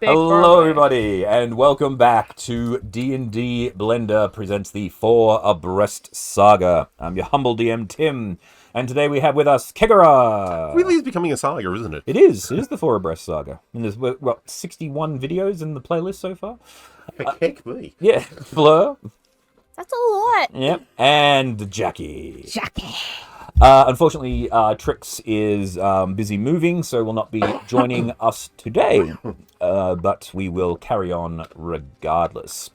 Hello, everybody, and welcome back to D&D Blender presents the Four Abreast Saga. I'm your humble DM, Tim, and today we have with us Kegara. Really is becoming a saga, isn't it? It is the Four Abreast Saga. And there's, 61 videos in the playlist so far? Heck me. Yeah, Fleur. That's a lot. Yep, and Jackie. Jackie. Unfortunately, Trix is busy moving, so will not be joining us today, but we will carry on regardless.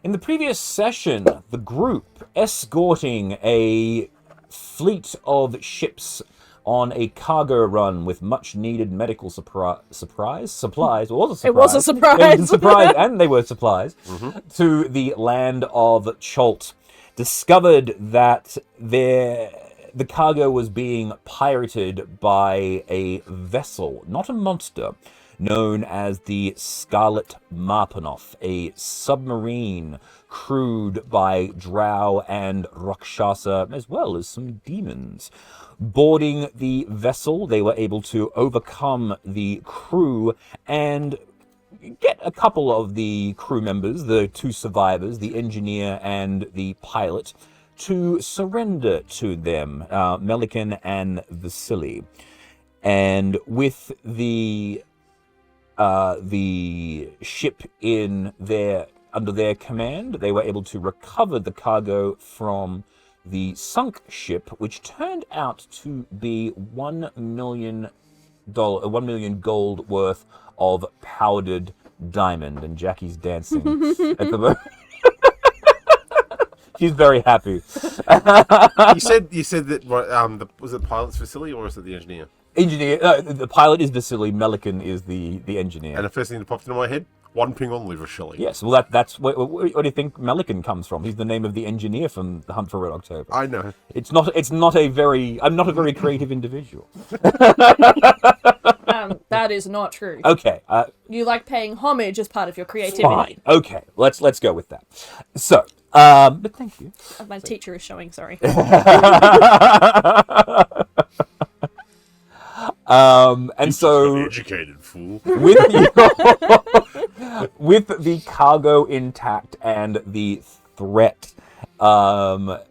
In the previous session, the group escorting a fleet of ships on a cargo run with much-needed medical supplies. Well, it was a surprise. It was a surprise. It was a surprise, and they were supplies, to the land of Chult. Discovered that the cargo was being pirated by a vessel, not a monster, known as the Scarlet Marpanoff, a submarine crewed by drow and Rakshasa, as well as some demons. Boarding the vessel, they were able to overcome the crew and get a couple of the crew members, the two survivors, the engineer and the pilot, to surrender to them, Melican and Vasily. And with the ship under their command, they were able to recover the cargo from the sunk ship, which turned out to be $1 million gold worth of powdered diamond. And Jackie's dancing at the moment. She's very happy. You said that was it pilot's Vasily or was it the engineer? Engineer. The pilot is Vasily. Melican is the engineer. And the first thing that popped into my head, one ping only Vasily. Yes. Well, that's where do you think Melican comes from? He's the name of the engineer from The Hunt for Red October. I know. I'm not a very creative individual. That is not true. Okay. You like paying homage as part of your creativity. Fine. Okay. Let's go with that. So. But thank you. My teacher is showing, sorry. And so, an educated fool. with the cargo intact and the threat dealt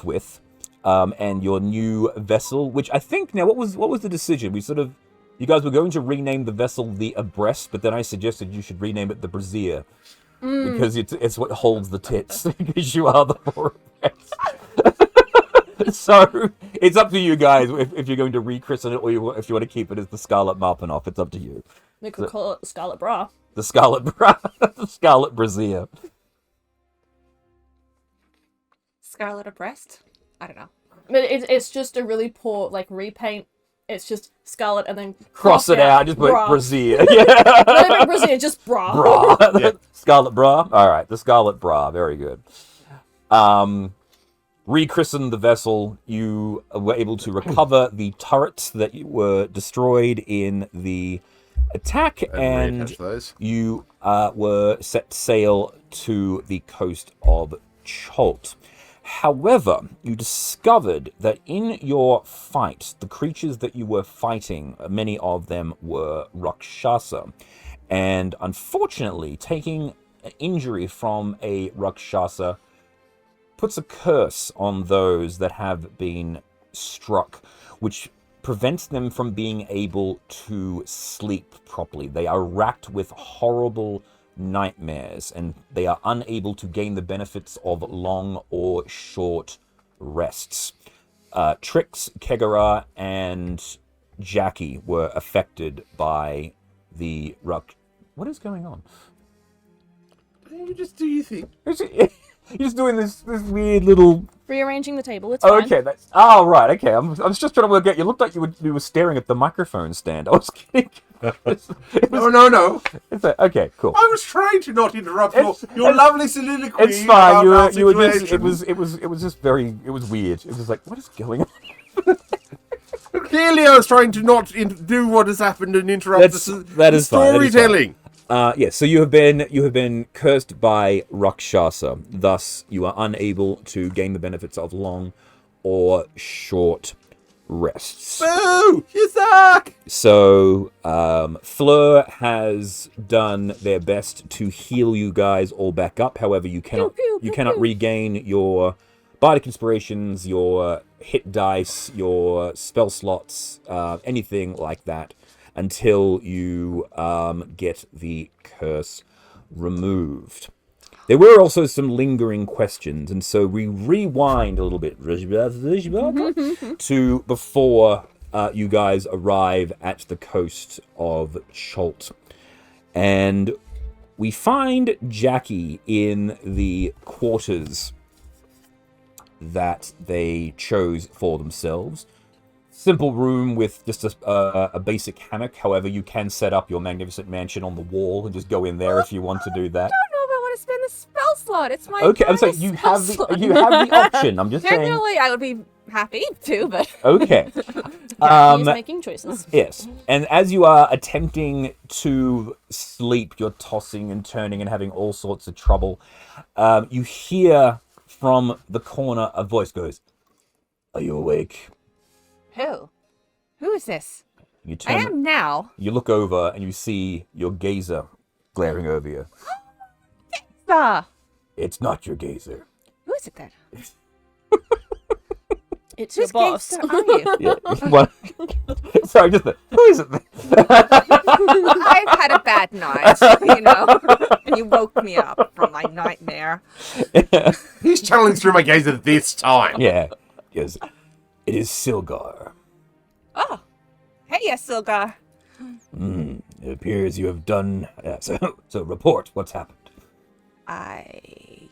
with, and your new vessel, which I think now, what was the decision? You guys were going to rename the vessel the Abreast, but then I suggested you should rename it the Brazier. Because it's what holds the tits, because you are the Four Abreast. So, it's up to you guys if you're going to rechristen it or if you want to keep it as the Scarlet Marpanoff. It's up to you. They could call it the Scarlet Bra. The Scarlet Bra. The Scarlet Brazier. Scarlet Abreast? I don't know. But it's just a really poor, repaint. It's just Scarlet and then Cross it out. Just put Brazier. Yeah. Not even Brazier, just Bra. Bra. Yeah. Scarlet Bra. All right. The Scarlet Bra. Very good. Rechristened the vessel. You were able to recover the turrets that were destroyed in the attack, and you were set sail to the coast of Chult. However, you discovered that in your fight, the creatures that you were fighting, many of them were Rakshasa. And unfortunately, taking an injury from a Rakshasa puts a curse on those that have been struck, which prevents them from being able to sleep properly. They are racked with horrible nightmares, and they are unable to gain the benefits of long or short rests. Trix, Kegara, and Jackie were affected by the What is going on? You just do your thing. You're just doing this weird little... Rearranging the table, it's fine. Okay, that's... Oh, right, okay. I was just trying to work out... You looked like you were staring at the microphone stand. I was kidding. No. Okay, cool. I was trying to not interrupt your lovely soliloquy. It's fine. You were just... It was just very... It was weird. It was like, what is going on? Clearly I was trying to not do what has happened and interrupt the storytelling. Yes, so you have been cursed by Rakshasa. Thus, you are unable to gain the benefits of long or short rests. Boo! You suck! So, Fleur has done their best to heal you guys all back up. However, you cannot regain your bardic inspirations, your hit dice, your spell slots, anything like that, until you get the curse removed. There were also some lingering questions, and so we rewind a little bit to before you guys arrive at the coast of Chult. And we find Jackie in the quarters that they chose for themselves. Simple room with just a basic hammock. However, you can set up your magnificent mansion on the wall and just go in there if you want to do that. Spend the spell slot. It's my okay. I'm saying you have the option. I'm just Generally, saying. I would be happy to, but Okay. He's making choices. Yes, and as you are attempting to sleep, you're tossing and turning and having all sorts of trouble. You hear from the corner a voice goes, "Are you awake?" Who is this? You turn. I am now. You look over and you see your gazer glaring over you. It's not your gazer. Who is it then? It's your Whose boss. gangster are you? Yeah. Sorry, just who is it? I've had a bad night, and you woke me up from my nightmare. He's channeling through my gazer this time. Yeah. Yes. It is Silgar. Oh, hey, yes, Silgar. It appears you have done. So report. What's happened? I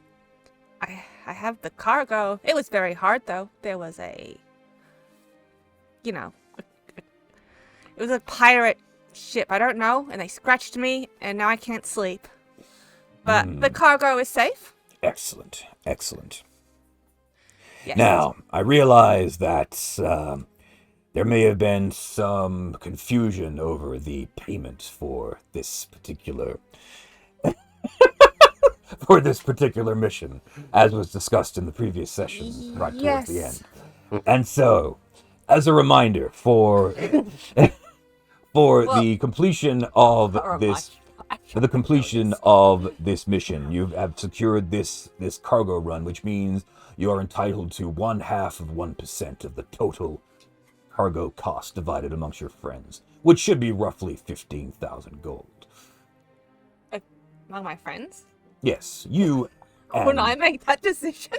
have the cargo. It was very hard, though. There was it was a pirate ship. I don't know, and they scratched me, and now I can't sleep. But the cargo is safe. Excellent. Yes. Now, I realize that there may have been some confusion over the payment for this particular mission, as was discussed in the previous session, right towards the end. And so, as a reminder, for the completion of this mission, you have secured this cargo run, which means you are entitled to 0.5% of the total cargo cost divided amongst your friends, which should be roughly 15,000 gold. Among my friends? Yes, you. When I make that decision?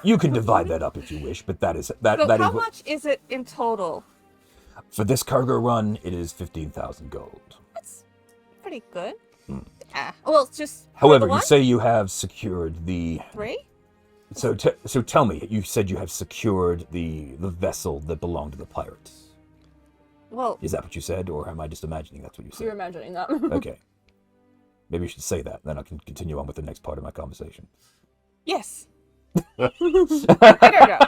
You can divide that up if you wish, but that is So that how is much is it in total? for this cargo run. It is 15,000 gold. That's pretty good. Yeah. Well, it's just. However, the you one? say you have secured the. 3? So tell me, you said you have secured the vessel that belonged to the pirates. Well. Is that what you said, or am I just imagining that's what you said? You're imagining that. Okay. Maybe you should say that, then I can continue on with the next part of my conversation. Yes. I don't know.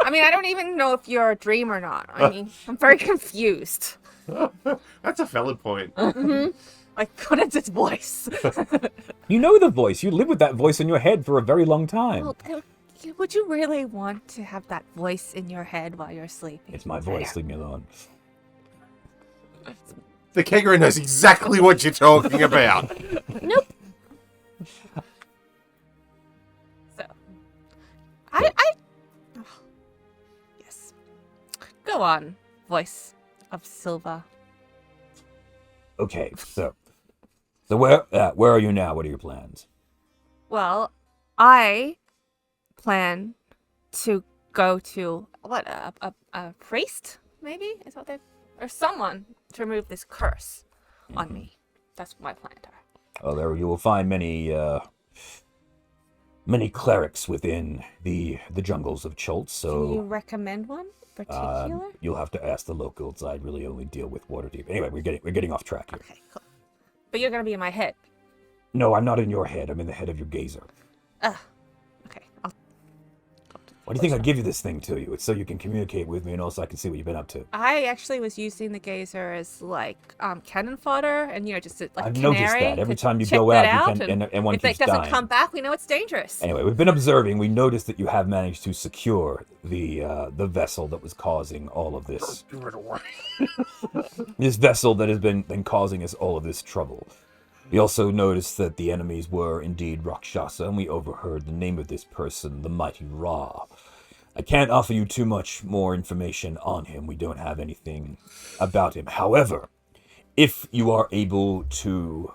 I mean, I don't even know if you're a dream or not. I mean, I'm very confused. That's a valid point. Like, what is this voice? You know the voice. You live with that voice in your head for a very long time. Well, would you really want to have that voice in your head while you're sleeping? It's my voice. Leave me alone. The kegger knows exactly what you're talking about. Nope. So, yes. Go on, voice of Silva. Okay, so where are you now? What are your plans? Well, I plan to go to a priest, maybe is what they or someone to remove this curse on me. That's my plan. Oh, there you will find many clerics within the jungles of Chult. So can you recommend one particular? You'll have to ask the locals. I really only deal with Waterdeep. Anyway, we're getting off track here. Okay, cool. But you're gonna be in my head. No, I'm not in your head. I'm in the head of your gazer. Okay. I'll go to Why do you think I give you this thing to you? It's so you can communicate with me and also I can see what you've been up to. I actually was using the gazer as like cannon fodder, and just like I've canary noticed that every time you check go that out, out, and one if keeps it doesn't dying. come back, we know it's dangerous. Anyway, we've been observing. We noticed that you have managed to secure the vessel that was causing all of this. Give it away. This vessel that has been causing us all of this trouble. We also noticed that the enemies were indeed Rakshasa, and we overheard the name of this person, the Mighty Ra. I can't offer you too much more information on him. We don't have anything about him. However, if you are able to...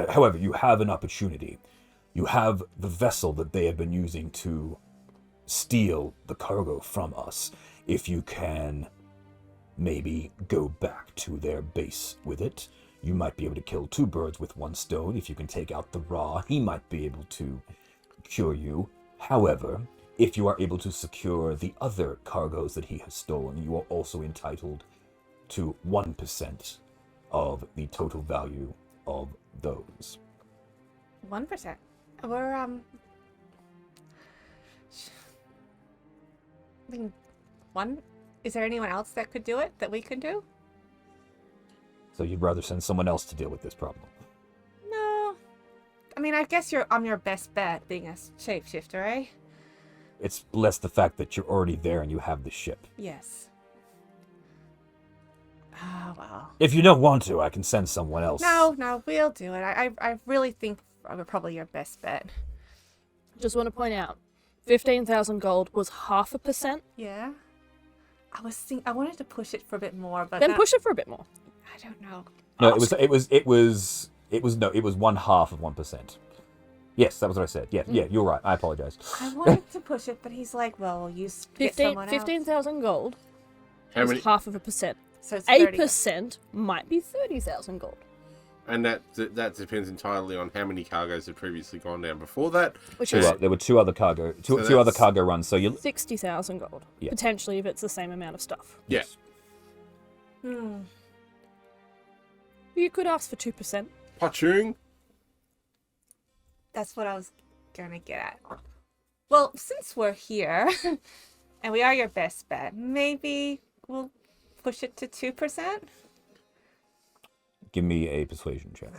however, you have an opportunity. You have the vessel that they have been using to steal the cargo from us. If you can maybe go back to their base with it, you might be able to kill two birds with one stone. If you can take out the Ra, he might be able to cure you. However, if you are able to secure the other cargoes that he has stolen, you are also entitled to 1% of the total value of those. 1%. We're I mean, one. Is there anyone else that could do it that we could do? So you'd rather send someone else to deal with this problem? No. I mean, I guess I'm your best bet, being a shapeshifter, eh? It's less the fact that you're already there and you have the ship. Yes. Oh, well. If you don't want to, I can send someone else. No, we'll do it. I really think we're probably your best bet. Just want to point out, 15,000 gold was 0.5%. Yeah. I wanted to push it for a bit more, but Then push it for a bit more. I don't know. No, it was 1/2 of 1%. Yes, that was what I said. Yeah, you're right. I apologize. I wanted to push it, but he's like, well, you get someone else. 15,000 gold How is many? 0.5%. So it's 30. 8% might be 30,000 gold. And that depends entirely on how many cargoes had previously gone down before that. Which There is were two other cargo runs. So you 60,000 gold. Yeah. Potentially if it's the same amount of stuff. Yeah. You could ask for 2%. Pachung. That's what I was gonna get at. Well, since we're here, and we are your best bet, maybe we'll push it to 2%? give me a persuasion check.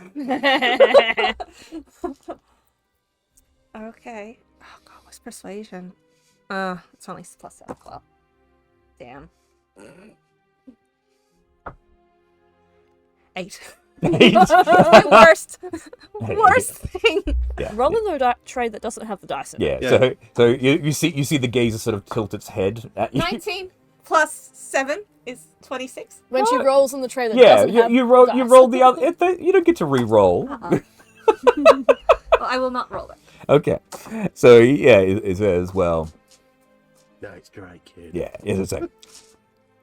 Okay. Oh god, what's persuasion? It's only +7. Well, damn. 8. It's my worst thing. Yeah. Roll in the tray that doesn't have the dice in it. Yeah. So you see the gazer sort of tilt its head at you. 19 plus 7 is 26. When she rolls in the tray that Yeah, doesn't have you roll the dice. other. You don't get to re-roll. Well, I will not roll it. Okay. So yeah, it as well. Nice try, kid. Yeah, it's like,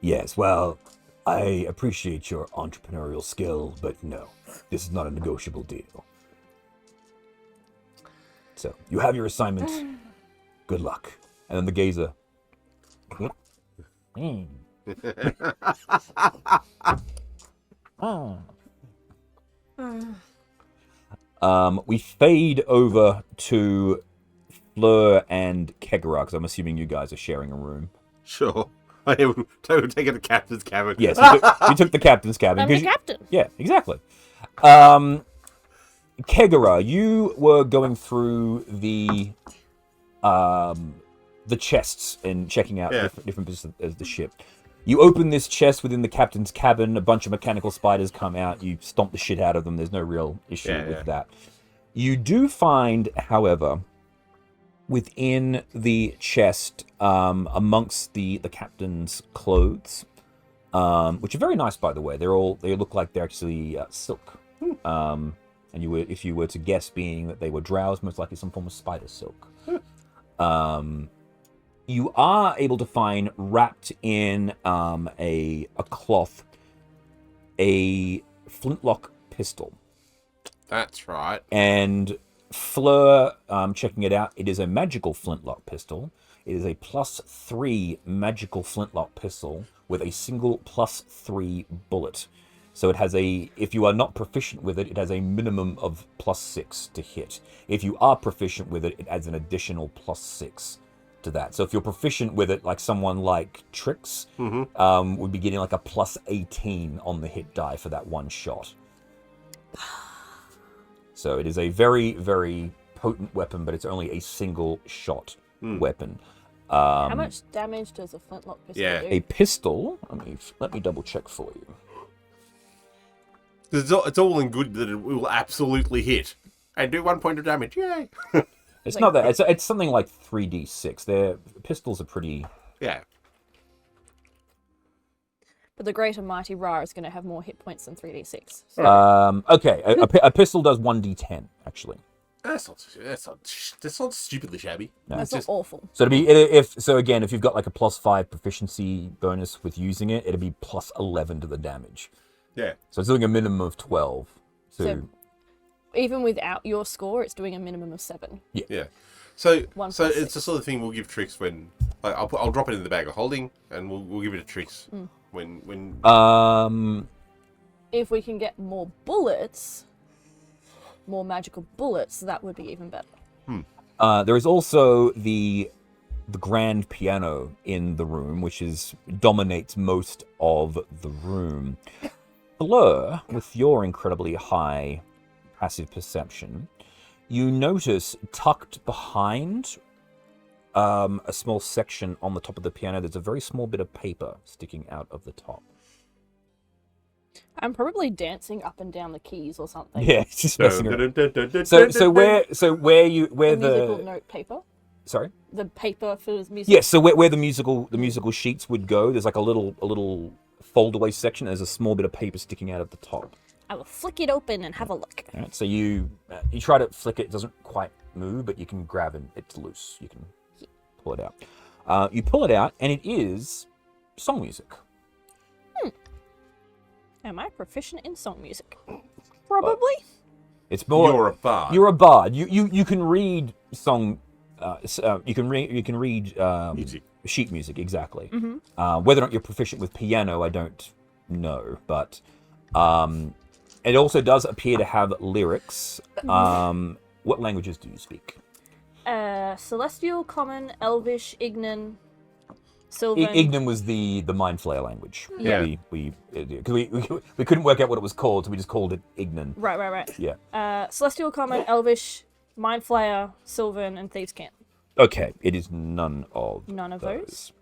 yes, well, I appreciate your entrepreneurial skill, but no, this is not a negotiable deal. So, you have your assignment. Good luck. And then the gazer. We fade over to Fleur and Kegara, because I'm assuming you guys are sharing a room. Sure. I will take it to captain's cabin. Yes, you took the captain's cabin. I'm the 'cause you- captain. Yeah, exactly. Kegara, you were going through the chests and checking out different bits of the ship. You open this chest within the captain's cabin. A bunch of mechanical spiders come out. You stomp the shit out of them. There's no real issue with that. You do find, however, within the chest, amongst the captain's clothes, which are very nice, by the way. They look like they're actually silk. And if you were to guess, being that they were drows, most likely some form of spider silk. You are able to find, wrapped in a cloth, a flintlock pistol. That's right. And Fleur, checking it out, it is a magical flintlock pistol. It is a +3 magical flintlock pistol with a single +3 bullet. So it has if you are not proficient with it, it has a minimum of +6 to hit. If you are proficient with it, it adds an additional +6 after that. So if you're proficient with it, like someone like Trix, would be getting like a plus 18 on the hit die for that one shot. So it is a very, very potent weapon, but it's only a single shot weapon. How much damage does a flintlock pistol do? A pistol, let me double check for you. It's all in good that it will absolutely hit and do 1 point of damage. Yay! It's not that. It's something like 3d6. Their pistols are pretty... Yeah. But the Great and Mighty Ra is going to have more hit points than 3d6. So. Okay, a pistol does 1d10, actually. That's not stupidly shabby. No, That's not awful. So if you've got like a +5 proficiency bonus with using it, it'd be +11 to the damage. Yeah. So it's doing a minimum of 12. So even without your score, it's doing a minimum of 7. Yeah. So One so plus it's the sort of thing we'll give Trix when I'll drop it in the bag of holding and we'll give it to Trix when If we can get more bullets, more magical bullets, that would be even better. there is also the grand piano in the room, which dominates most of the room. Blur, with your incredibly high passive perception, you notice tucked behind a small section on the top of the piano, there's a very small bit of paper sticking out of the top. I'm probably dancing up and down the keys or something. Yeah, it's just messing around. So So where the musical note paper. Sorry? The paper for his music. Yes, so where the musical sheets would go, there's like a little fold-away section. There's a small bit of paper sticking out of the top. I will flick it open and have a look. All right, so you try to flick it. It doesn't quite move, but you can grab it. It's loose. You can pull it out. You pull it out, and it is song music. Am I proficient in song music? Probably. It's more. You're a bard. You're a bard. You can read song. You can read Music. sheet music, exactly. Whether or not you're proficient with piano, I don't know, but it also does appear to have lyrics. What languages do you speak? Celestial, Common, Elvish, Ignan, Sylvan. Ignan was the Mind Flayer language. Yeah. We couldn't work out what it was called, so we just called it Ignan. Right. Yeah. Celestial, Common, Elvish, Mind Flayer, Sylvan, and Thieves' Cant. Okay, it is none of those.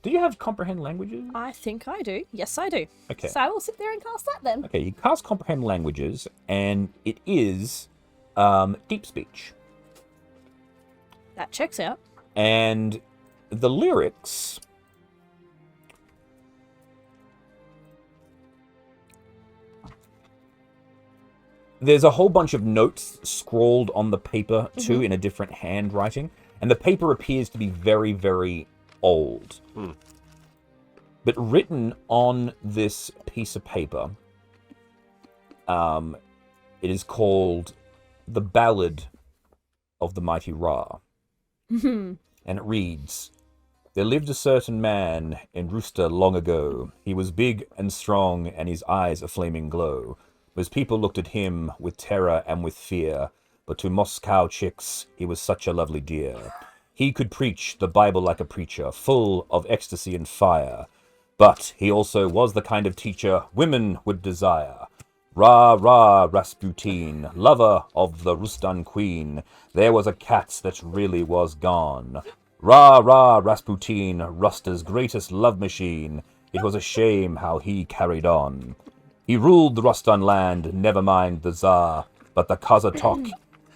Do you have comprehend languages? I think I do. Yes, I do. Okay. So I will sit there and cast that then. Okay, you cast comprehend languages, and it is deep speech. That checks out. And the lyrics there's a whole bunch of notes scrawled on the paper too in a different handwriting, and the paper appears to be very, very old. But written on this piece of paper, it is called The Ballad of the Mighty Ra. And it reads, "There lived a certain man in Rooster long ago. He was big and strong, and his eyes a flaming glow. His people looked at him with terror and with fear, but to Moscow chicks he was such a lovely dear. He could preach the Bible like a preacher, full of ecstasy and fire. But he also was the kind of teacher women would desire. Ra, ra, Rasputin, lover of the Rustan queen, there was a cat that really was gone. Ra, ra, Rasputin, Rusta's greatest love machine, it was a shame how he carried on. He ruled the Rustan land, never mind the Tsar, but the Kazatok,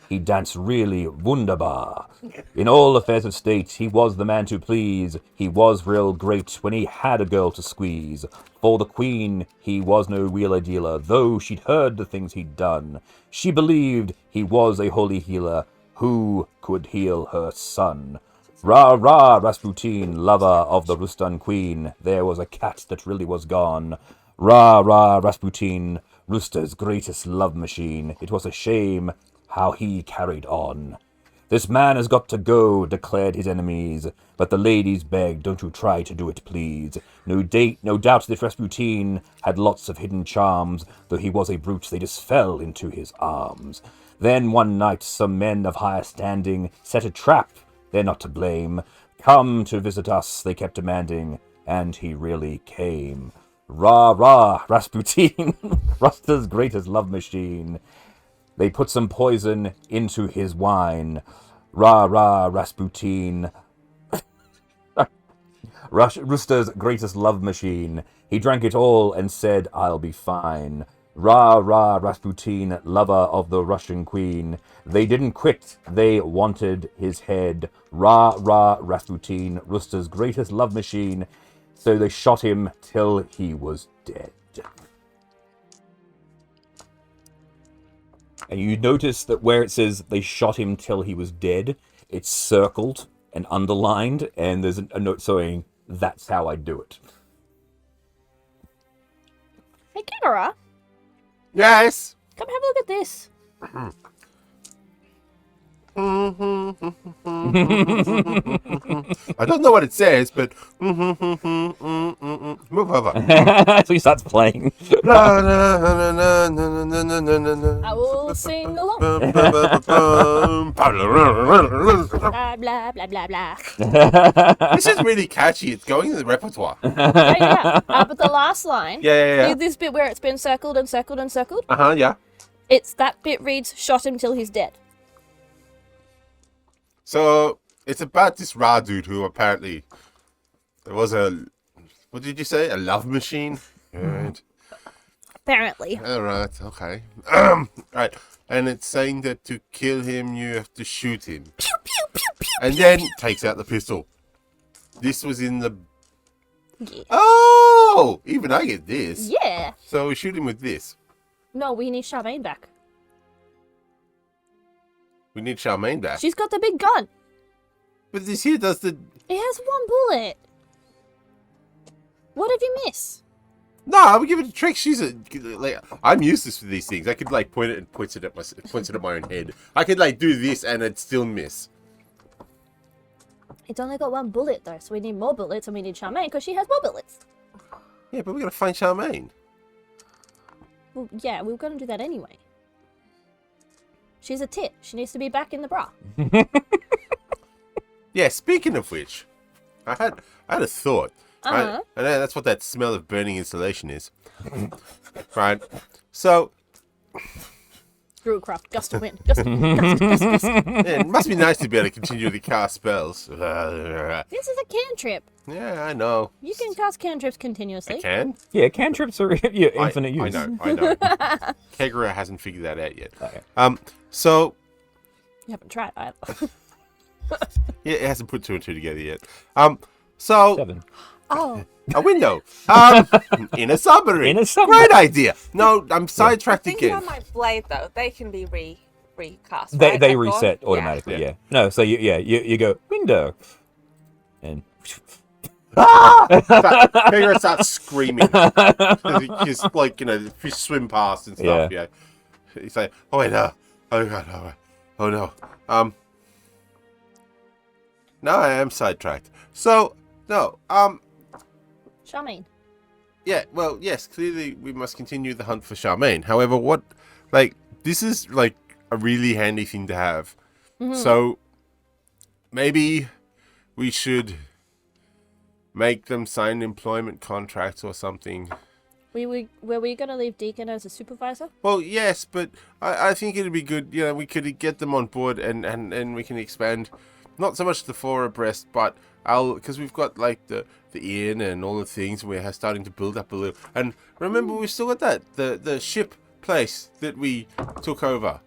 he danced really wunderbar. In all affairs of state, he was the man to please. He was real great when he had a girl to squeeze. For the queen, he was no wheeler dealer, though she'd heard the things he'd done. She believed he was a holy healer who could heal her son. Ra, ra, Rasputin, lover of the Rustan queen, there was a cat that really was gone. Ra, ra, Rasputin, Rusta's greatest love machine, it was a shame how he carried on. This man has got to go, declared his enemies, but the ladies begged, don't you try to do it, please. No doubt this Rasputin had lots of hidden charms, though he was a brute, they just fell into his arms. Then one night some men of higher standing set a trap They're not to blame. Come to visit us, they kept demanding, and he really came. Rah, rah, Rasputin, Rusta's greatest love machine. They put some poison into his wine. Rah, rah, Rasputin, Rusta's greatest love machine. He drank it all and said, I'll be fine. Rah, rah, Rasputin, lover of the Russian queen. They didn't quit, they wanted his head. Rah, rah, Rasputin, Rusta's greatest love machine. So they shot him till he was dead. And you notice that where it says they shot him till he was dead, it's circled and underlined, and there's a note saying, that's how I do it. Hey, Kagura, Yes. come have a look at this. I don't know what it says, but move over. So he starts playing. I will sing along. Blah, blah, blah, blah, blah. This is really catchy. It's going in the repertoire. Yeah. But the last line, Yeah. this bit where it's been circled and circled and circled, Yeah. it's that bit reads, shot him till he's dead. So it's about this Ra dude who apparently there was what did you say? A love machine? Right. Apparently. Alright, okay. Right. And it's saying that to kill him you have to shoot him. Pew, pew, pew, pew. And then takes out the pistol. This was in the Yeah. Oh, even I get this. Yeah. So we shoot him with this. No, we need Charmaine back. We need Charmaine back. She's got the big gun. But this here does the... It has one bullet. What did you miss? No, I would give it a trick. I'm useless for these things. I could point it and points it at my own head. I could do this and it'd still miss. It's only got one bullet though, so we need more bullets, and we need Charmaine because she has more bullets. Yeah, but we gotta find Charmaine. Well, yeah, we were gonna do that anyway. She's a tit. She needs to be back in the bra. Yeah, speaking of which, I had a thought. Right? And that's what that smell of burning insulation is. Right? So... Druidcraft, gust of wind. Gust. Yeah, it must be nice to be able to continue to cast spells. This is a cantrip. Yeah, I know. You can cast cantrips continuously. I can? Yeah, cantrips are infinite use. I know. Kagura hasn't figured that out yet. Okay. So... You haven't tried either. Yeah, it hasn't put two and two together yet. So... 7. Oh. A window. In a submarine. In a submarine. Great idea. No, I'm sidetracked Thinking again. on my blade though, they can be recast. They right? they They're gone? reset automatically. Yeah. Yeah. No, so you go window, and Kagura starts screaming. Because, if you swim past and stuff, yeah. He's like, oh, wait, no. Oh, God, oh, no. Now I am sidetracked. So, no, Charmaine. yeah, well, yes, clearly we must continue the hunt for Charmaine. However, this is, a really handy thing to have. Mm-hmm. So, maybe we should make them sign employment contracts or something. Were we going to leave Deacon as a supervisor? Well, yes, but I think it'd be good, we could get them on board and we can expand, not so much the 4 abreast, but because we've got, the inn and all the things, and we're starting to build up a little. And remember, we've still got the ship place that we took over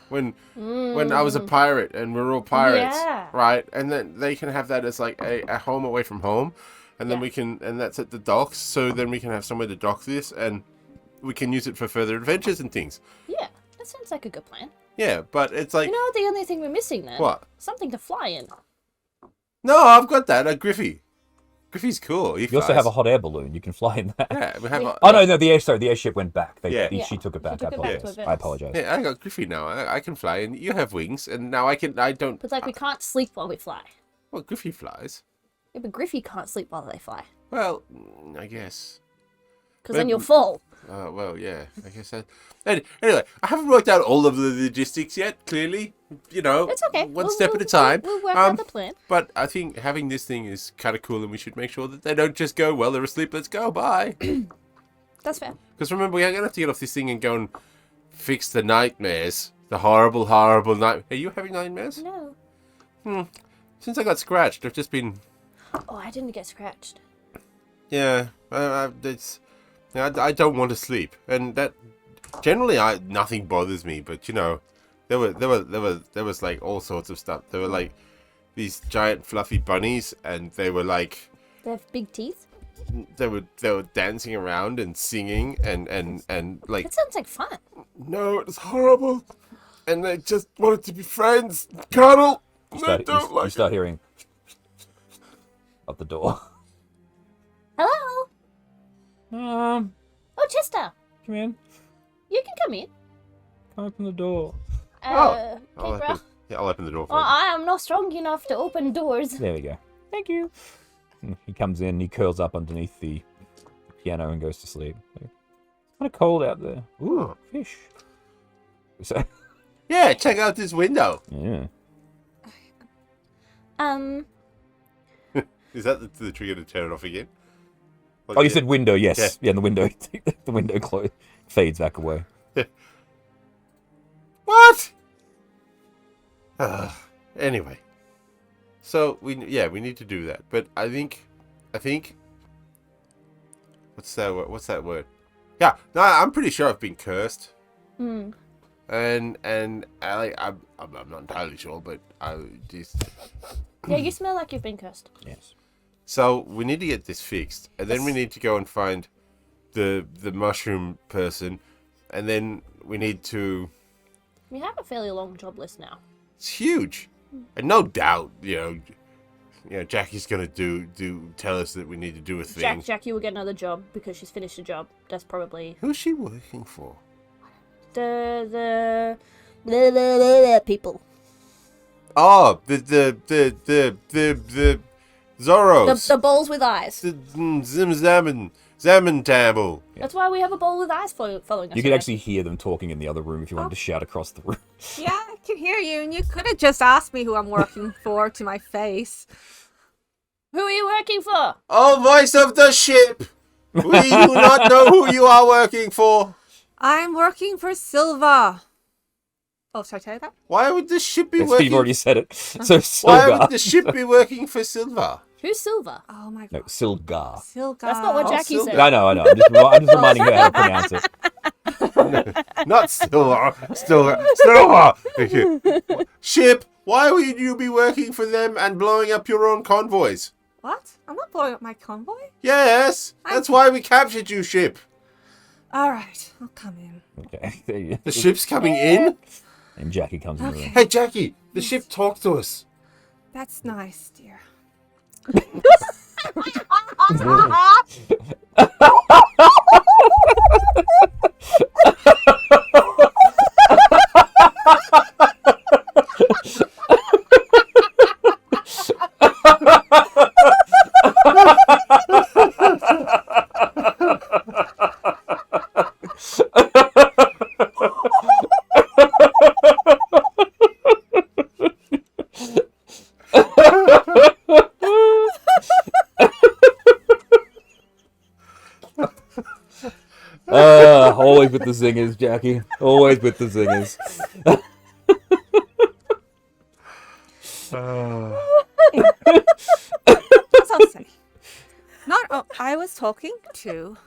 when I was a pirate and we're all pirates, right? And then they can have that as, a home away from home. And then and that's at the docks, so then we can have somewhere to dock this, and we can use it for further adventures and things. Yeah, that sounds like a good plan. Yeah, but it's You know the only thing we're missing then? What? Something to fly in. No, I've got that, a Griffey. Griffey's cool. you also have a hot air balloon. You can fly in that. Yeah, we have Oh no, the airship went back. She took it back. She took it back to I apologize. Yeah, I got Griffey now. I can fly, and you have wings, and now I don't... But we can't sleep while we fly. Well, Griffey flies. Yeah, but Griffey can't sleep while they fly. Well, I guess. Because then you'll fall. Well, yeah. I guess that. Anyway, I haven't worked out all of the logistics yet. Clearly, It's okay. one step at a time. We'll work out the plan. But I think having this thing is kind of cool, and we should make sure that they don't just go, well, they're asleep, let's go, bye. That's fair. Because remember, we're going to have to get off this thing and go and fix the nightmares. The horrible, horrible night. Are you having nightmares? No. Since I got scratched, I've just been... Oh, I didn't get scratched. Yeah, I don't want to sleep. And that... Generally, nothing bothers me, but, there was, like, all sorts of stuff. There were, like, these giant fluffy bunnies, and they were, like... They have big teeth? They were dancing around and singing and like... That sounds like fun. No, it's horrible. And they just wanted to be friends. Cuddle. You start hearing at the door. Hello? Oh, Chester. come in. You can come in. Come open the door. I'll Kate, open the door for well, you. I am not strong enough to open doors. There we go. Thank you. He comes in, he curls up underneath the piano and goes to sleep. It's kind of cold out there. Ooh, fish. So, Yeah, check out this window. yeah. Is that the trigger to turn it off again? Oh, you said window, yes. Yeah. Yeah, and the window fades back away. What? Anyway. So, we need to do that. But I think... What's that word? Yeah, no, I'm pretty sure I've been cursed. Hmm. And I'm not entirely sure, but I just... Yeah, you smell like you've been cursed. Yes. So we need to get this fixed, and then we need to go and find the mushroom person, and then we need to... We have a fairly long job list now. It's huge, and no doubt, Jackie's gonna tell us that we need to do a thing. Jackie will get another job because she's finished a job. That's probably Who's she working for? the people. Oh, the Zorros. The bowls with eyes. The Zaman Table. That's why we have a bowl with eyes following us. You could around. actually hear them talking in the other room if you wanted to shout across the room. Yeah, I can hear you, and you could have just asked me who I'm working for to my face. Who are you working for? Oh, voice of the ship. We do not know who you are working for. I'm working for Silva. Oh, should I tell you that? Why would the ship be Yes, working? you've already said it. So Why Silgar. would the ship be working for Silver? Who's Silver? Oh my No, god. Silgar. Silga. That's not what Oh, Jackie Silver. said. I know. I'm just reminding her how to pronounce it. Not Silver. Silver. Ship. Why would you be working for them and blowing up your own convoys? What? I'm not blowing up my convoy. Yes, that's why we captured you, ship. All right, I'll come in. Okay. The ship's coming in. And Jackie comes in the room. Hey, Jackie, the ship talked to us. That's nice, dear. Always with the zingers, Jackie. Always with the zingers. That's all say. I was talking to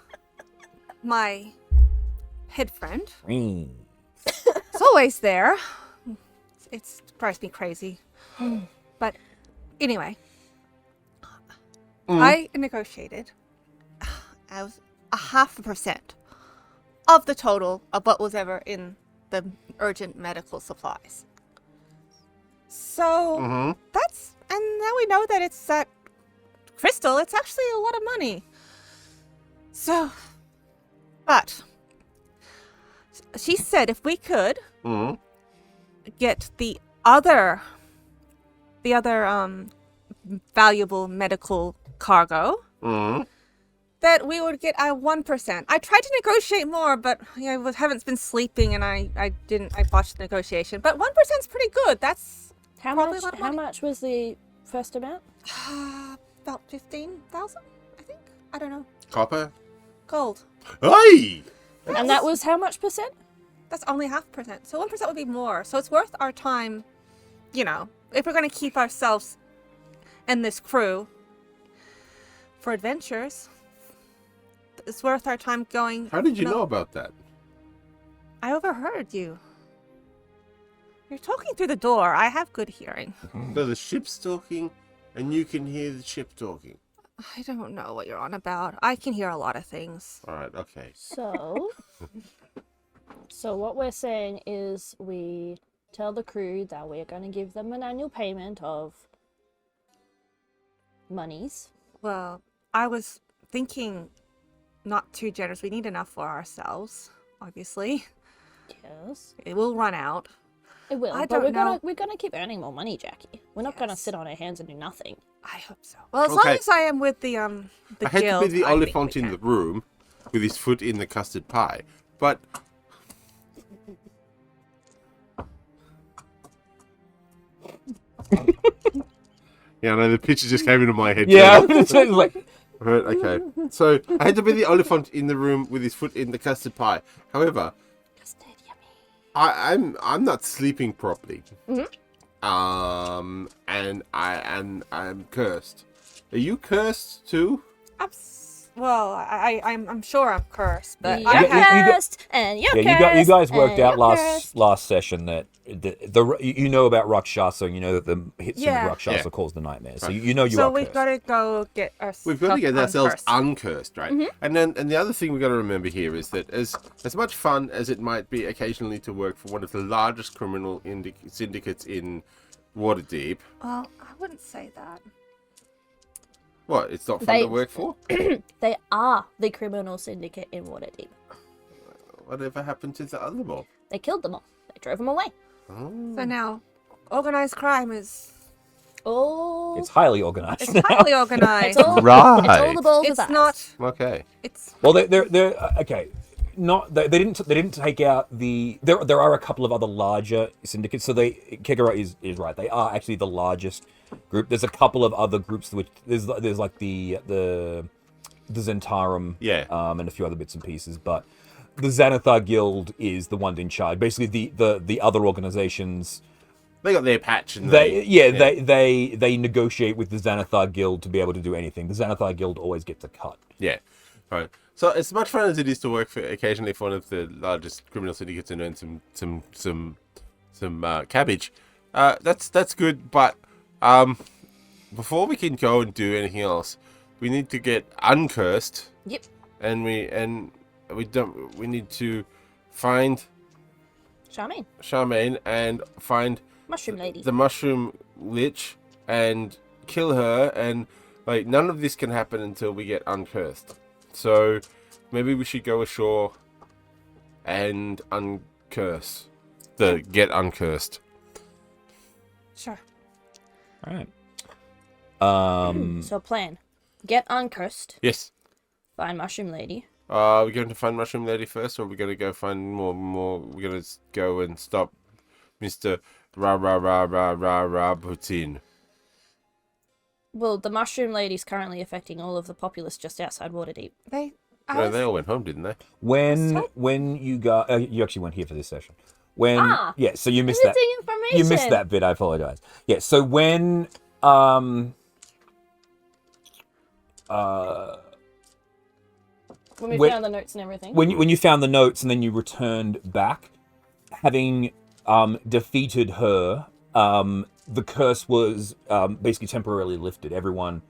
my head friend. It's always there. It drives me crazy. But anyway, I negotiated as 0.5% of the total of what was ever in the urgent medical supplies. So that's, and now we know that it's that crystal. It's actually a lot of money. So, but she said if we could get the other valuable medical cargo, that we would get a 1%. I tried to negotiate more, but I haven't been sleeping, and I botched the negotiation. But 1%'s pretty good. That's How probably much? a lot of How money. much was the first amount? About 15,000, I think. I don't know. Copper? Gold. Hey! And that was how much percent? That's only 0.5%. So 1% would be more. So it's worth our time, if we're going to keep ourselves and this crew for adventures. It's worth our time going. How did you know about that? I overheard you. You're talking through the door. I have good hearing. So the ship's talking, and you can hear the ship talking. I don't know what you're on about. I can hear a lot of things. All right, okay. So, so what we're saying is we tell the crew that we're going to give them an annual payment of monies. Well, I was thinking not too generous. We need enough for ourselves, obviously. Yes, It will run out. it will. I but don't know. we're gonna keep earning more money, Jackie. We're not gonna Yes. sit on our hands and do nothing. I hope so. Well, as Okay. long as I am with the I guild, hate to be the I think elephant we in can. the room with his foot in the custard pie, but yeah, no, the picture just came into my head. Yeah, too. it's like Right, okay. So I hate to be the elephant in the room with his foot in the custard pie. However, I'm not sleeping properly. And I'm cursed. Are you cursed too? Well, I'm sure I'm cursed, but You're I you have. got- cursed, and you're yeah, cursed. you guys worked and out you're last cursed. session that the you know about Rakshasa, and you know that the hits Yeah. of Rakshasa Yeah. cause the nightmares. So Right. you know you So are we've cursed. got to go get ourselves. We've got to get ourselves uncursed. uncursed, right? And the other thing we've got to remember here is that as much fun as it might be occasionally to work for one of the largest criminal syndicates in Waterdeep, Well, I wouldn't say that. what? It's not fun They- to work for? They are the criminal syndicate in Waterdeep. Whatever happened to the other mob? They killed them all. They drove them away. So now, organized crime is Oh, It's highly organized. it's highly organized. it's all, Right. It's all the balls of It's that. not. Okay. It's Well, they're okay. Not they didn't take out the. There are a couple of other larger syndicates. So Kegara is right. They are actually the largest group. There's a couple of other groups which there's like the Zentarum, Yeah. and a few other bits and pieces. But the Xanathar Guild is the one in charge. Basically, the other organizations. They got their patch and They negotiate with the Xanathar Guild to be able to do anything. The Xanathar Guild always gets a cut. Yeah. Right. So as much fun as it is to work for occasionally for one of the largest criminal syndicates and earn some cabbage, that's good. But before we can go and do anything else, we need to get uncursed, Yep. and we need to find Charmaine and find Mushroom lady. the mushroom lich and kill her, and like none of this can happen until we get uncursed. So maybe we should go ashore and get uncursed. sure. All right. So plan. Get uncursed. Yes. Find Mushroom Lady. Are we going to find Mushroom Lady first, or are we going to go find more? We're going to go and stop Mr. Putin. Well, the Mushroom Lady's currently affecting all of the populace just outside Waterdeep. I No, was- they all went home, didn't they? When you got you actually weren't here for this session. When Ah, yeah, so you missed that. Missing information. You missed that bit. I apologize. Yeah, so when When we when- found the notes and everything. when you found the notes and then you returned back, having defeated her, the curse was basically temporarily lifted. Everyone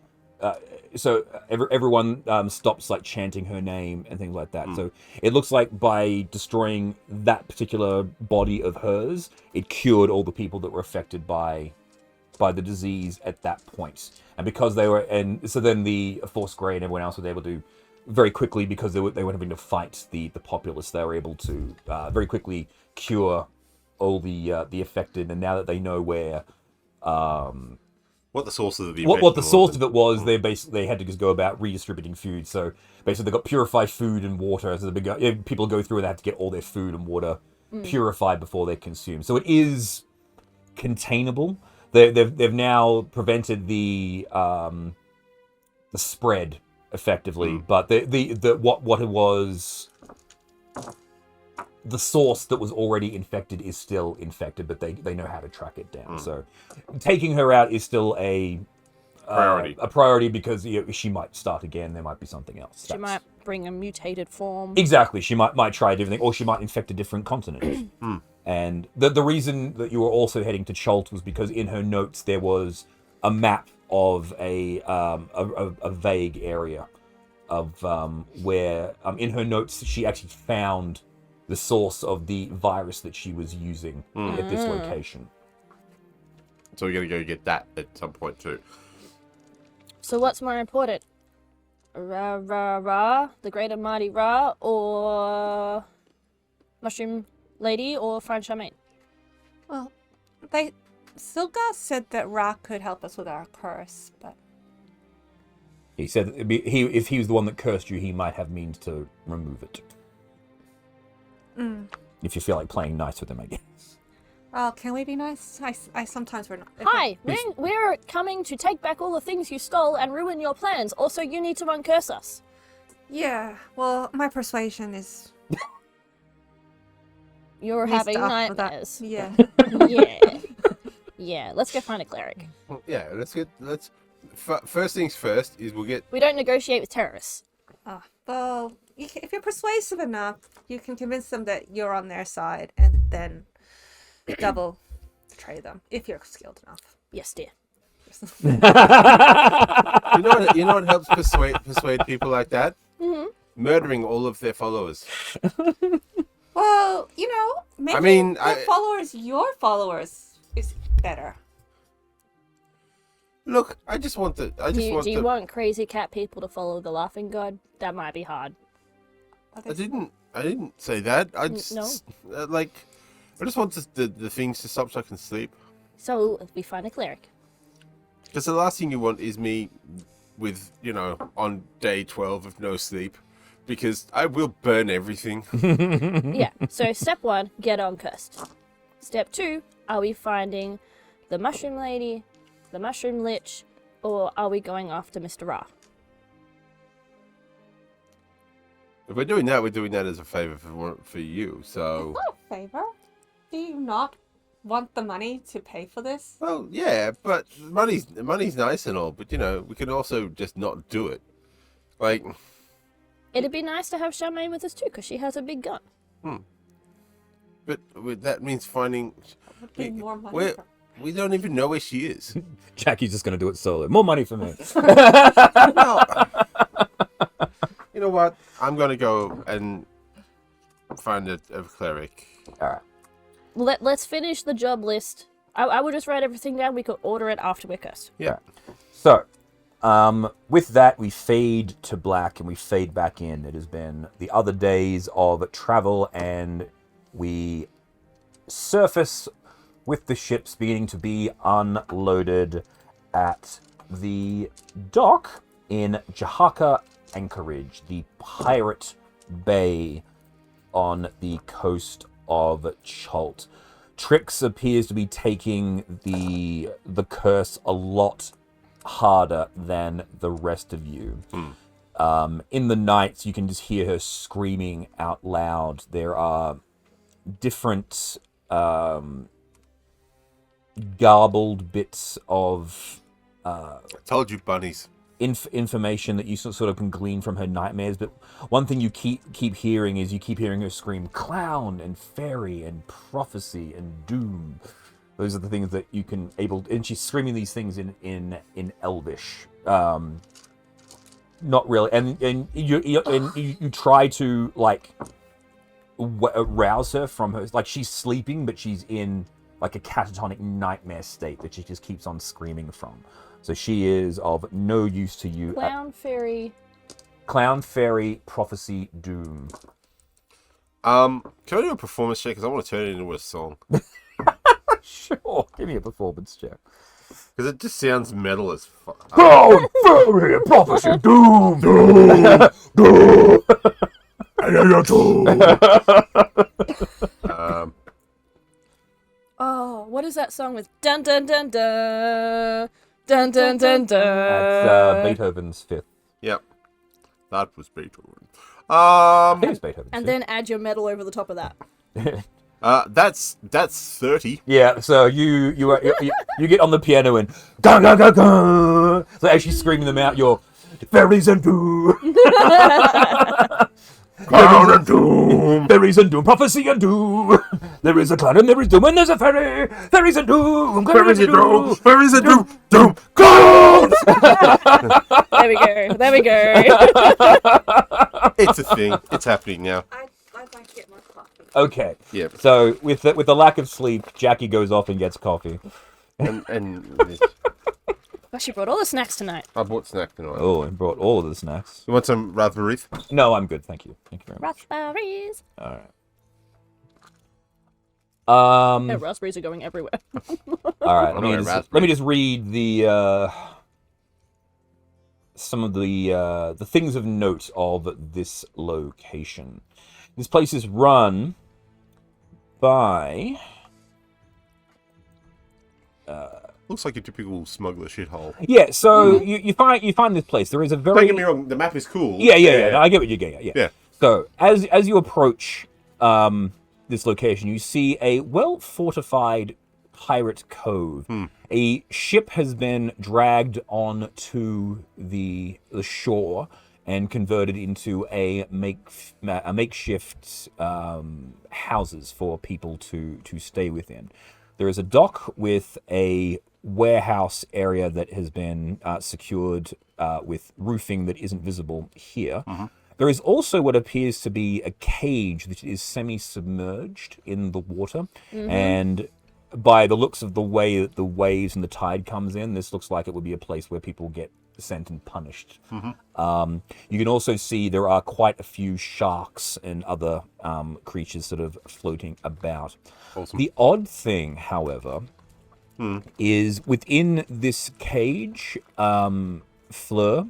stops like chanting her name and things like that. So it looks like by destroying that particular body of hers, it cured all the people that were affected by the disease at that point. And because they were, and so then the Force Grey and everyone else was able to very quickly, because they were having to fight the populace, they were able to very quickly cure all the affected. And now that they know where What the source of the what the source of it was, they had to just go about redistributing food. So basically, they got purified food and water. So people go through and they have to get all their food and water purified before they consume. So it is containable. They've now prevented the spread effectively, but what it was. The source that was already infected is still infected, but they know how to track it down. So taking her out is still a priority because she might start again. There might be something else. She might bring a mutated form. Exactly. She might try a different thing, or she might infect a different continent. And the reason that you were also heading to Chult was because in her notes there was a map of a vague area of where in her notes she actually found the source of the virus that she was using at this location. So we're going to go get that at some point too. So what's more important? Ra, the great and mighty Ra, or Mushroom Lady, or Fine Charmaine? Well, Silga said that Ra could help us with our curse, but... He said that if he was the one that cursed you, he might have means to remove it. If you feel like playing nice with him, I guess. Well, can we be nice? I sometimes we're not. Hi, we're coming to take back all the things you stole and ruin your plans. Also, you need to uncurse us. Yeah, well, my persuasion is... You're having nightmares. Yeah. Yeah, let's go find a cleric. Yeah, first things first is We don't negotiate with terrorists. Well, if you're persuasive enough, you can convince them that you're on their side and then double betray them if you're skilled enough. Yes, dear. You know what helps persuade people like that? Murdering all of their followers. Well, making your followers is better. Look, Do you want crazy cat people to follow the laughing god? That might be hard. I didn't say that. I just want the things to stop so I can sleep. So we find a cleric. Because the last thing you want is me with, on day 12 of no sleep. Because I will burn everything. Yeah, so step 1, get uncursed. Step 2, are we finding the Mushroom Lady, the Mushroom Lich, or are we going after Mr. Ra? If we're doing that as a favor for you, so... It's not a favor. Do you not want the money to pay for this? Well, yeah, but money's nice and all, but, we can also just not do it. Like... It'd be nice to have Charmaine with us too, because she has a big gun. But that means finding... Would be more money. We don't even know where she is. Jackie's just going to do it solo. More money for me. No. You know what? I'm going to go and find a cleric. All right. Let's finish the job list. I would just write everything down. We could order it after we're cursed. Yeah. So, with that, we fade to black and we fade back in. It has been the other days of travel, and we surface with the ships beginning to be unloaded at the dock in Jahaka Anchorage, the pirate bay on the coast of Chult. Trix appears to be taking the curse a lot harder than the rest of you. In the nights, you can just hear her screaming out loud. There are different garbled bits of I told you, bunnies. Information that you sort of can glean from her nightmares, but one thing you keep hearing is her scream clown and fairy and prophecy and doom. Those are the things that you can and she's screaming these things in Elvish. Not really, and you try to rouse her from her, like she's sleeping, but she's in like a catatonic nightmare state that she just keeps on screaming from. So she is of no use to you. Clown, fairy, prophecy, doom. Can I do a performance check? Because I want to turn it into a song. Sure. Give me a performance check. Because it just sounds metal as fuck. Oh, fairy prophecy, doom, doom, doom. Oh, what is that song with dun dun dun dun dun dun dun dun? That's Beethoven's Fifth. Yep. That was Beethoven. I think it's Beethoven's And Fifth. then add your metal over the top of that. That's 30. Yeah, so you get on the piano and gung, gung, gung, gung. So as she's screaming them out, you're fairies and doom, Crown and doom. fairies and doom, prophecy and doom. There is a cloud and there is doom and there's a fairy, fairies and doom, Fairies and doom. Fairies and doom. Doom. clouds. There we go. There we go. It's a thing. It's happening now. I'd like to get more coffee. Okay, Yep. so with the lack of sleep, Jackie goes off and gets coffee. And But she brought all the snacks tonight. I bought snack tonight. Oh, and brought all of the snacks. You want some raspberry? No, I'm good, thank you. Thank you very much. Raspberries. All right. No, raspberries are going everywhere. All right. Anyway, Let me just read the some of the things of note of this location. This place is run by Looks like a typical smuggler shithole. yeah. So you find this place. There is a very Don't get me wrong, the map is cool. yeah. I get what you're getting at. Yeah. Yeah. So as you approach this location, you see a well-fortified pirate cove. A ship has been dragged onto the shore and converted into a makeshift houses for people to stay within. There is a dock with a warehouse area that has been secured with roofing that isn't visible here. There is also what appears to be a cage that is semi-submerged in the water, and by the looks of the way that the waves and the tide comes in, this looks like it would be a place where people get sent and punished. You can also see there are quite a few sharks and other creatures sort of floating about. Awesome. The odd thing, however, is within this cage, Fleur,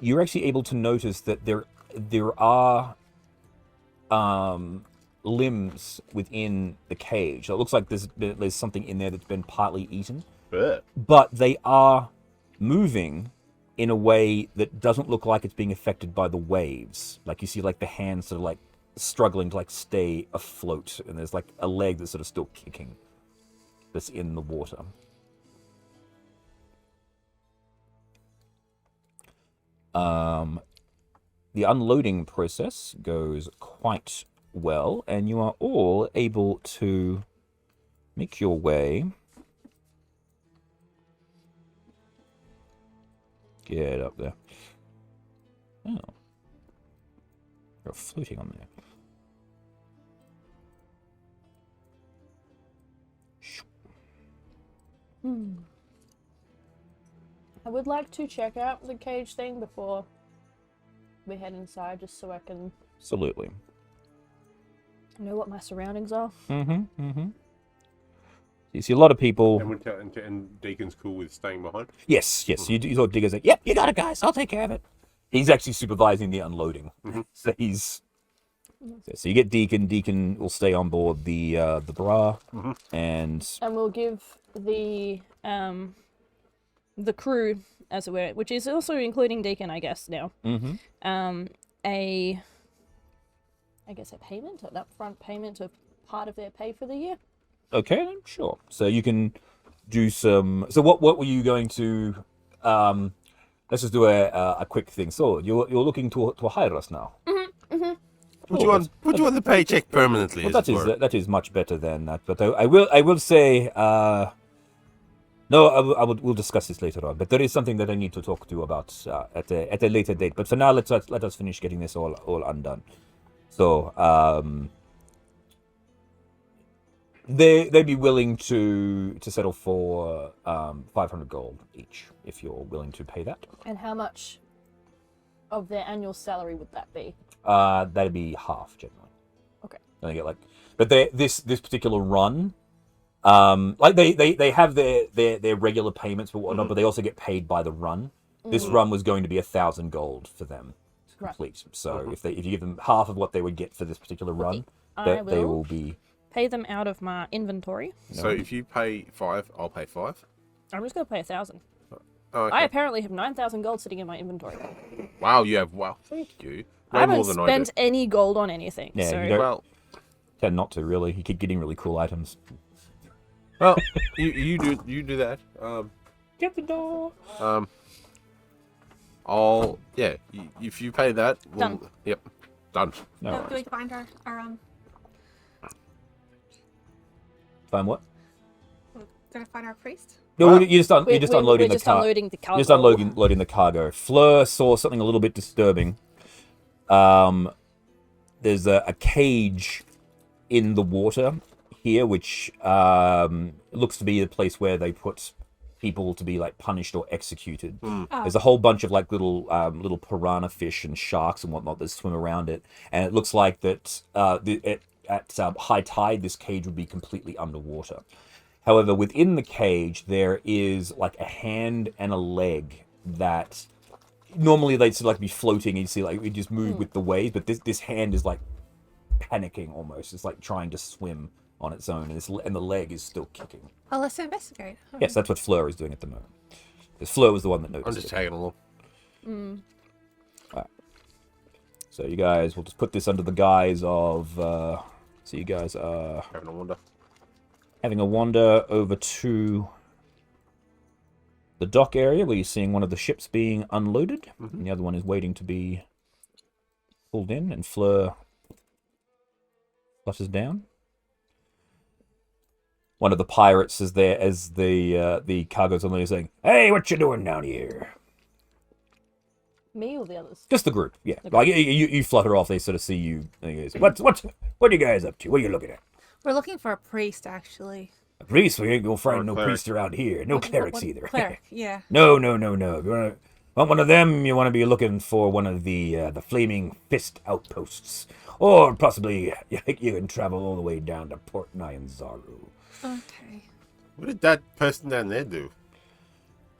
you're actually able to notice that there are limbs within the cage. So it looks like there's something in there that's been partly eaten, but they are moving in a way that doesn't look like it's being affected by the waves. Like you see like the hands sort of like struggling to like stay afloat, and there's like a leg that's sort of still kicking that's in the water. The unloading process goes quite well, and you are all able to make your way. Get up there. Oh. You're floating on there. I would like to check out the cage thing before we head inside, just so I can Absolutely. know what my surroundings are. You see a lot of people. And Deacon's cool with staying behind. Yes. You saw Digger's like, yep, you got it, guys. I'll take care of it. He's actually supervising the unloading. So he's. So you get Deacon. Deacon will stay on board the bra, and we'll give the crew, as it were, which is also including Deacon, I guess now. I guess a payment, an upfront payment of part of their pay for the year. okay, then sure. So you can do some. So what were you going to? Let's just do a quick thing. So you're looking to hire us now. Put you on the paycheck permanently. Well, that is much better than that. But I will say. No, we'll discuss this later on. But there is something that I need to talk to you about at a later date. But for now, let us finish getting this all undone. So they'd be willing to settle for 500 gold each if you're willing to pay that. And how much of their annual salary would that be? That'd be half generally. Okay. And they get like, but this particular run Like they have their regular payments but whatnot, but they also get paid by the run. This run was going to be 1,000 gold for them to complete. So if you give them half of what they would get for this particular run, they will be pay them out of my inventory. So if you pay 5, I'll pay 5. I'm just gonna pay 1,000. Oh, okay. I apparently have 9,000 gold sitting in my inventory. Wow, you have. Wow, thank you. I haven't spent any gold on anything. Yeah, so. you don't Well, tend not to really. You keep getting really cool items. well, you do that. Get the door. If you pay that, Done. Yep, done. No. Do we find our Find what? we're gonna find our priest? No, you're just We're unloading just the car. unloading the cargo. Just unloading the cargo. Fleur saw something a little bit disturbing. There's a cage in the water here, which looks to be the place where they put people to be like punished or executed. There's a whole bunch of like little piranha fish and sharks and whatnot that swim around it, and it looks like that at high tide this cage would be completely underwater. However, within the cage there is like a hand and a leg that normally they'd sort of like be floating and you see like we just move with the waves, but this hand is like panicking almost. It's like trying to swim on its own, and the leg is still kicking. Oh, let's investigate. Yes, that's what Fleur is doing at the moment. Because Fleur was the one that noticed I'm just tagging along. Alright. So you guys, we'll just put this under the guise of... so you guys are Having a wander. having a wander over to the dock area where you're seeing one of the ships being unloaded, and the other one is waiting to be pulled in, and Fleur flushes down. One of the pirates is there as the cargo's unloading, saying, "Hey, what you doing down here?" Me or the others? Just the group, yeah. Like you flutter off, they sort of see you. And he goes, what are you guys up to? What are you looking at? We're looking for a priest, actually. A priest? We ain't gonna find no cleric. priest around here. No clerics either. Cleric, yeah. No. If you want one of them, you want to be looking for one of the flaming fist outposts, or possibly you can travel all the way down to Port Nyanzaru. Okay. What did that person down there do?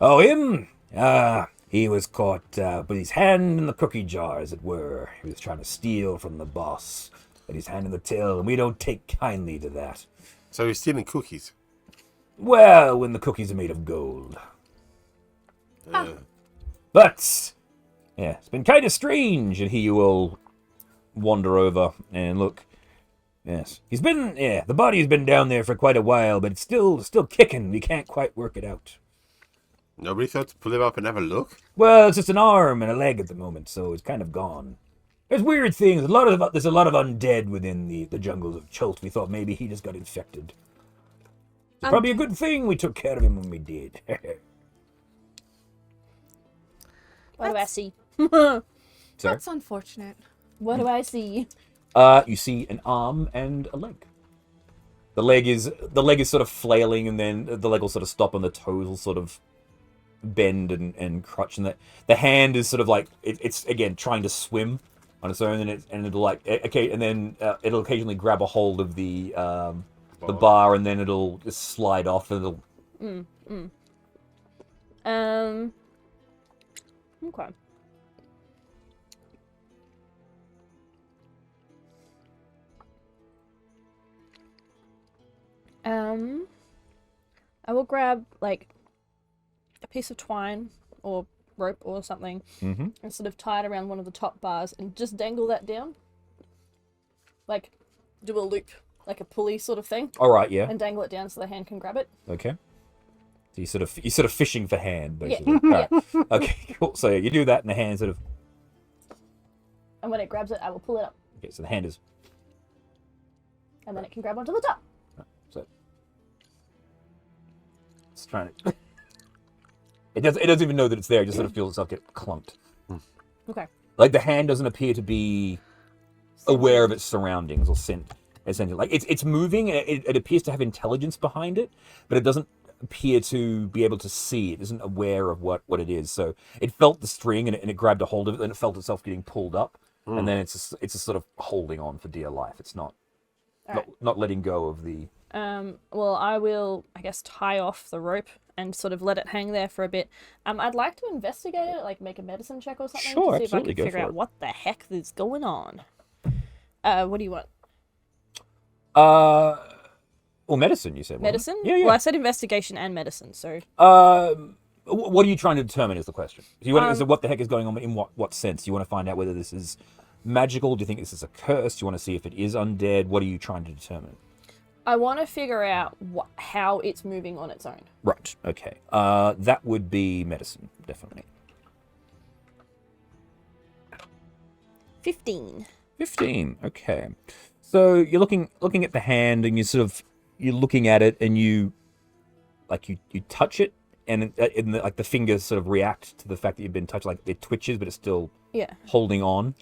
Oh, him? He was caught with his hand in the cookie jar, as it were. He was trying to steal from the boss, but his hand in the till, and we don't take kindly to that. So he's stealing cookies. Well, when the cookies are made of gold. But, yeah, it's been kind of strange, and he will wander over and look. Yes, the body's been down there for quite a while, but it's still kicking. We can't quite work it out. Nobody thought to pull him up and have a look? Well, it's just an arm and a leg at the moment, so it's kind of gone. There's weird things. There's a lot of undead within the jungles of Chult. We thought maybe he just got infected. It's probably a good thing we took care of him when we did. What do I see? Sorry? That's unfortunate. What do I see? You see an arm and a leg. The leg is sort of flailing, and then the leg will sort of stop, and the toes will sort of bend and crutch, and the hand is sort of like it's again trying to swim on its own, and it'll like and then it'll occasionally grab a hold of the bar, and then it'll just slide off, and it'll. Okay. I will grab like a piece of twine or rope or something and sort of tie it around one of the top bars and just dangle that down. Like do a loop, like a pulley sort of thing. All right, yeah. And dangle it down so the hand can grab it. Okay. So you're sort of fishing for hand, basically. Yeah. All right. Okay, cool. So you do that, and the hand sort of. And when it grabs it, I will pull it up. Okay, so the hand is. And then it can grab onto the top. So it's trying to. It doesn't even know that it's there. It just sort of feels itself get clumped. Okay. Like the hand doesn't appear to be aware of its surroundings or essentially. Like it's moving, and it appears to have intelligence behind it, but it doesn't appear to be able to see. It isn't aware of what it is. So it felt the string, and it grabbed a hold of it, and it felt itself getting pulled up, and then it's just sort of holding on for dear life. It's not letting go of the Well, I will, I guess, tie off the rope and sort of let it hang there for a bit. I'd like to investigate it, like make a medicine check or something Sure, to see if I absolutely, can go figure for out it. what the heck is going on. What do you want? Well, medicine, you said. wasn't it? Medicine? Yeah, yeah. Well, I said investigation and medicine, so... What are you trying to determine is the question. Do you want, so what the heck is going on in what sense? Do you want to find out whether this is magical? Do you think this is a curse? Do you want to see if it is undead? What are you trying to determine? I want to figure out how it's moving on its own. Right, okay. That would be medicine, definitely. 15. 15, okay. So you're looking at the hand and you're looking at it and you touch it and like the fingers sort of react to the fact that you've been touched, like it twitches but it's still holding on.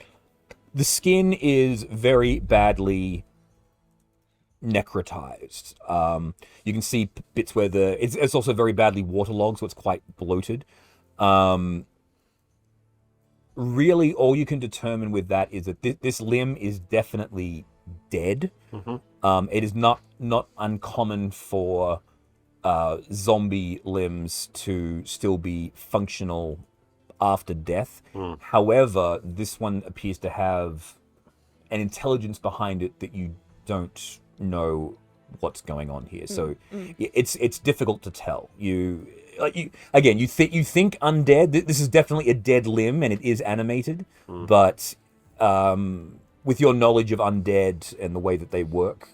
The skin is very badly necrotized. You can see bits where it's also very badly waterlogged, so it's quite bloated. Really, all you can determine with that is that this limb is definitely dead. It is not uncommon for zombie limbs to still be functional after death. However, this one appears to have an intelligence behind it that you don't know what's going on here. So it's difficult to tell. You think undead. This is definitely a dead limb and it is animated, but with your knowledge of undead and the way that they work,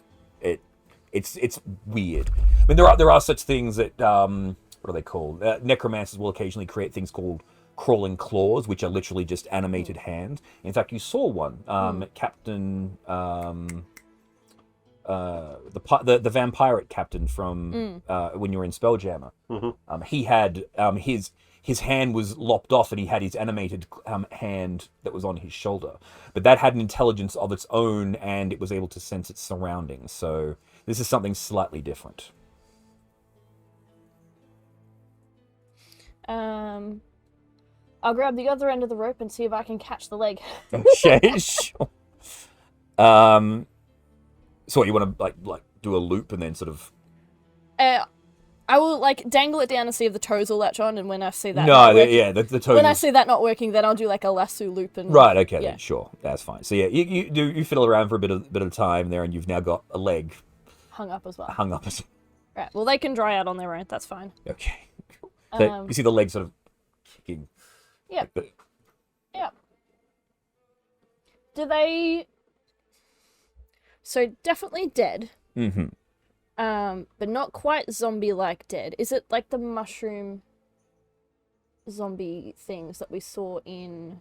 it's weird. I mean, there are such things that what are they called? Necromancers will occasionally create things called crawling claws, which are literally just animated hands. In fact, you saw one, Captain, the vampire captain from when you were in Spelljammer. He had his hand was lopped off, and he had his animated hand that was on his shoulder. But that had an intelligence of its own, and it was able to sense its surroundings. So this is something slightly different. I'll grab the other end of the rope and see if I can catch the leg. Okay, sure. So what, you want to like do a loop and then sort of? I will dangle it down and see if the toes will latch on, and when I see that, the toes. When I see that not working, then I'll do like a lasso loop and. Right. Okay. Then, sure. That's fine. So yeah, you fiddle around for a bit of time there, and you've now got a leg hung up as well. Right. Well, they can dry out on their own. That's fine. Okay. So you see the leg sort of kicking. Yeah. Like yeah. Do they? So definitely dead. Mm-hmm. But not quite zombie-like dead. Is it like the mushroom zombie things that we saw in?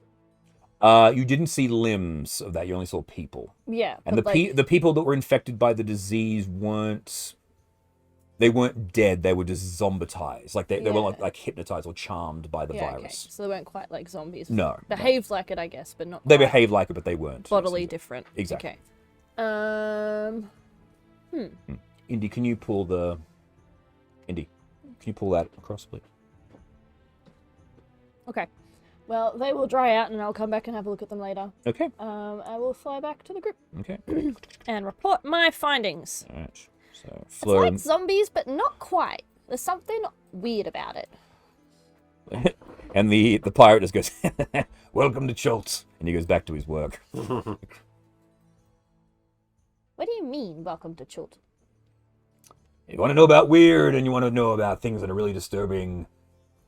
You didn't see limbs of that. You only saw people. Yeah. And the people that were infected by the disease weren't dead. They were just zombatized. Like they were like hypnotized or charmed by the virus. Okay. So they weren't quite like zombies. No. Behaved like it, I guess, but not. They quite behaved like it, but they weren't. bodily different. Exactly. Okay. Indy, can you pull that across, please? Okay. Well, they will dry out, and I'll come back and have a look at them later. Okay. I will fly back to the group. Okay. And report my findings. All right. So It's Fleur like zombies, but not quite. There's something weird about it. and the pirate just goes, "Welcome to Chult," and he goes back to his work. What do you mean, welcome to Chult? You want to know about weird, and you want to know about things that are really disturbing.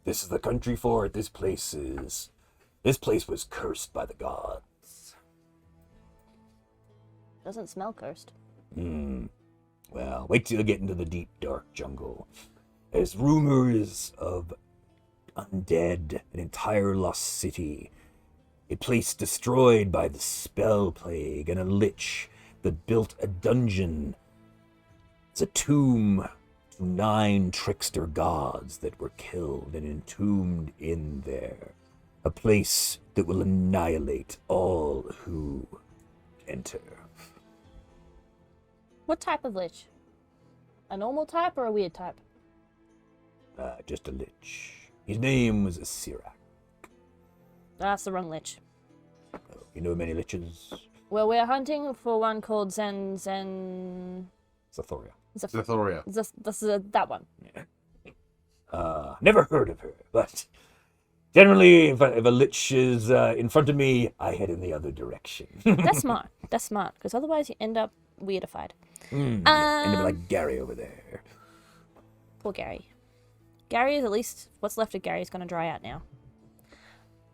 This is the country for it. This place was cursed by the gods. Doesn't smell cursed. Well, wait till you get into the deep, dark jungle. There's rumors of undead, an entire lost city, a place destroyed by the spell plague, and a lich that built a dungeon. It's a tomb to 9 trickster gods that were killed and entombed in there. A place that will annihilate all who enter. What type of lich? A normal type or a weird type? Just a lich. His name was Sirak. That's the wrong lich. Oh, you know many liches? Well, we're hunting for one called Zathoria. Zathoria. That one. Never heard of her, but generally, if a lich is in front of me, I head in the other direction. That's smart. That's smart, because otherwise you end up weirdified. End up like Gary over there. Poor Gary. Gary is at least what's left of Gary is going to dry out now.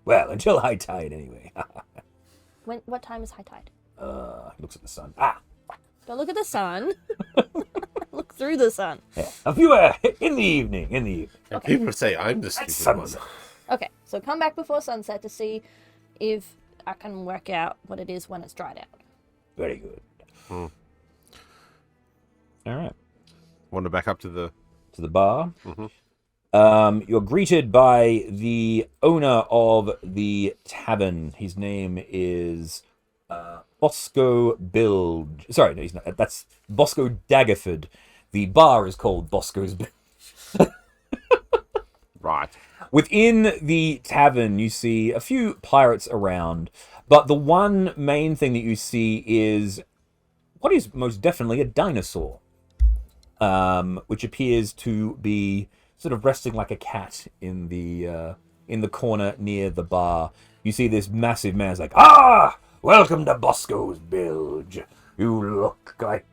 Well, until high tide, anyway. What time is high tide? Looks at the sun. Don't look at the sun. Look through the sun. Yeah. A few in the evening. And Okay. people say I'm the stupid one. Sunset. Okay, so come back before sunset to see if I can work out what it is when it's dried out. Very good. All right. Wander back up to the bar. You're greeted by the owner of the tavern. His name is Bosco Bilge. Sorry, no, he's not. That's Bosco Daggerford. The bar is called Bosco's Bilge. right. Within the tavern, you see a few pirates around, but the one main thing that you see is what is most definitely a dinosaur, which appears to be sort of resting like a cat in the corner near the bar. You see this massive man's like, welcome to Bosco's Bilge. You look like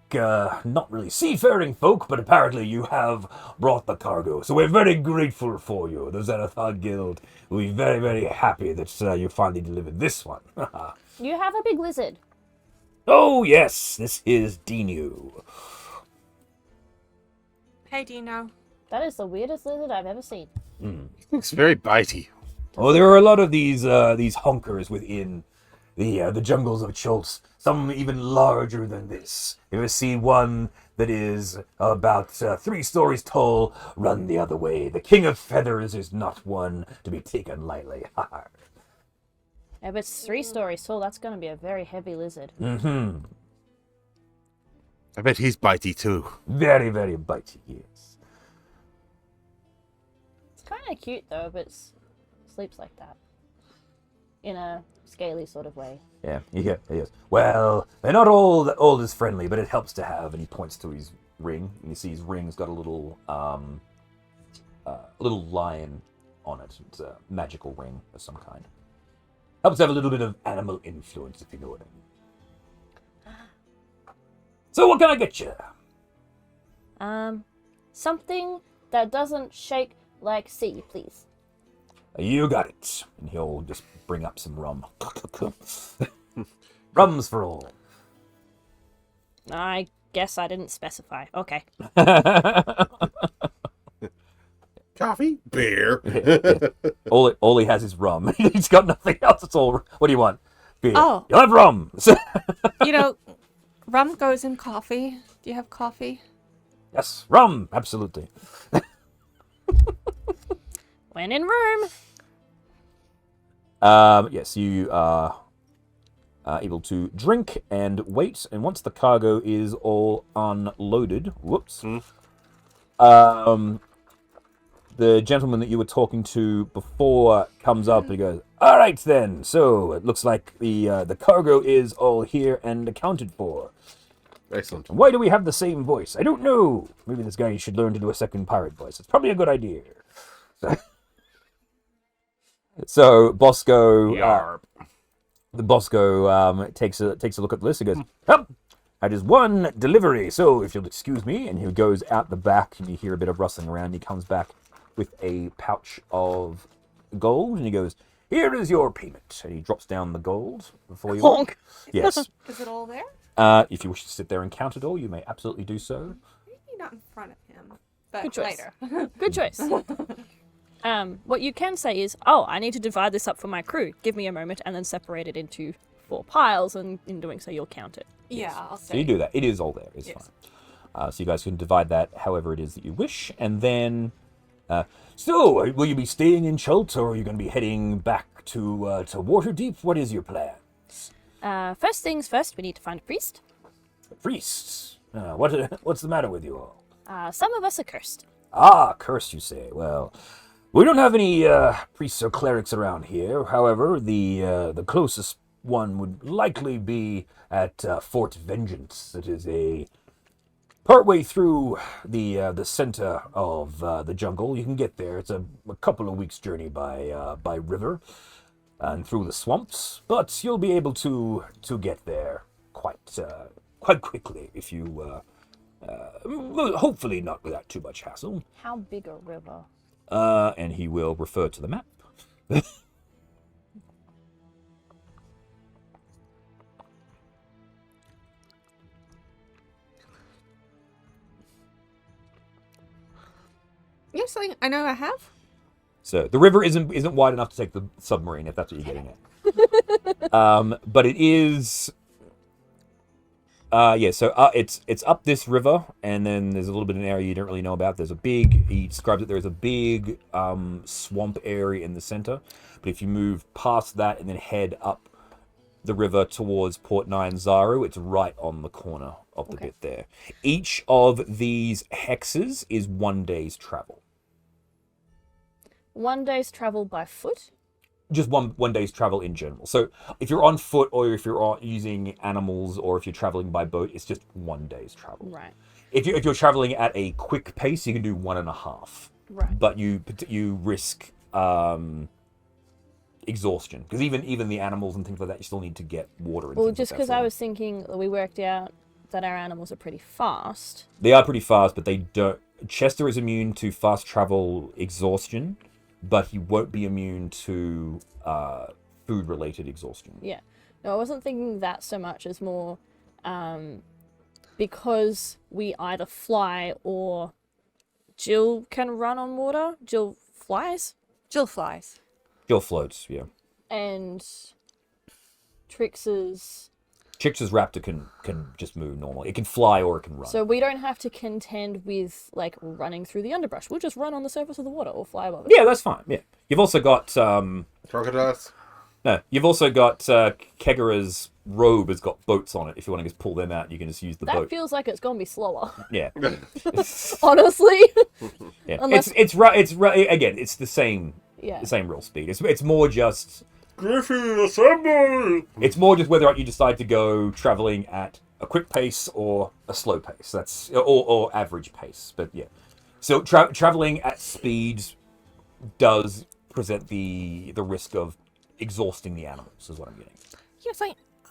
not really seafaring folk, but apparently you have brought the cargo. So we're very grateful for you. The Xanathar Guild will be very, very happy that you finally delivered this one. You have a big lizard. Oh, yes, this is Dinu. Hey, Dino. That is the weirdest lizard I've ever seen. It's very bitey. Oh, there are a lot of these honkers within the jungles of Chult. Some even larger than this. You ever see one that is about 3 stories tall? Run the other way. The King of Feathers is not one to be taken lightly. If it's 3 stories tall, that's going to be a very heavy lizard. Mm-hmm. I bet he's bitey too. Very, very bitey, yes. It's kind of cute, though, but sleeps like that. In a scaly sort of way. Yeah, he goes, well, they're not all as friendly, but it helps to have, and he points to his ring, and you see his ring's got a little lion on it. It's a magical ring of some kind. Helps to have a little bit of animal influence, if you know what I mean. So what can I get you? Something that doesn't shake like sea, please. You got it. And he'll just bring up some rum. Rum's for all. I guess I didn't specify. Okay. Coffee? Beer? All he has is rum. He's got nothing else. It's all, what do you want? Beer. Oh. You'll have rum. You know, rum goes in coffee. Do you have coffee? Yes, rum. Absolutely. When in room. Yes, you are able to drink and wait, and once the cargo is all unloaded, the gentleman that you were talking to before comes up and he goes, all right then, so it looks like the cargo is all here and accounted for. Excellent. Why do we have the same voice? I don't know. Maybe this guy should learn to do a second pirate voice. It's probably a good idea. So Bosco, the Bosco takes a look at the list and goes, that is one delivery. So if you'll excuse me, and he goes out the back, and you hear a bit of rustling around. He comes back with a pouch of gold, and he goes, here is your payment. And he drops down the gold before you. Honk. Yes. Is it all there? If you wish to sit there and count it all, you may absolutely do so. Maybe not in front of him, but Good choice. later. Good choice. What you can say is, oh, I need to divide this up for my crew. Give me a moment, and then separate it into 4 piles, and in doing so, you'll count it. Yeah, I'll say. So you do that. It is all there. It's fine. So you guys can divide that however it is that you wish, and then. So, will you be staying in Chult, or are you going to be heading back to Waterdeep? What is your plan? First things first, we need to find a priest. Priests. What's the matter with you all? Some of us are cursed. Ah, cursed, you say. Well, we don't have any priests or clerics around here. However, the closest one would likely be at Fort Vengeance. It is a Partway through the center of the jungle, you can get there. It's a couple of weeks' journey by river and through the swamps, but you'll be able to get there quite quickly if you hopefully not without too much hassle. How big a river? And he will refer to the map. You know something I know I have? So the river isn't wide enough to take the submarine, if that's what you're getting at. But it is. So it's up this river, and then there's a little bit of an area you don't really know about. He describes it, there's a big swamp area in the center. But if you move past that and then head up the river towards Port 9 Zaru, it's right on the corner of the bit there. Each of these hexes is 1 day's travel. 1 day's travel by foot? Just one day's travel in general. So if you're on foot or if you're using animals or if you're traveling by boat, it's just 1 day's travel. Right. If you're traveling at a quick pace, you can do 1.5. Right. But you risk exhaustion because even the animals and things like that, you still need to get water. And Well, just because I was thinking, we worked out that our animals are pretty fast. They are pretty fast, but they don't. Chester is immune to fast travel exhaustion, but he won't be immune to food-related exhaustion. Yeah. No, I wasn't thinking that so much as more because we either fly or Jill can run on water. Jill flies. Jill flies. Jill floats, yeah. And Trix's raptor can just move normally. It can fly or it can run. So we don't have to contend with like running through the underbrush. We'll just run on the surface of the water or fly above it. Yeah, that's fine. Yeah, you've also got Crocodiles. No, you've also got Kegara's robe has got boats on it. If you want to just pull them out, you can just use the boat. That feels like it's gonna be slower. Yeah. Honestly. Yeah. Unless... It's right again. It's the same. Yeah. The same real speed. It's more just. Griffin, assemble! It's more just whether or not you decide to go traveling at a quick pace or a slow pace. That's or average pace. But yeah, so traveling at speeds does present the risk of exhausting the animals. Is what I'm getting. Yes,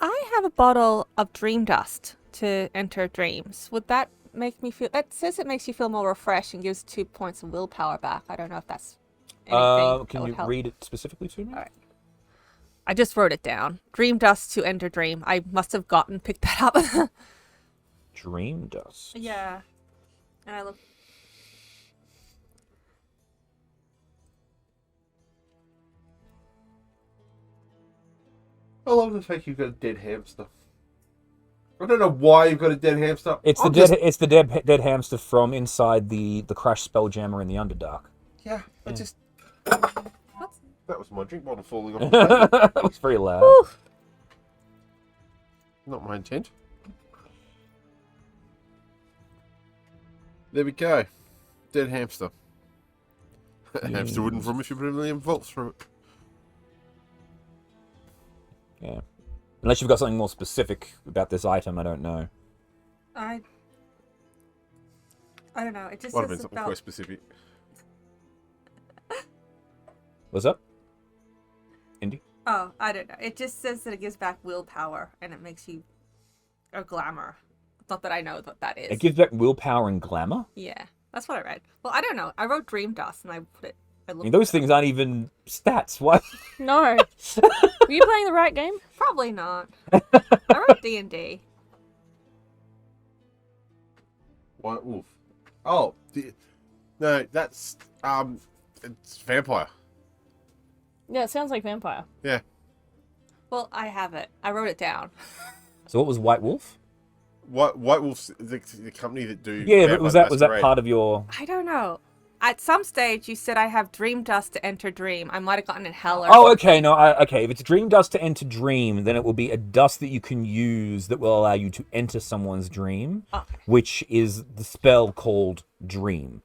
I have a bottle of dream dust to enter dreams. Would that make me feel? That says it makes you feel more refreshed and gives 2 points of willpower back. I don't know if that's anything. Can you read it specifically to me? All right. I just wrote it down. Dream dust to enter dream. I must have picked that up. Dream dust. Yeah. And I look. I love the fact you've got a dead hamster. I don't know why you've got a dead hamster. It's the dead hamster from inside the crash spelljammer in the Underdark. Yeah, I just. What? That was my drink bottle falling off the table. That was very loud. Woo. Not my intent. There we go. Dead hamster. Hamster wouldn't promise you put a million volts through it. Yeah. Unless you've got something more specific about this item, I don't know. I don't know. It just Might have been says something about... quite specific. What's up? Indy? Oh, I don't know. It just says that it gives back willpower and it makes you a glamour. Not that I know what that is. It gives back willpower and glamour? Yeah, that's what I read. Well, I don't know. I wrote dream dust and I put it. I mean, those things aren't even stats. What? No. Were you playing the right game? Probably not. I wrote D&D. White wolf. Oh, no, that's it's vampire. Yeah, it sounds like vampire. Yeah. Well, I have it. I wrote it down. So what was White Wolf? White Wolf's the company that do. Yeah, but was that Masquerade. part of your? I don't know. At some stage, you said I have dream dust to enter dream. I might have gotten in hell or... Oh, okay. No, okay. If it's dream dust to enter dream, then it will be a dust that you can use that will allow you to enter someone's dream, Okay. which is the spell called Dream.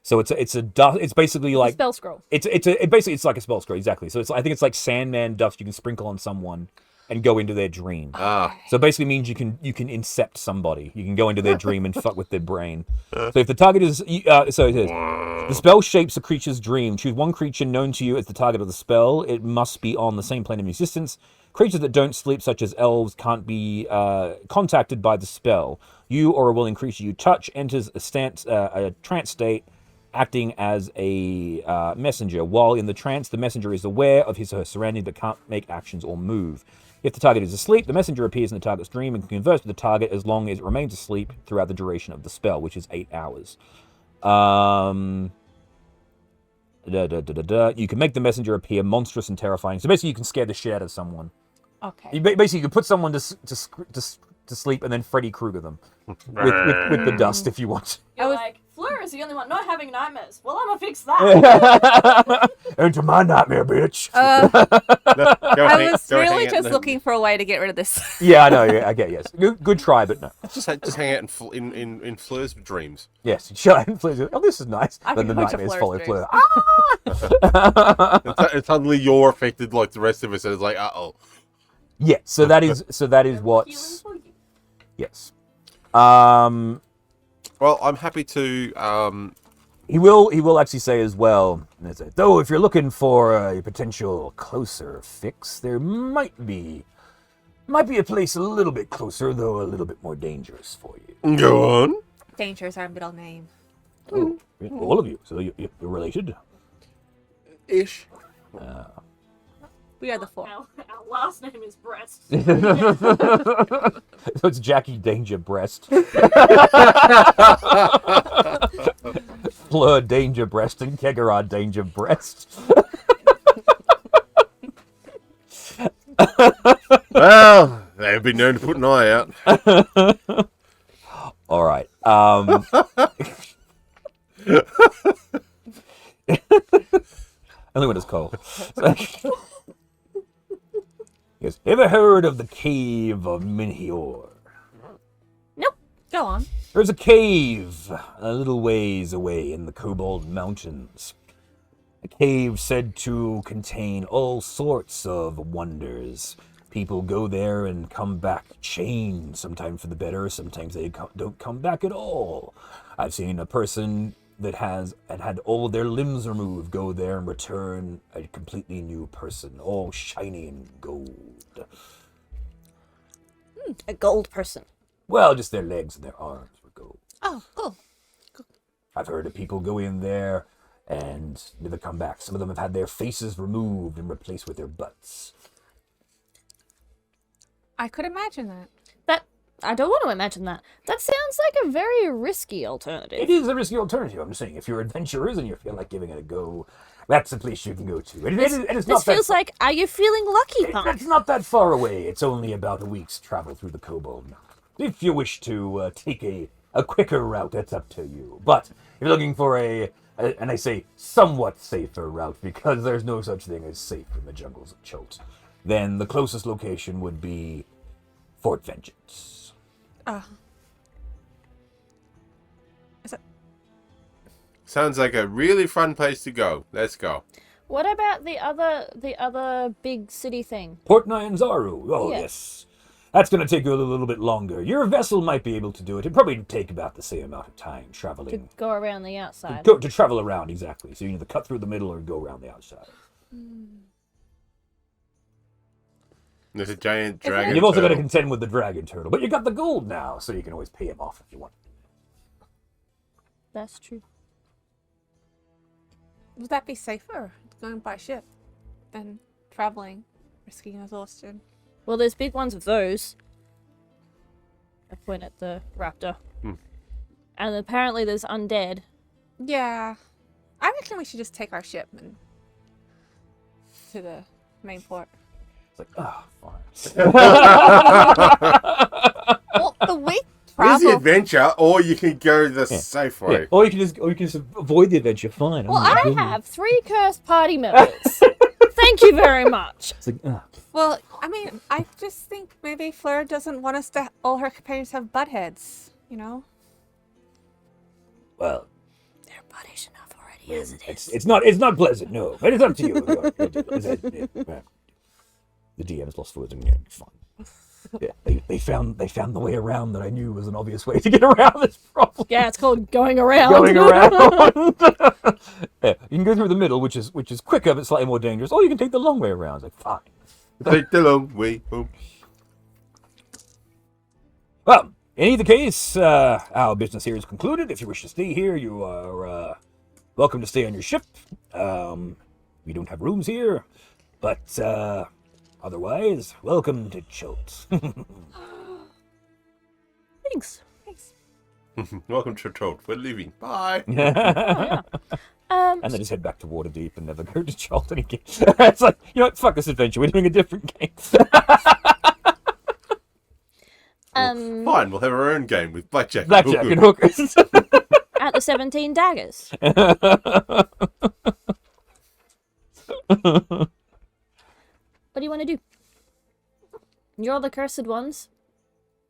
So it's a dust. It's basically like Spell scroll. it's like a spell scroll, exactly. So I think it's like Sandman dust you can sprinkle on someone, and go into their dream. So it basically means you can incept somebody. You can go into their dream and fuck with their brain. So if the target is... so it says, the spell shapes a creature's dream. Choose one creature known to you as the target of the spell. It must be on the same plane of existence. Creatures that don't sleep, such as elves, can't be contacted by the spell. You or a willing creature you touch enters a trance state, acting as a messenger. While in the trance, the messenger is aware of his or her surroundings but can't make actions or move. If the target is asleep, the messenger appears in the target's dream and can converse with the target as long as it remains asleep throughout the duration of the spell, which is 8 hours. You can make the messenger appear monstrous and terrifying. So basically, you can scare the shit out of someone. Okay. Basically, you can put someone to sleep and then Freddy Krueger them with the dust if you want. You're like, Fleur is the only one not having nightmares. Well, I'm gonna fix that. Enter my nightmare, bitch. I was really just looking for a way to get rid of this. Yeah, I know. Yeah, I get yes. Good try, but no. Just hang out in Fleur's dreams. Yes, shut up. Oh, this is nice. I Then the can watch a nightmares Fleur's follow dreams. Fleur. And suddenly you're affected like the rest of us, and it's like, uh-oh. Yeah, so that is what's... Yes. Well, I'm happy to... He will actually say as well, though if you're looking for a potential closer fix, there might be a place a little bit closer, though a little bit more dangerous for you. Go on. Danger is our middle name. Oh, all of you. So you're related? Ish. We are the four. Our last name is Breast. So it's Jackie Danger Breast. Fleur Danger Breast and Kegarah Danger Breast. Well, they've been known to put an eye out. All right. Only when it's cold. Yes. Ever heard of the Cave of Minhior? Nope. Go on. There's a cave a little ways away in the Kobold Mountains. A cave said to contain all sorts of wonders. People go there and come back chained, sometimes for the better, sometimes they don't come back at all. I've seen a person that had all of their limbs removed go there and return a completely new person, all shiny and gold. A gold person. Well, just their legs and their arms were gold. Oh, cool. I've heard of people go in there and never come back. Some of them have had their faces removed and replaced with their butts. I could imagine that. I don't want to imagine that. That sounds like a very risky alternative. It is a risky alternative. I'm just saying, if you're adventurers and you feel like giving it a go, that's a place you can go to. This feels like, are you feeling lucky, punk? It's not that far away. It's only about a week's travel through the Kobold Mountains. If you wish to take a quicker route, that's up to you. But if you're looking for and I say somewhat safer route, because there's no such thing as safe in the jungles of Chult, then the closest location would be Fort Vengeance. Is it? Sounds like a really fun place to go. Let's go. What about the other big city thing? Port Nyanzaru. Oh, Yeah. yes. That's going to take you a little bit longer. Your vessel might be able to do it. It'd probably take about the same amount of time To traveling. go around the outside. To travel around, exactly. So you either cut through the middle or go around the outside. There's a giant dragon. You've also got to turtle. contend with the dragon turtle. But you got the gold now, so you can always pay him off if you want. That's true. Would that be safer, going by ship, than traveling, risking exhaustion? Well, there's big ones of those. I point at the raptor. And apparently there's undead. Yeah. I reckon we should just take our ship and to the main port. It's like, oh, fine. Well, the way There's the travel. adventure, or you can go the safe way. Yeah. Or you can just avoid the adventure. Fine. Well, I have 3 cursed party members. Thank you very much. It's like, Well, I mean, I just think maybe Fleur doesn't want us to all her companions have butt heads, you know? well, They're buddies enough already as it is. it's not pleasant. No, but it's up to you. The DM's lost for words. Fine. Yeah, they found the way around that I knew was an obvious way to get around this problem. Yeah, it's called going around. Going around. Yeah, you can go through the middle, which is quicker but slightly more dangerous, or you can take the long way around. It's like, fine. Take the long way home. Well, in either case, our business here is concluded. If you wish to stay here, you are welcome to stay on your ship. We don't have rooms here, but otherwise, welcome to Chult. Thanks. Welcome to Chult. We're leaving. Bye. And then just head back to Waterdeep and never go to Chult again. It's like, you know what, fuck this adventure. We're doing a different game. Fine, we'll have our own game with blackjack And hookers. At the 17 daggers. What do you want to do? You're the cursed ones.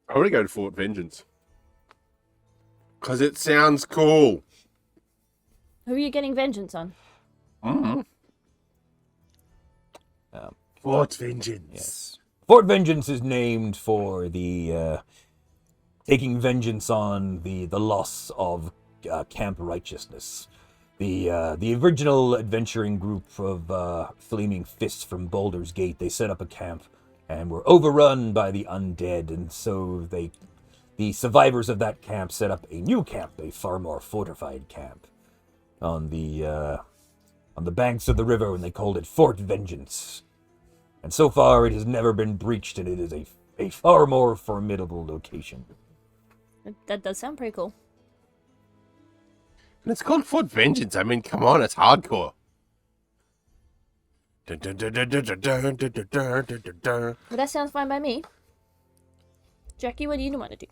I want to go to Fort Vengeance. Because it sounds cool. Who are you getting vengeance on? Fort Vengeance. Yes. Fort Vengeance is named for the taking vengeance on the loss of Camp Righteousness. The original adventuring group of Flaming Fists from Baldur's Gate, they set up a camp and were overrun by the undead, and so the survivors of that camp set up a new camp, a far more fortified camp, on the banks of the river, and they called it Fort Vengeance. And so far, it has never been breached, and it is a far more formidable location. That does sound pretty cool. And it's called Fort Vengeance. I mean, come on, it's hardcore. Well, that sounds fine by me. Jackie, what do you want to do?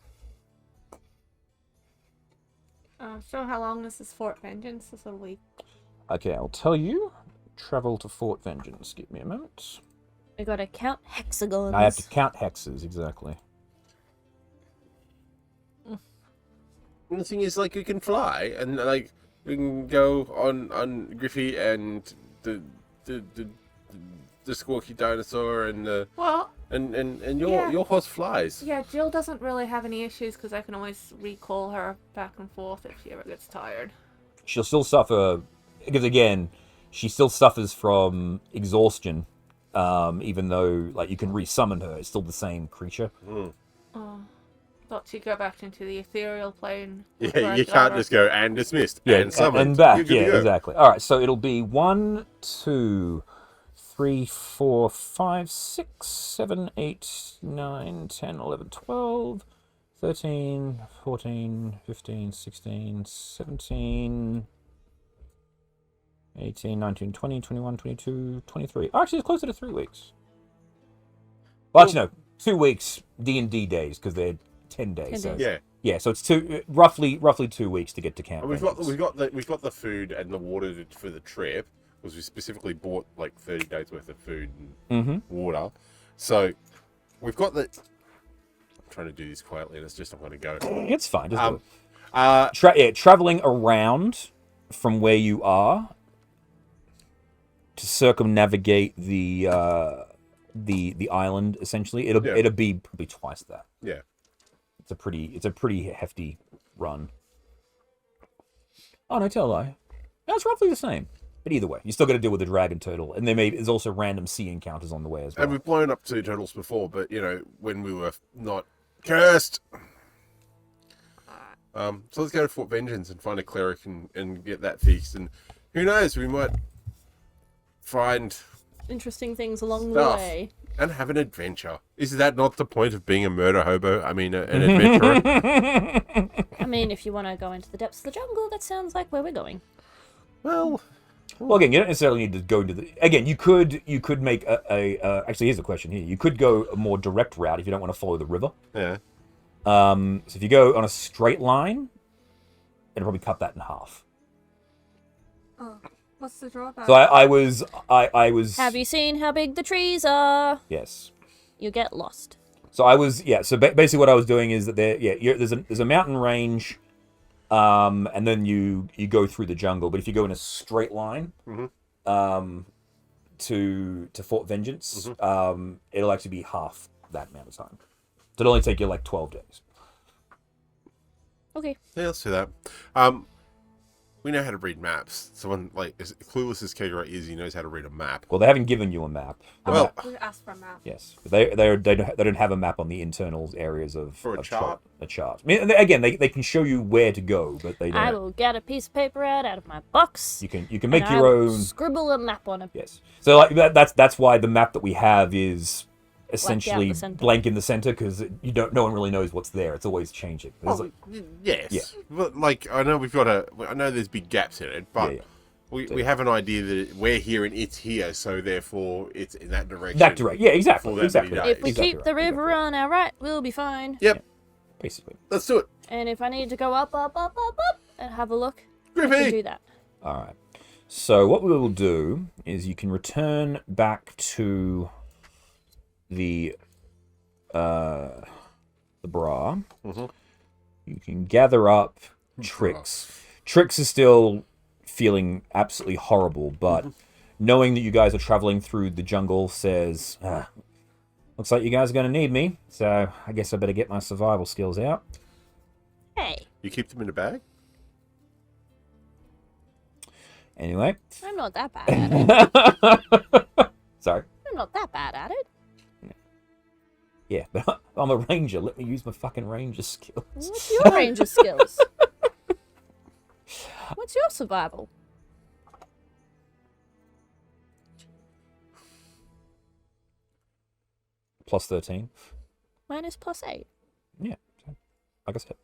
So how long is this Fort Vengeance? Is it a week? Okay, I'll tell you. Travel to Fort Vengeance. Give me a moment. We gotta count hexagons. I have to count hexes, exactly. And the thing is, like, you can fly, and like we can go on Griffey and the squawky dinosaur and the and your horse flies. Yeah, Jill doesn't really have any issues because I can always recall her back and forth if she ever gets tired. She'll still suffer, because again, she still suffers from exhaustion, even though like you can resummon her. It's still the same creature. Thought she'd go back into the ethereal plane. Yeah, you can't just go and dismissed and summoned. And back. Yeah, exactly. All right, so it'll be 1, 2, 3, 4, 5, 6, 7, 8, 9, 10, 11, 12, 13, 14, 15, 16, 17, 18, 19, 20, 21, 22, 23. Actually, it's closer to 3 weeks. Well, actually, no. 2 weeks D&D days, because they're 10 days. 10 So days. yeah, so it's roughly 2 weeks to get to camp. And we've got the food and the water for the trip, because we specifically bought like 30 days worth of food and water. So we've got the. I'm trying to do this quietly, and it's just not going to go. It's fine. Just do it. Traveling around from where you are to circumnavigate the island. Essentially, it'll be probably twice that. Yeah. It's a pretty hefty run. Oh no, tell a lie. That's roughly the same. But either way, you still got to deal with the dragon turtle, and there's also random sea encounters on the way as well. And we've blown up sea turtles before, but when we were not cursed. So let's go to Fort Vengeance and find a cleric and get that fixed. And who knows, we might find Interesting things along stuff the way. and have an adventure. Is that not the point of being a murder hobo? I mean, an adventurer. I mean, if you want to go into the depths of the jungle, that sounds like where we're going. Well, again, you don't necessarily need to go into the. Again, you could make actually, here's the question here. You could go a more direct route if you don't want to follow the river. yeah. So if you go on a straight line, it'll probably cut that in half. Oh, what's the drawback? So I was. Have you seen how big the trees are? Yes. You get lost. So I was So basically, what I was doing is that there's a mountain range, and then you go through the jungle. But if you go in a straight line, to Fort Vengeance, it'll actually be half that amount of time. So it'll only take you like 12 days. Okay. Yeah, let's do that. We know how to read maps. Someone like as clueless as Kegra is, he knows how to read a map. Well, they haven't given you a map. We asked for a map. Yes, they don't have a map on the internal areas of For a of chart? A chart. I mean, again, they can show you where to go, but they don't. I will get a piece of paper out of my box. You can make and your I will own. Scribble a map on it. Yes. So like that's why the map that we have is essentially center. blank in the center, because no one really knows what's there. It's always changing. There's Yes. Yeah. But like I know I know there's big gaps in it, but Yeah. we have an idea that we're here and it's here, so therefore it's in that direction. That direct. Yeah, exactly. For that many Exactly. days. If we Exactly keep right, the river exactly on our right, we'll be fine. Yep. basically. Let's do it. And if I need to go up, and have a look, I can Griffey. do that. All right. So what we will do is you can return back to the bra. You can gather up Trix. Trix is still feeling absolutely horrible, but knowing that you guys are traveling through the jungle says, looks like you guys are going to need me, so I guess I better get my survival skills out. Hey, You keep them in a bag? Anyway. I'm not that bad at it. Sorry. I'm not that bad at it. Yeah, but I'm a ranger. Let me use my fucking ranger skills. What's your ranger skills? What's your survival? Plus 13. Mine is +8. Yeah, like I said.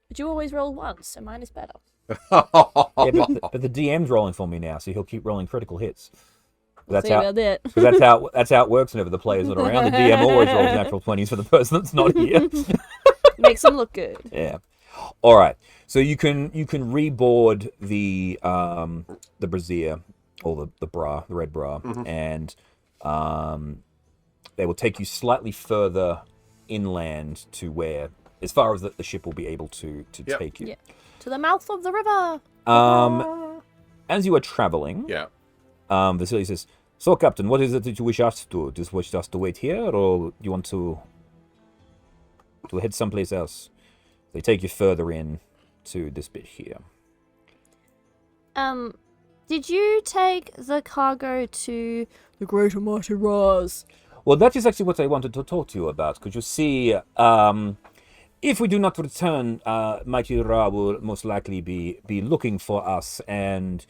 But you always roll once, so mine is better. Yeah, but the DM's rolling for me now, so he'll keep rolling critical hits. That's See how. about that. Because that's how it works whenever the player's not around. The DM always rolls natural 20s for the person that's not here. Makes them look good. Yeah. All right. So you can reboard the brassiere or the bra, the red bra, and they will take you slightly further inland to where, as far as the ship will be able to take you. Yeah. To the mouth of the river. As you are traveling, Vasily says, "So, Captain, what is it that you wish us to do? Just wish us to wait here, or you want to head someplace else?" They take you further in to this bit here. Did you take the cargo to the Great and Mighty Raz? Well, that is actually what I wanted to talk to you about. Because you see, if we do not return, Mighty Ra will most likely be looking for us, and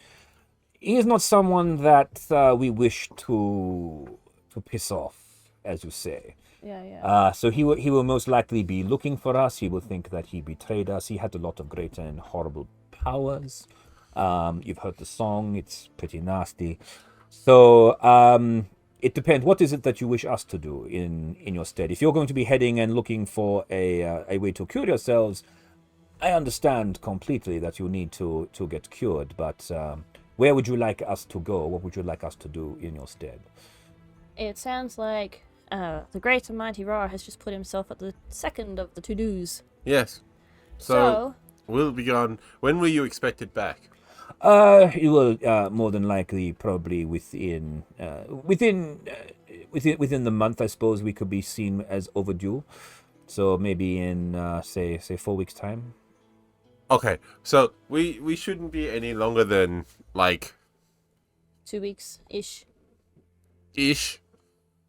he is not someone that we wish to piss off, as you say. Yeah. So he will most likely be looking for us. He will think that he betrayed us. He had a lot of great and horrible powers. You've heard the song. It's pretty nasty. So it depends. What is it that you wish us to do in your stead? If you're going to be heading and looking for a way to cure yourselves, I understand completely that you need to get cured. But where would you like us to go? What would you like us to do in your stead? It sounds like the Great and Mighty Ra has just put himself at the second of the to-dos. Yes. So we'll be gone. When will you expect it back? You will more than likely probably within the month. I suppose we could be seen as overdue. So maybe in say 4 weeks' time. Okay, so we shouldn't be any longer than like 2 weeks ish.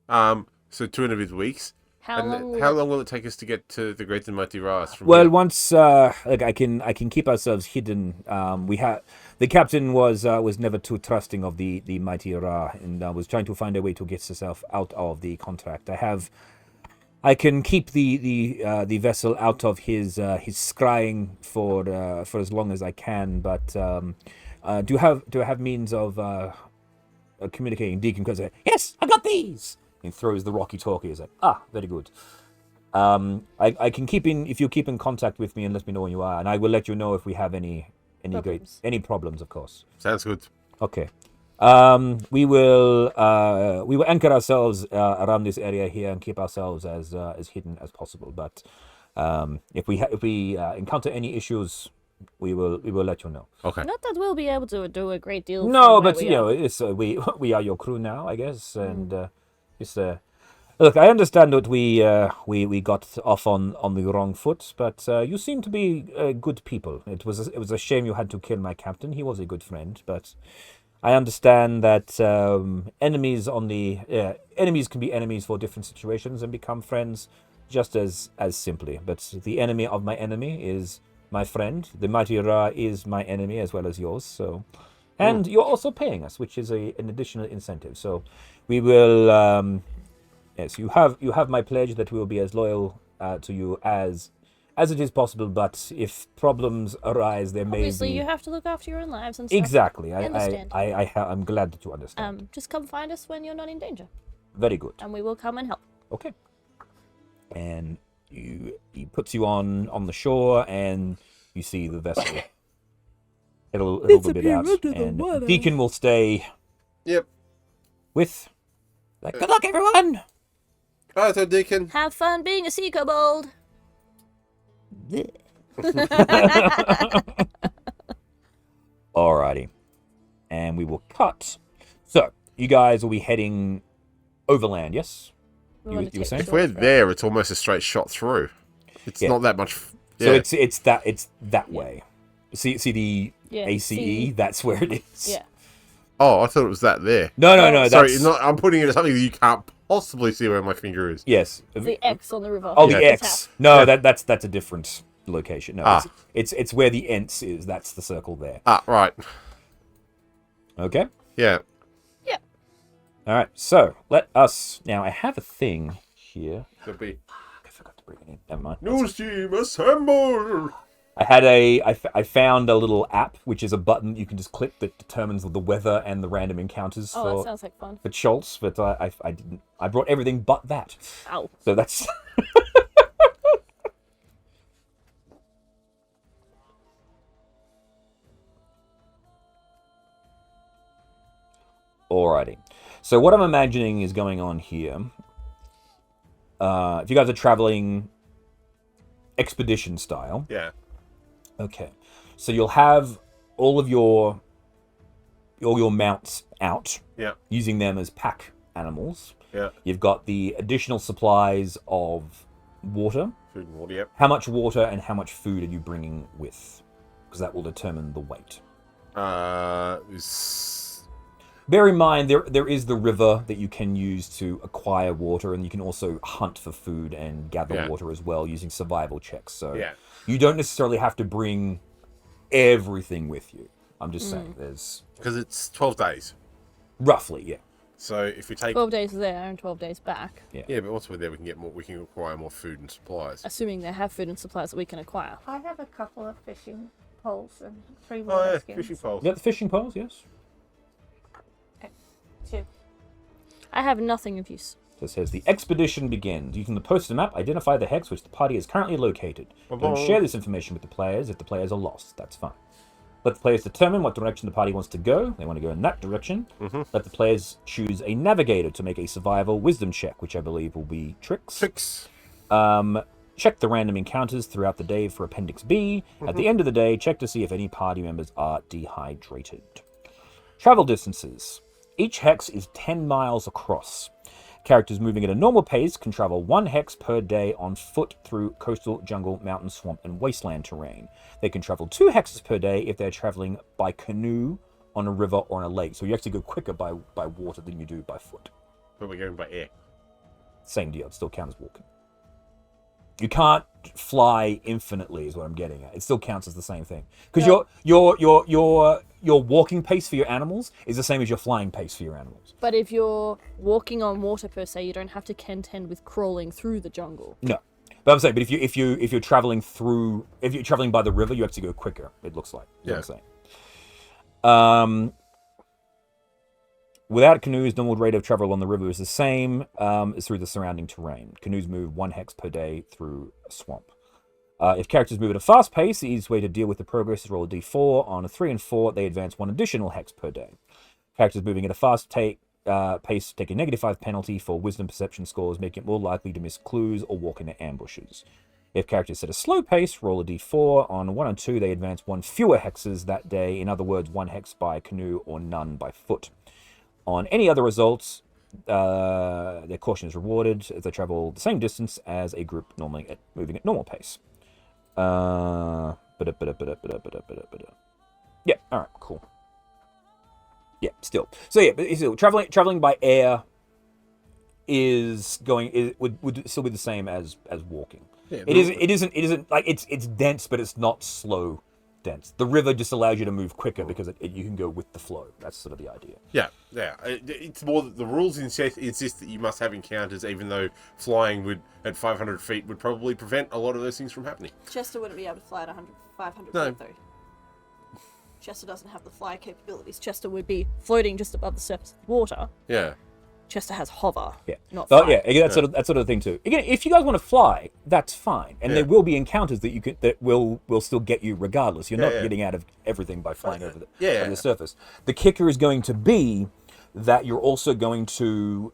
So 2 and a bit weeks. How long will it take us to get to the Great and Mighty Ras from Well, here? once I can keep ourselves hidden. The captain was never too trusting of the Mighty Ra, and was trying to find a way to get herself out of the contract. I can keep the vessel out of his scrying for as long as I can, but do I have means of communicating? Deacon goes, "Yes, I got these." He throws the rocky-talkie. He's like, very good. I can keep in, if you keep in contact with me and let me know when you are, and I will let you know if we have any problems, of course. Sounds good. Okay. We will anchor ourselves around this area here and keep ourselves as hidden as possible. But if we encounter any issues, we will let you know. Okay. Not that we'll be able to do a great deal. No, from where but we you know, are. it's we are your crew now, I guess, and it's look. I understand that we got off on the wrong foot, but you seem to be good people. It was a shame you had to kill my captain. He was a good friend, but I understand that enemies can be enemies for different situations and become friends just as simply. But the enemy of my enemy is my friend. The mighty Ra is my enemy as well as yours. So, and you're also paying us, which is an additional incentive. So, we will. Yes, you have my pledge that we will be as loyal to you as it is possible. But if problems arise, there may be. Obviously, you have to look after your own lives and stuff. Exactly. Understand. I'm glad that you understand. Just come find us when you're not in danger, Very good. and we will come and help. Okay. And he puts you on the shore, and you see the vessel. It'll bit out, and Deacon will stay. Yep. With. Like, good luck, everyone. Alright, so Deacon. Have fun being a sea kobold. Alrighty. And we will cut. So, you guys will be heading overland, yes? We wanna You were take saying? If we're there, it's almost a straight shot through. It's Yeah. not that much. So Yeah. it's that way. See the Yeah, ACE? see. That's where it is. Yeah. Oh, I thought it was that there. No, Sorry, that's... I'm putting it as something that you can't possibly see where my finger is. Yes. The X on the river. Oh, the Yeah. X. No, Yeah. that's a different location. No, it's where the Ents is. That's the circle there. Ah, right. Okay? Yeah. Alright, so let us... Now, I have a thing here. Could be. I forgot to bring it in. Never mind. News team, assemble! I found a little app, which is a button you can just click that determines the weather and the random encounters Oh, that sounds like fun. for Chults, but I didn't. I brought everything but that. Ow. So that's... Alrighty. So what I'm imagining is going on here, if you guys are traveling expedition style, Yeah. okay, so you'll have all your mounts out, Yeah. using them as pack animals. Yeah. You've got the additional supplies of water. Food and water, yep. How much water and how much food are you bringing with? Because that will determine the weight. Bear in mind, there is the river that you can use to acquire water, and you can also hunt for food and gather water as well using survival checks. So you don't necessarily have to bring everything with you. I'm just saying, there's... Because it's 12 days. Roughly, yeah. So if we take... 12 days there and 12 days back. Yeah, but once we're there, we can get more. We can acquire more food and supplies. Assuming they have food and supplies that we can acquire. I have a couple of fishing poles and 3 Oh water yeah, skins. fishing poles. Yeah, the fishing poles, yes. 2. I have nothing of use. So it says, the expedition begins. Using the poster map, identify the hex which the party is currently located. Don't share this information with the players if the players are lost. That's fine. Let the players determine what direction the party wants to go. They want to go in that direction. Let the players choose a navigator to make a survival wisdom check, which I believe will be tricks. Check the random encounters throughout the day for Appendix B. At the end of the day, check to see if any party members are dehydrated. Travel distances. Each hex is 10 miles across. Characters moving at a normal pace can travel 1 hex per day on foot through coastal, jungle, mountain, swamp, and wasteland terrain. They can travel 2 hexes per day if they're traveling by canoe on a river or on a lake. So you actually go quicker by water than you do by foot. But we're going by air. Same deal. It still counts as walking. You can't fly infinitely, is what I'm getting at. It still counts as the same thing because your walking pace for your animals is the same as your flying pace for your animals. But if you're walking on water per se, you don't have to contend with crawling through the jungle. No, but I'm saying, but if you're traveling by the river, you actually go quicker. It looks like. Is what I'm saying. Without canoes, normal rate of travel on the river is the same as through the surrounding terrain. Canoes move 1 hex per day through a swamp. If characters move at a fast pace, the easiest way to deal with the progress is roll a d4. On a 3 and 4, they advance 1 additional hex per day. Characters moving at a fast pace take a -5 penalty for wisdom perception scores, making it more likely to miss clues or walk into ambushes. If characters set a slow pace, roll a d4. On 1 and 2, they advance 1 fewer hexes that day. In other words, 1 hex by canoe or none by foot. On any other results, their caution is rewarded if they travel the same distance as a group normally moving at normal pace. Yeah, alright, cool. Yeah, still. So yeah, but still, traveling by air would still be the same as walking. Yeah, it isn't like it's dense, but it's not slow dense. The river just allows you to move quicker because you can go with the flow. That's sort of the idea. Yeah. It's more that the rules insist that you must have encounters, even though flying at 500 feet would probably prevent a lot of those things from happening. Chester wouldn't be able to fly at 500 No. feet though. Chester doesn't have the fly capabilities. Chester would be floating just above the surface of the water. Yeah. Chester has hover. Yeah. Not fly. Yeah, that sort of thing too. Again, if you guys want to fly, that's fine, and there will be encounters that will still get you regardless. You're not getting out of everything by flying over the surface. The kicker is going to be that you're also going to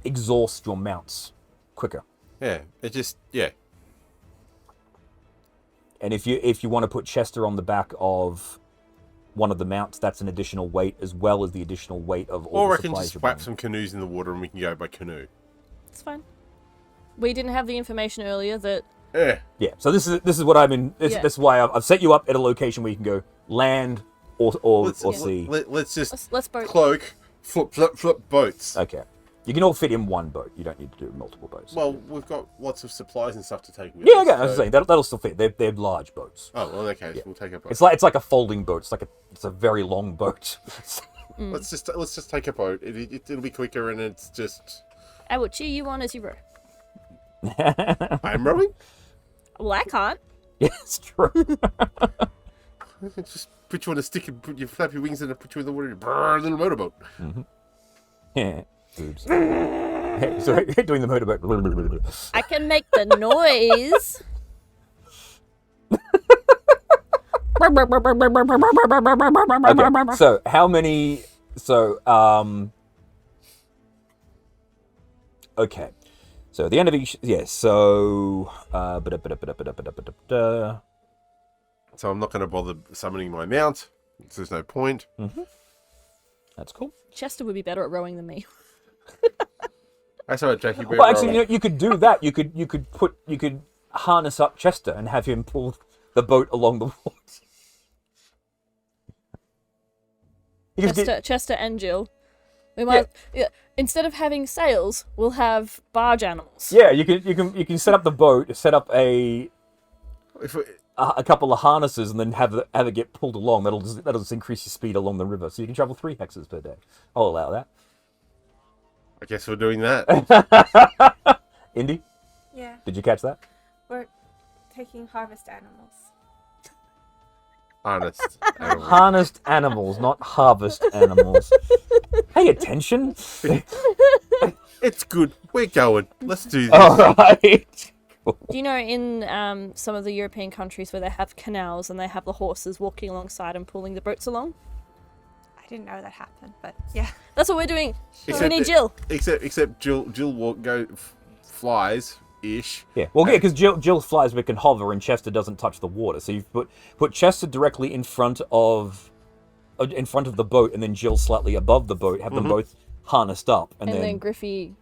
exhaust your mounts quicker. Yeah. And if you want to put Chester on the back of one of the mounts, that's an additional weight, as well as the additional weight of all the supplies. Or I can just whack some canoes in the water and we can go by canoe. It's fine. We didn't have the information earlier that... Yeah, so this is what I've been... This is why I've set you up at a location where you can go land or sea. Let's just let's boat. Cloak, flip boats. Okay. You can all fit in one boat. You don't need to do multiple boats. Well, we've got lots of supplies and stuff to take with us. I was saying that'll still fit. They're large boats. Oh, well, okay. So we'll take a boat. It's like a folding boat. It's a very long boat. Let's just take a boat. It'll be quicker, and it's just. I will cheer you on as you row. I'm rowing. Well, I can't. Yeah, it's true. Just put you on a stick and flap your wings and put you in the water. Brrr, little motorboat. Mm-hmm. Yeah. Oops. So doing the motorboat. I can make the noise. Okay, so how many? Okay. So at the end of each, so. So I'm not going to bother summoning my mount. There's no point. Mm-hmm. That's cool. Chester would be better at rowing than me. That's all right, Jackie. Well, actually, you could do that. You could harness up Chester and have him pull the boat along the water. Chester and Jill. We might instead of having sails, we'll have barge animals. Yeah, you can set up the boat, set up a couple of harnesses, and then have it get pulled along. That'll just increase your speed along the river, so you can travel 3 hexes per day. I'll allow that. I guess we're doing that. Indy? Yeah. Did you catch that? We're taking harvest animals. Harnessed animals, not harvest animals. Pay attention. It's good. We're going. Let's do this. All right. Do you know in some of the European countries where they have canals and they have the horses walking alongside and pulling the boats along? I didn't know that happened, but yeah. That's what we're doing. We need Jill. Except Jill flies ish. Yeah, well, yeah, because Jill flies but can hover, and Chester doesn't touch the water. So you've put Chester directly in front of the boat, and then Jill slightly above the boat. Have them both harnessed up, and then Griffey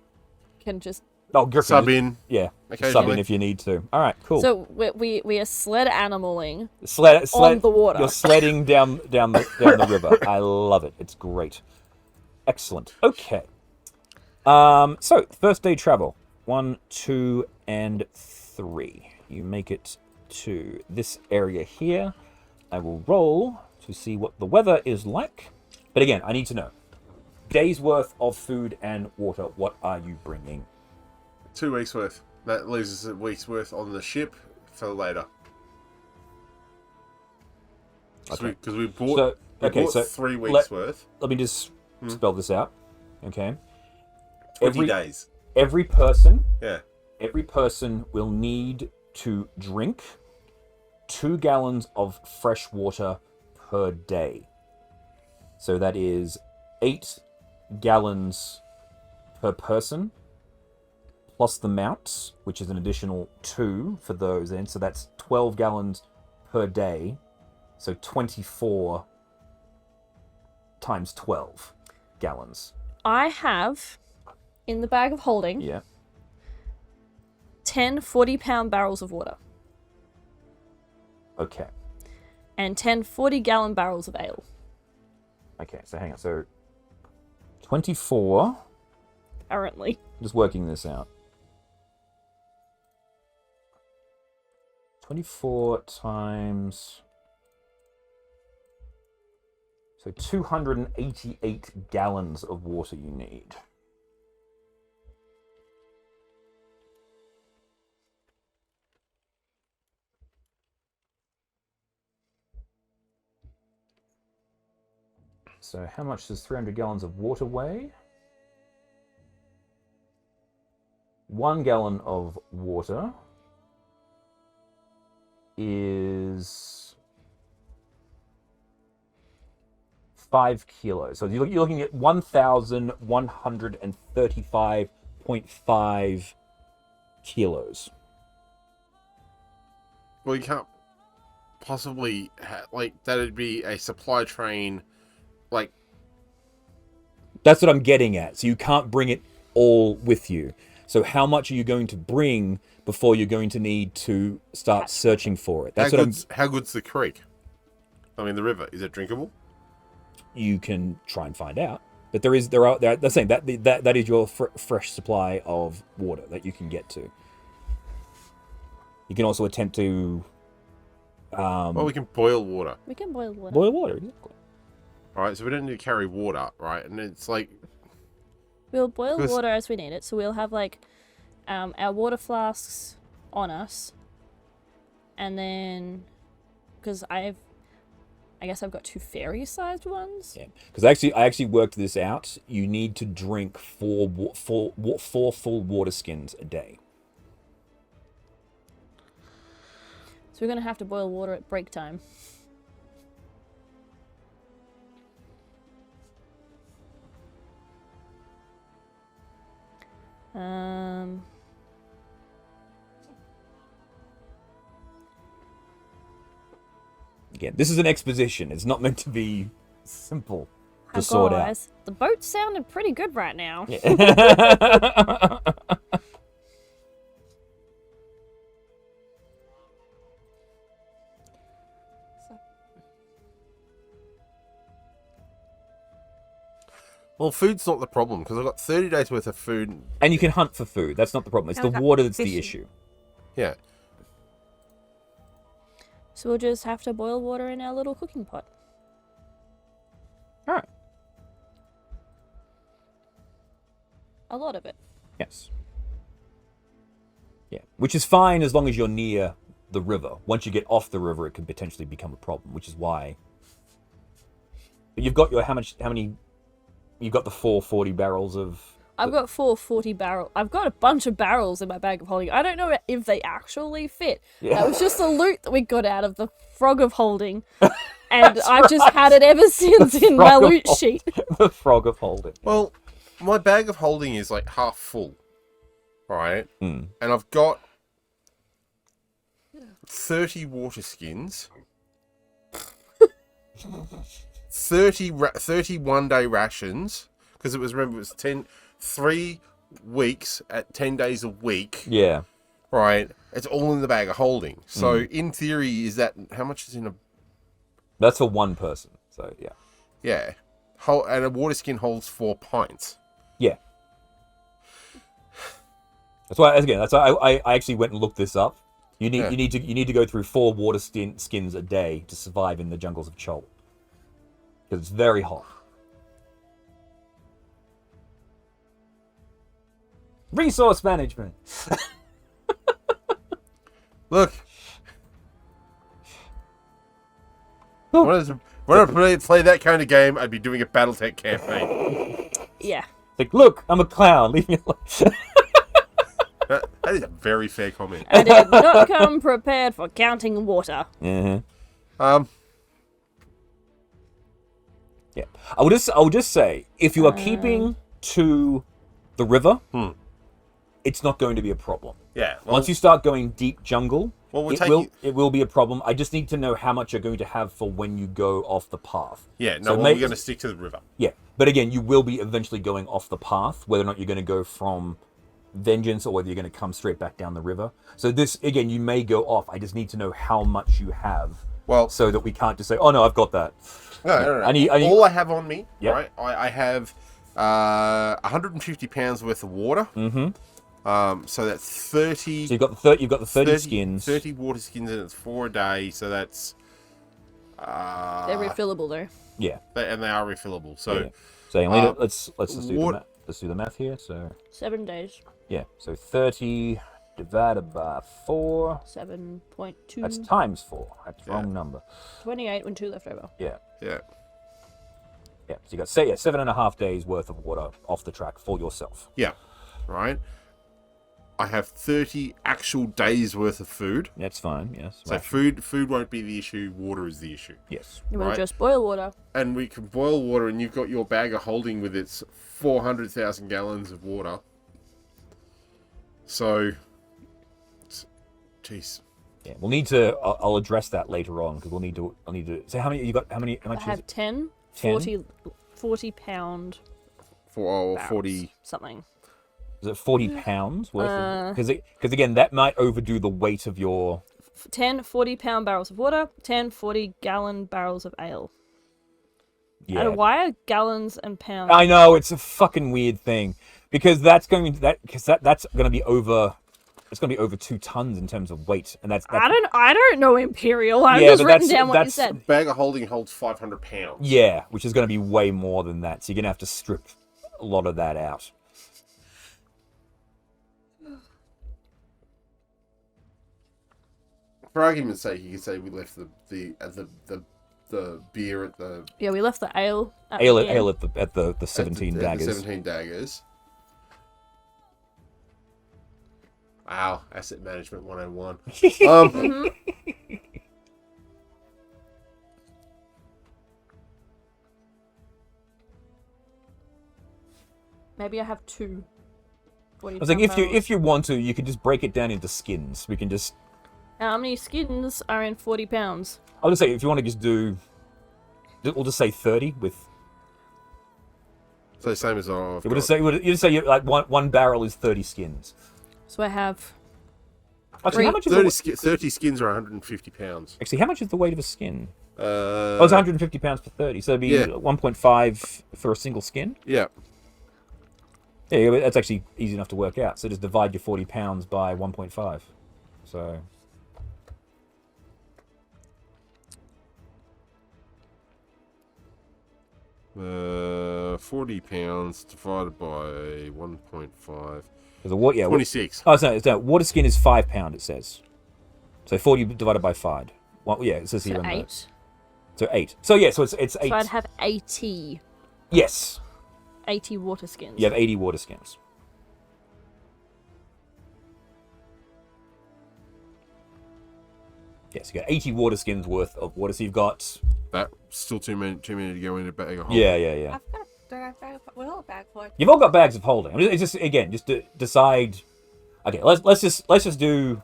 can just Griffey sub in. Yeah, sub in if you need to. All right, cool. So we are sled animaling on the water. You're sledding down the river. I love it. It's great. Excellent. Okay. So first day travel. 1, 2, and 3. You make it to this area here. I will roll to see what the weather is like. But again, I need to know. Days worth of food and water. What are you bringing? 2 weeks worth. That leaves us a week's worth on the ship for later. Okay. Because we bought 3 weeks worth. Let me just spell this out. Okay. 20 days. Every person will need to drink 2 gallons of fresh water per day. So that is 8 gallons per person, plus the mounts, which is an additional 2 for those in. So that's 12 gallons per day. So 24 times 12 gallons. I have, in the bag of holding, Yeah. 10 40-pound barrels of water. Okay. And 10 40-gallon barrels of ale. Okay, so hang on. So 24. Currently. Just working this out. 24 times... So 288 gallons of water you need. So how much does 300 gallons of water weigh? 1 gallon of water is 5 kilos. So you're looking at 1,135.5 kilos. Well, you can't possibly that'd be a supply train. Like, that's what I'm getting at. So you can't bring it all with you. So how much are you going to bring before you're going to need to start searching for it? That's how good's the creek? I mean, the river, is it drinkable? You can try and find out, but they're saying that is your fresh supply of water that you can get to. You can also attempt to. Well, we can boil water. We can boil water. Boil water, exactly. All right, so we don't need to carry water, right? And it's like We'll boil water as we need it, so we'll have like our water flasks on us, and then because I guess I've got 2 fairy-sized ones. Yeah, because I actually worked this out. You need to drink 4 full water skins a day. So we're gonna have to boil water at break time. Again, this is an exposition. It's not meant to be simple to sort out. Guys, the boat sounded pretty good right now. Yeah. Well, food's not the problem, because I've got 30 days worth of food. And you can hunt for food. That's not the problem. It's the water that's the issue. Yeah. So we'll just have to boil water in our little cooking pot. All right. A lot of it. Yes. Yeah, which is fine as long as you're near the river. Once you get off the river, it could potentially become a problem, which is why. But you've got your how many? You've got the 440 barrels of. I've got 440 barrels. I've got a bunch of barrels in my bag of holding. I don't know if they actually fit. Yeah. That was just the loot that we got out of the frog of holding. And I've just had it ever since in my loot sheet. The frog of holding. Well, my bag of holding is like half full, right? Mm. And I've got 30 water skins, 30 one-day rations, because it was 3 weeks at 10 days a week. Yeah. Right? It's all in the bag of holding. So, in theory, is that... How much is in a... That's for one person, so yeah. Yeah. And a water skin holds 4 pints. Yeah. That's why I actually went and looked this up. You need to go through 4 water skins a day to survive in the jungles of Chult. Because it's very hot. Resource management. Look. When I play that kind of game, I'd be doing a BattleTech campaign. Yeah. Like, look, I'm a clown. Leave me alone. That is a very fair comment. I did not come prepared for counting water. Mm-hmm. Yeah. I will just say, if you are keeping to the river, it's not going to be a problem. Yeah. Well, Once you start going deep jungle, well, it will be a problem. I just need to know how much you're going to have for when you go off the path. Yeah, no, we're going to stick to the river. Yeah, but again, you will be eventually going off the path, whether or not you're going to go from Vengeance or whether you're going to come straight back down the river. So this, again, you may go off. I just need to know how much you have, so that we can't just say, oh no, I've got that. No. I need, all I have on me, yep. right? I have 150 pounds worth of water. Mm-hmm. So that's 30. So you've got the 30 skins. 30 water skins, and it's 4 a day. So that's. They're refillable though. Yeah. And they are refillable. So. Yeah. So let's just do the math. Let's do the math here. So. 7 days. Yeah. So 30 divided by 4. 7.2. That's times 4. That's the wrong number. 28 when 2 left over. Yeah. Yeah. So you got 7.5 days worth of water off the track for yourself. Yeah. Right. I have 30 actual days worth of food. That's fine. Yes. So food won't be the issue. Water is the issue. Yes. You want to just boil water. And we can boil water, and you've got your bag of holding with its 400,000 gallons of water. So, jeez. Yeah, we'll need to. I'll address that later on because I'll need to. So how many you got? How much? I have 10, 40 pound. 40 something. Is it 40 pounds worth? Because again, that might overdo the weight of your 10 40-pound barrels of water, 10 40-gallon barrels of ale. Yeah. And why are gallons and pounds? I know, it's a fucking weird thing because that's going to be over. It's going to be over 2 tons in terms of weight, and that's I don't know Imperial. I've just written down what you said. The bag of holding holds 500 pounds. Yeah, which is going to be way more than that. So you're going to have to strip a lot of that out. For argument's sake, you could say we left the beer at the. Yeah, we left the ale. Ale at the 17 daggers. The 17 daggers. Wow, asset management 101. Maybe I have 2. I was like, if you want to, you could just break it down into skins. We can just. How many skins are in 40 pounds? I'll just say if you want to just do. We'll just say 30 with. So same as I've you just say like one barrel is 30 skins. So I have. Actually, how much is 30 skins are 150 pounds. Actually, how much is the weight of a skin? It's 150 pounds for 30, so it'd be 1.5 for a single skin. Yeah. Yeah, that's actually easy enough to work out. So just divide your 40 pounds by 1.5. So. 40 pounds divided by 1.5. 26. Oh, no, water skin is £5, it says. So 40 divided by 5. Well, yeah, it says here. So 8. So 8. So yeah, so it's 8. So I'd have 80. Yes. 80 water skins. You have 80 water skins. Yes, you got 80 water skins worth of water. So you've got. That's still too many to go in a bag of holding. Yeah. I've got a bag full. You've all got bags of holding. I mean, it's just again, just to decide. Okay, let's just do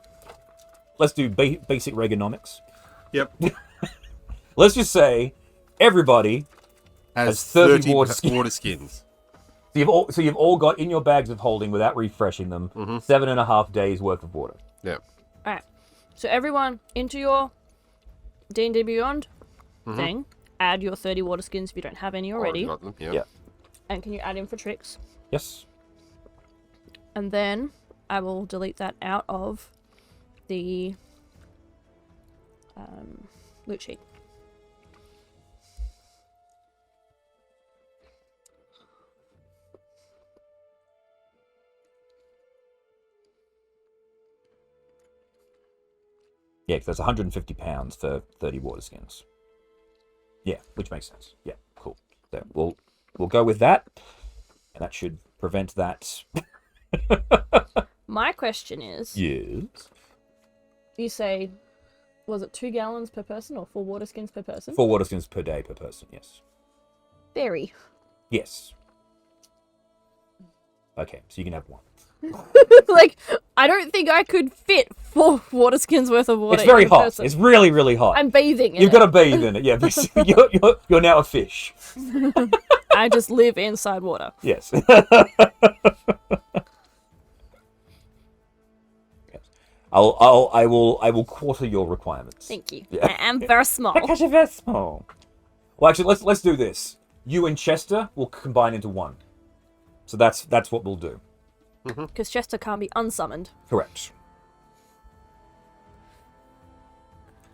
basic reaganomics. Yep. Let's just say everybody has 30 water skins. So you've all got in your bags of holding without refreshing them 7.5 days worth of water. Yeah. All right. So everyone into your D&D Beyond thing, add your 30 water skins if you don't have any already. Got them. Yeah. And can you add in for tricks? Yes. And then I will delete that out of the loot sheet. Yeah, because that's 150 pounds for 30 water skins. Yeah, which makes sense. Yeah, cool. So we'll go with that, and that should prevent that. My question is... Yes? You say, was it 2 gallons per person or 4 water skins per person? 4 water skins per day per person, yes. Very. Yes. Okay, so you can have 1. Like, I don't think I could fit 4 water skins worth of water. It's very in a hot. person. It's really, really hot. I'm bathing in You've it. got to bathe in it. Yeah, basically, you're now a fish. I just live inside water. Yes. I will quarter your requirements. Thank you. Yeah. I am very small. Because you're very small. Well, actually, let's do this. You and Chester will combine into one. So that's what we'll do. Because Chester can't be unsummoned. Correct.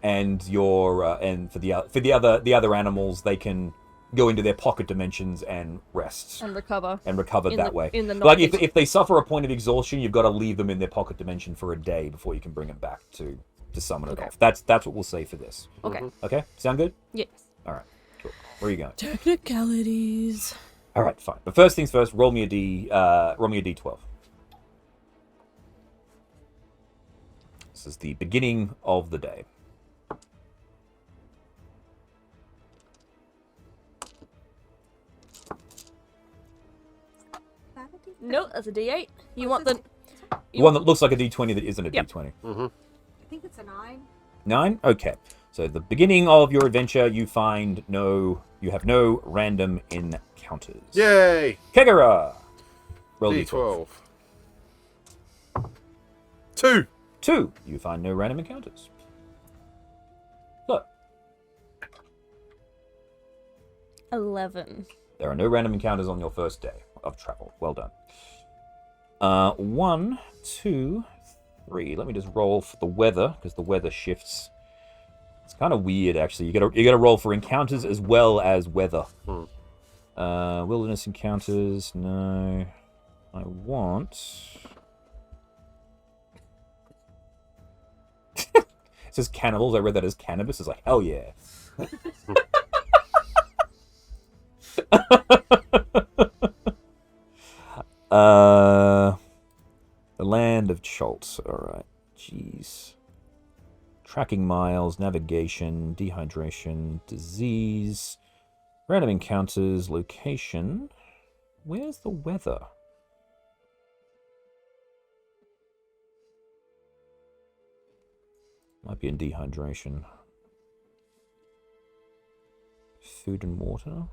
And and for the other animals, they can go into their pocket dimensions and rest And recover. that way. In the Like if they suffer a point of exhaustion, you've got to leave them in their pocket dimension for a day before you can bring them back to summon it off. That's what we'll say for this. Okay. Okay, sound good? Yes. All right. Cool. Where are you going? Technicalities. All right, fine. But first things first, roll me a d12. This is the beginning of the day. No, that's a D8. You want the... One that looks like a d20 that isn't a Yep. d20. I think it's a 9. 9? Okay. So the beginning of your adventure, you have no random encounters. Yay! Kegara! Roll D12. 2. 2. You find no random encounters. So, 11. there are no random encounters on your first day of travel. Well done. 1, 2, 3. Let me just roll for the weather, because the weather shifts. It's kind of weird, actually. You gotta roll for encounters as well as weather. Wilderness encounters, no. I want... It says cannibals. I read that as cannabis. It's like, hell yeah. The land of Chult. Alright. Jeez. Tracking miles, navigation, dehydration, disease, random encounters, location. Where's the weather? Might be in dehydration. Food and water.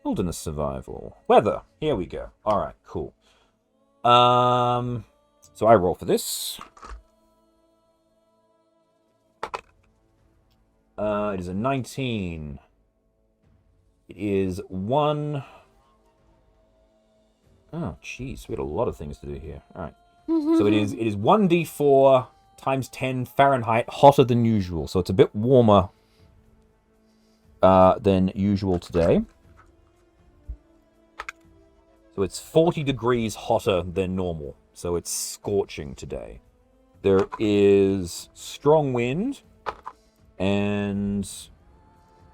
Wilderness survival. Weather. Here we go. Alright, cool. So I roll for this. It is a 19. It is 1... Oh, jeez, we had a lot of things to do here. Alright. So it is 1d4 times 10 Fahrenheit hotter than usual. So it's a bit warmer than usual today. So it's 40 degrees hotter than normal. So it's scorching today. There is strong wind and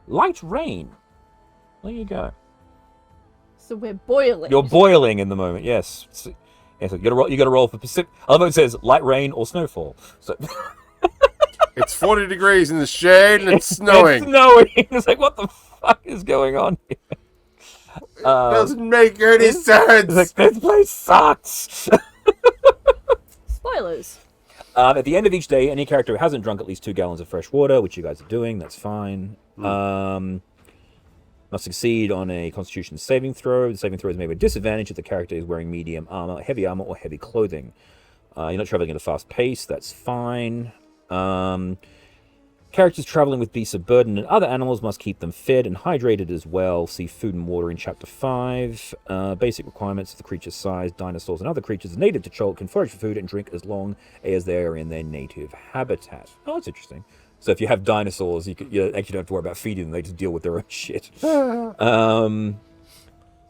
light rain. There you go. So we're boiling. You're boiling in the moment, yes. Yeah, so you gotta roll for Pacific. Although it says light rain or snowfall. So It's 40 degrees in the shade and it's snowing. It's snowing. It's like, what the fuck is going on here? Doesn't make any sense. It's like, this place sucks. Spoilers. At the end of each day, any character who hasn't drunk at least 2 gallons of fresh water, which you guys are doing, that's fine. Must succeed on a Constitution saving throw. The saving throw is made with disadvantage if the character is wearing medium armor, heavy armor, or heavy clothing. You're not traveling at a fast pace. That's fine. Characters traveling with beasts of burden and other animals must keep them fed and hydrated as well. See food and water in Chapter 5. Basic requirements of the creature's size. Dinosaurs and other creatures native to Chult can forage for food and drink as long as they are in their native habitat. Oh, that's interesting. So if you have dinosaurs, you actually don't have to worry about feeding them. They just deal with their own shit.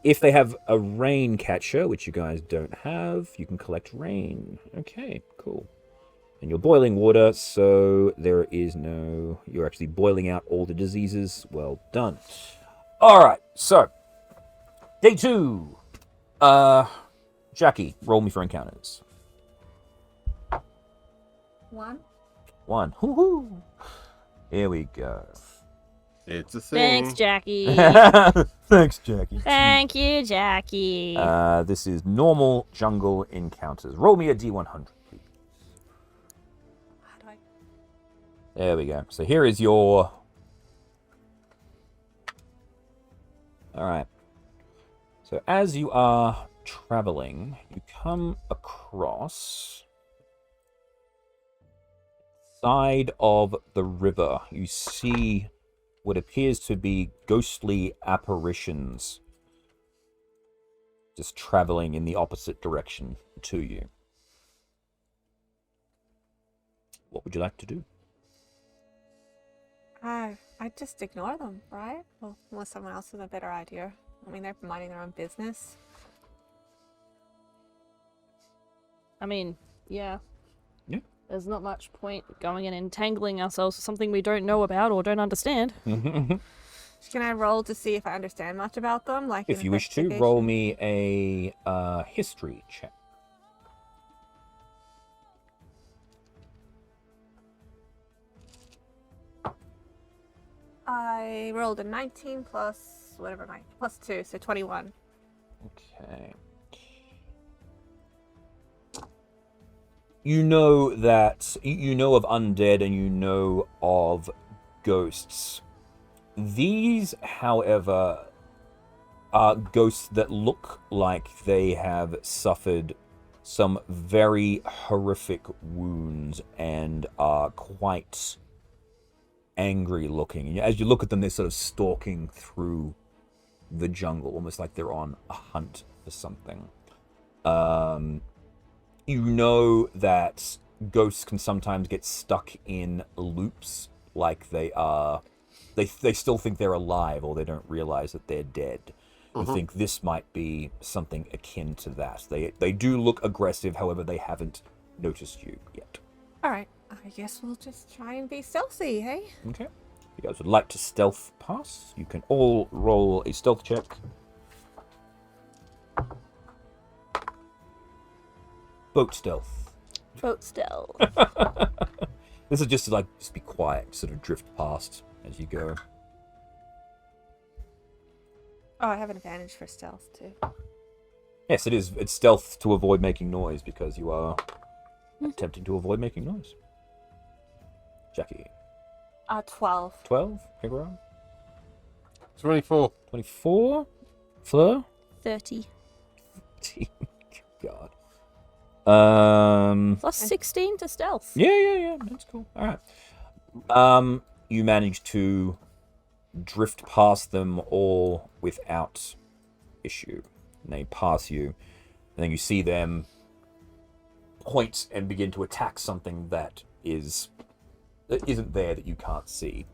If they have a rain catcher, which you guys don't have, you can collect rain. Okay, cool. And you're boiling water, so there is no... You're actually boiling out all the diseases. Well done. Alright, so. Day 2. Jackie, roll me for encounters. 1. 1. Hoo-hoo. Here we go. It's a thing. Thanks, Jackie. Thanks, Jackie. Thank you, Jackie. This is normal jungle encounters. Roll me a D100, please. How do I... There we go. So here is your... Alright. So as you are traveling, you come across... side of the river. You see what appears to be ghostly apparitions just traveling in the opposite direction to you. What would you like to do? I just ignore them, right? Well, unless someone else has a better idea. I mean, they're minding their own business. I mean, yeah. Yeah. There's not much point going and entangling ourselves with something we don't know about or don't understand. Can I roll to see if I understand much about them? Like, If an you wish to, investigation? roll me a history check. I rolled a 19 plus whatever plus 2, so 21. Okay. You know that you know of undead and you know of ghosts. These, however, are ghosts that look like they have suffered some very horrific wounds and are quite angry looking. And as you look at them, they're sort of stalking through the jungle, almost like they're on a hunt for something. You know that ghosts can sometimes get stuck in loops, like they still think they're alive, or they don't realize that they're dead. You think this might be something akin to that. They do look aggressive, however, they haven't noticed you yet. All right, I guess we'll just try and be stealthy, hey? Okay. If you guys would like to stealth pass, you can all roll a stealth check. Boat stealth. Boat stealth. This is just to just be quiet, sort of drift past as you go. Oh, I have an advantage for stealth too. Yes, it is. It's stealth to avoid making noise because you are attempting to avoid making noise. Jackie. 12. 12. Figaro. 24. 24. Fleur. 30. God. Plus 16 to stealth. Yeah. That's cool. All right. You manage to drift past them all without issue. And they pass you, and then you see them point and begin to attack something that isn't there, that you can't see.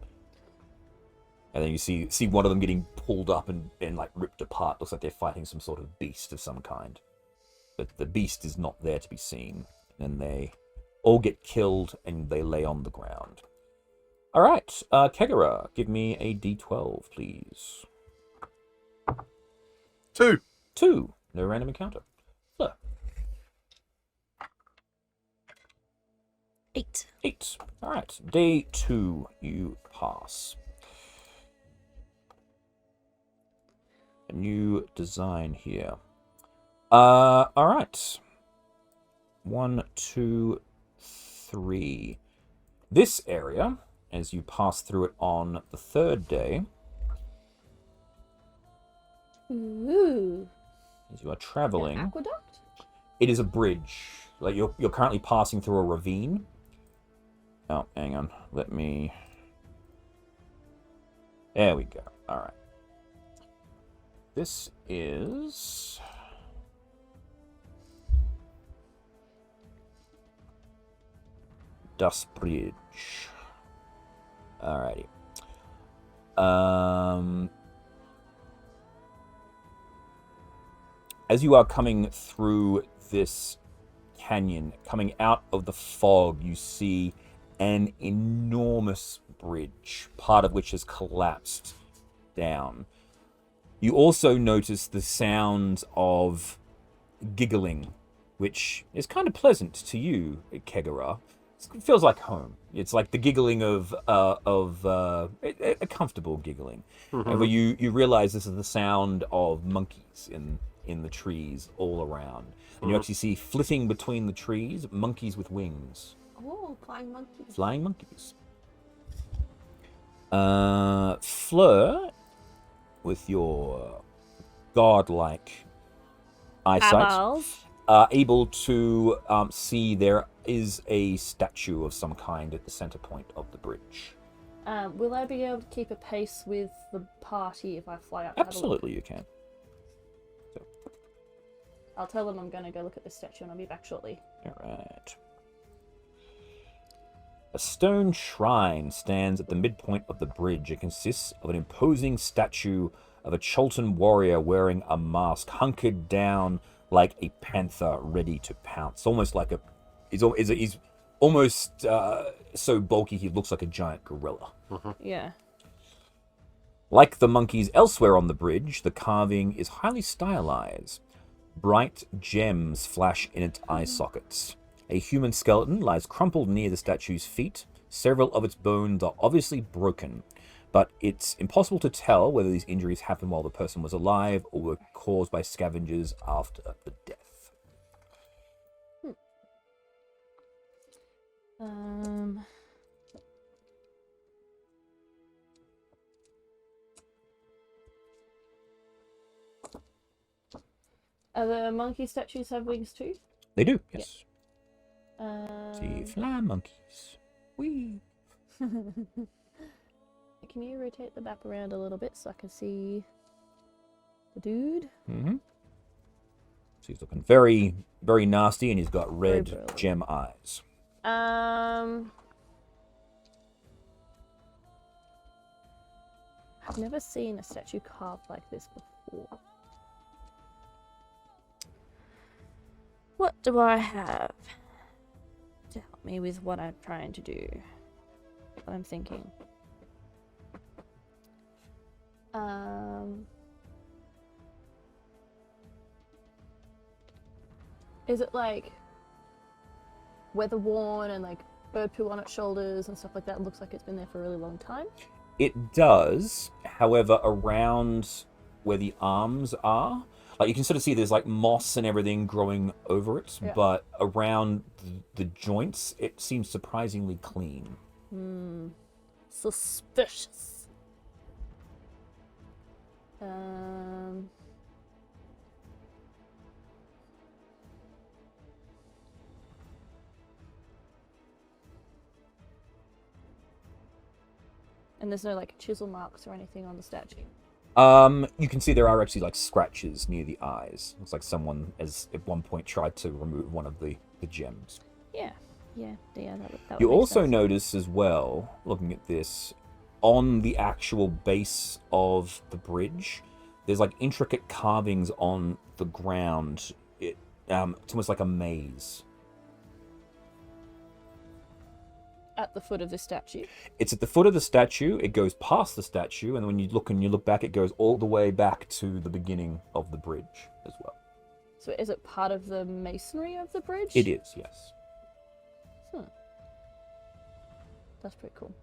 And then you see one of them getting pulled up and like ripped apart. Looks like they're fighting some sort of beast of some kind. But the beast is not there to be seen. And they all get killed and they lay on the ground. All right, Kegara, give me a D12, please. 2. 2. No random encounter. Fleur. 8. 8. All right. Day 2, you pass. A new design here. All right. 1, 2, 3. This area, as you pass through it on the 3rd day, Ooh. as you are traveling, An aqueduct? it is a bridge. Like you're currently passing through a ravine. Oh, hang on. Let me... There we go. All right. This is... Dust Bridge. Alrighty. As you are coming through this canyon, coming out of the fog, you see an enormous bridge, part of which has collapsed down. You also notice the sound of giggling, which is kind of pleasant to you, Kegara. It feels like home. It's like the giggling of a comfortable giggling. However, you realize this is the sound of monkeys in the trees all around. And you actually see flitting between the trees monkeys with wings. Oh, flying monkeys. Flying monkeys. Fleur, with your godlike eyesight, Eyeballs. are able to see there is a statue of some kind at the center point of the bridge. Will I be able to keep a pace with the party if I fly up? To have a look? Absolutely, you can. I'll tell them I'm going to go look at this statue and I'll be back shortly. All right. A stone shrine stands at the midpoint of the bridge. It consists of an imposing statue of a Chultan warrior wearing a mask, hunkered down like a panther ready to pounce. Almost like he's almost so bulky he looks like a giant gorilla. Yeah. Like the monkeys elsewhere on the bridge, the carving is highly stylized. Bright gems flash in its eye sockets. A human skeleton lies crumpled near the statue's feet. Several of its bones are obviously broken, but it's impossible to tell whether these injuries happened while the person was alive or were caused by scavengers after the death. Are the monkey statues have wings too? They do, yes. Yeah. See, fly monkeys. Whee! Can you rotate the map around a little bit so I can see the dude? Mm-hmm. So he's looking very, very nasty, and he's got red Very brilliant. gem eyes. I've never seen a statue carved like this before. What do I have to help me with what I'm trying to do? What I'm thinking. Is it like weather worn and like bird poo on its shoulders and stuff like that? It looks like it's been there for a really long time. It does, however, around where the arms are, like you can sort of see there's like moss and everything growing over it, Yeah. but around the joints, it seems surprisingly clean. Suspicious. And there's no like chisel marks or anything on the statue. You can see there are actually like scratches near the eyes. Looks like someone has at one point tried to remove one of the gems. Yeah, that would You make also sense. notice as well, looking at this, on the actual base of the bridge, there's like intricate carvings on the ground. It's almost like a maze. At the foot of this statue. It's at the foot of the statue. It goes past the statue, and when you look back, it goes all the way back to the beginning of the bridge as well. So is it part of the masonry of the bridge? It is, yes. That's pretty cool.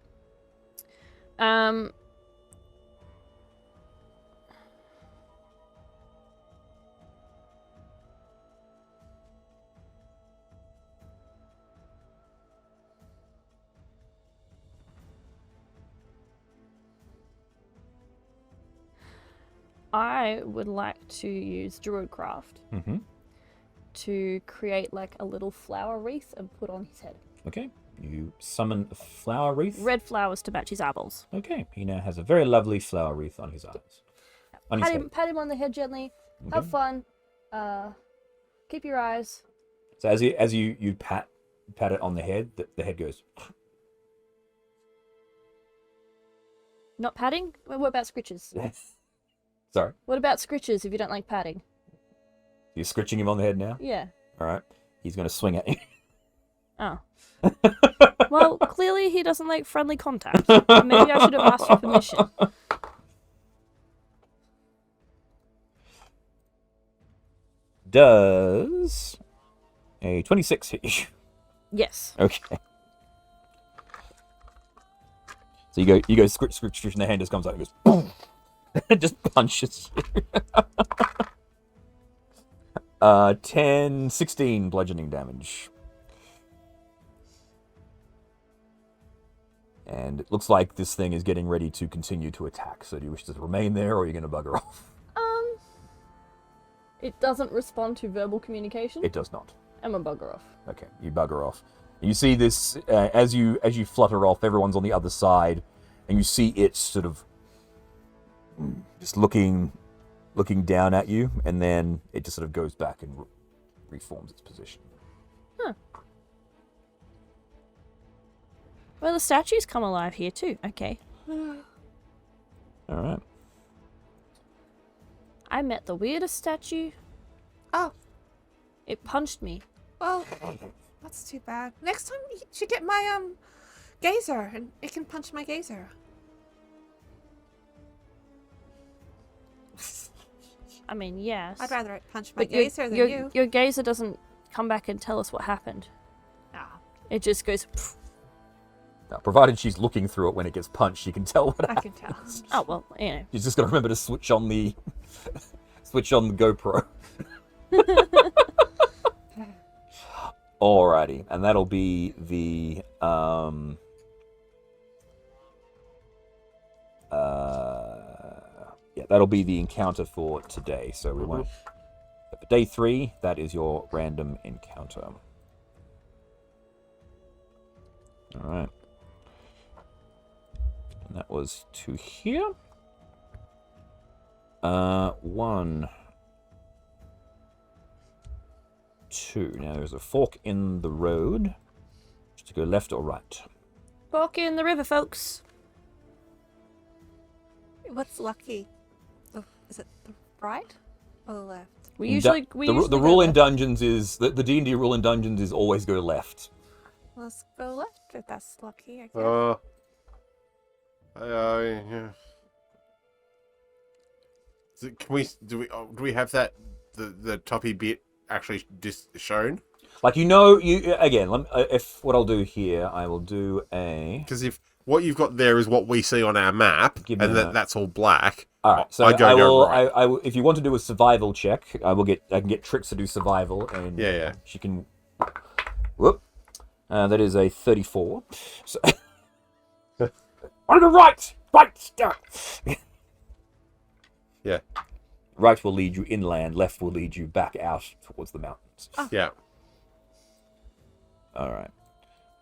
I would like to use Druidcraft Mm-hmm. to create like a little flower wreath and put on his head. Okay. You summon a flower wreath. Red flowers to match his eyeballs. Okay. He now has a very lovely flower wreath on his eyes. On his head. Pat him on the head gently. Okay. Have fun. Keep your eyes. So as you pat it on the head, the head goes. Not patting? What about scritches? Sorry. What about scritches if you don't like patting? You're scritching him on the head now? Yeah. All right. He's going to swing at you. Oh. Well, clearly he doesn't like friendly contact. Maybe I should have asked for permission. Does a 26 hit you? Yes. Okay. So you go scritch, and the hand just comes out and goes boom. It just punches you. 10, 16 bludgeoning damage. And it looks like this thing is getting ready to continue to attack. So do you wish to remain there, or are you going to bugger off? It doesn't respond to verbal communication. It does not. I'm a bugger off. Okay, you bugger off. You see this as you flutter off. Everyone's on the other side, and you see it sort of just looking down at you, and then it just sort of goes back and reforms its position. Huh. Well, the statues come alive here too. Okay. All right. I met the weirdest statue. Oh, It punched me. well, that's too bad. Next time you should get my gazer, and it can punch my gazer. I mean, yes. I'd rather it punch my But gazer than you. your gazer doesn't come back and tell us what happened. Ah, It just goes. Pfft. Now, provided she's looking through it when it gets punched, she can tell what I happened. can tell. Oh well, you know. She's just got to remember to switch on the GoPro. Alrighty, and that'll be the that'll be the encounter for today. So we won't. For day 3, that is your random encounter. All right, and that was to here. 1, 2. Now there's a fork in the road. Just to go left or right. Fork in the river, folks. What's lucky? Is it the right or the left? We usually The go rule in left. Dungeons is the D&D rule in Dungeons is always go left. Let's go left if that's lucky, I guess. Yeah. So do we have that the toppy bit actually just shown? Like again. If what I'll do here, I will do a. Because if what you've got there is what we see on our map, Give me and that. that's all black. All right, so I go right. I will. If you want to do a survival check, I can get Trix to do survival, and Yeah. she can. Whoop. That is a 34. So, on the right. Yeah. Right will lead you inland. Left will lead you back out towards the mountains. Yeah. All right.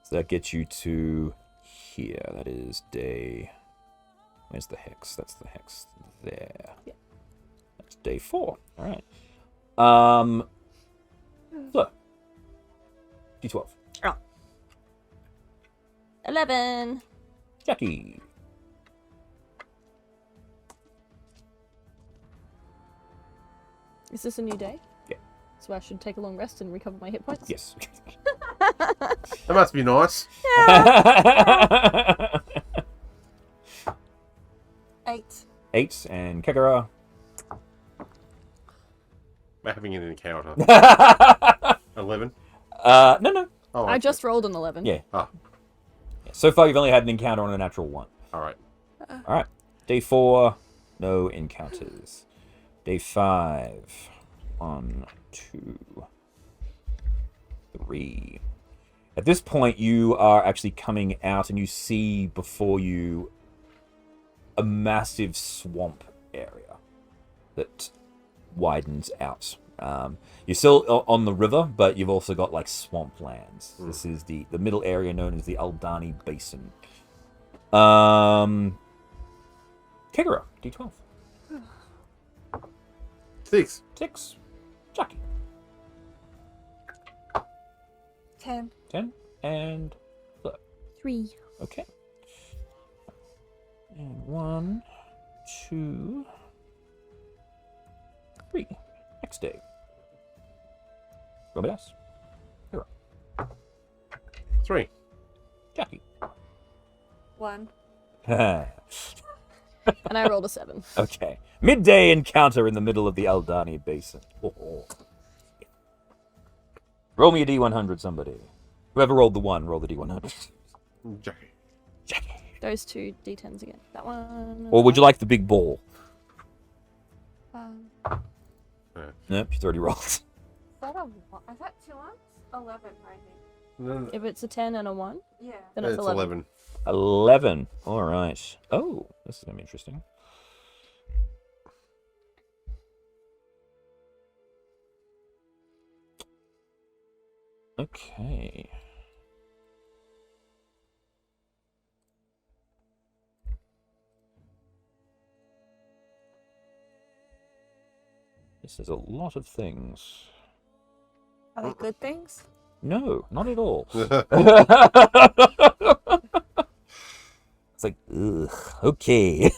So that gets you to here. That is day. Where's the hex? That's the hex there. Yeah. That's day 4. All right. So D12. Oh. 11. Jackie. Is this a new day? Yeah. So I should take a long rest and recover my hit points? Yes. That must be nice. 8. 8 and Kegara. We're having an encounter. 11. No. Oh, I just rolled an 11. Yeah. Oh, So far, you've only had an encounter on a natural 1. all right. All right. Day 4, no encounters. Day 5, 1, 2, 3. At this point, you are actually coming out, and you see before you a massive swamp area that widens out. You're still on the river, but you've also got like swamplands. This is the middle area known as the Aldani Basin. Kegara, D12. 6. 6. Jackie. 10. 10. And 3. okay. And 1, 2, 3. Next day. Roll my dice. Hero. 3. Jackie. 1. And I rolled a 7. Okay. Midday encounter in the middle of the Aldani Basin. Oh. Roll me a D100, somebody. Whoever rolled the 1, roll the D100. Jackie. Jackie. Those 2 d10s again. That one. Or would you like the big ball? Nope, she's already rolled. Is that 2 ones? 11, I think. If it's a 10 and a 1, Yeah. then it's 11. 11. All right. Oh, this is going to be interesting. Okay. This is a lot of things. Are they good things? No, not at all. It's like, ugh, okay.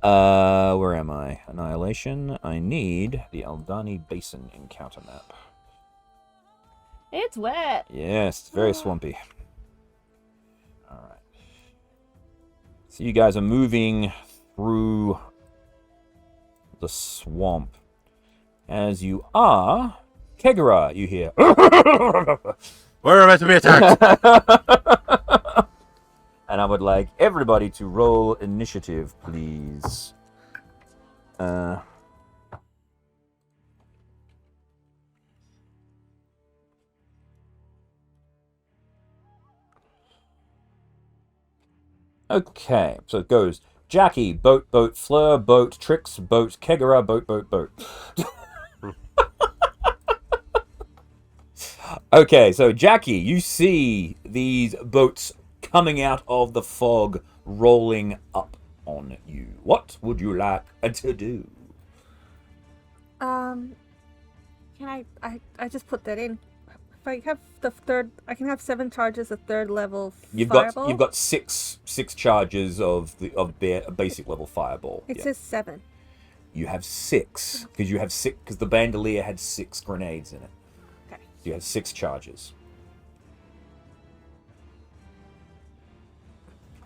Where am I? Annihilation. I need the Aldani Basin encounter map. It's wet. Yes, it's very swampy. Alright. So you guys are moving through the swamp. As you are, Kegara, you hear. We're about to be attacked. And I would like everybody to roll initiative, please. Okay, so it goes Jackie, boat, Fleur, boat, Trix, boat, Kegara, boat. Okay, so Jackie, you see these boats coming out of the fog, rolling up on you. What would you like to do? Can I just put that in? If I have the third, I can have 7 charges of 3rd level fireball. You've got six charges of basic level fireball. It says 7. You have 6 because the bandolier had 6 grenades in it. Okay. So you have 6 charges.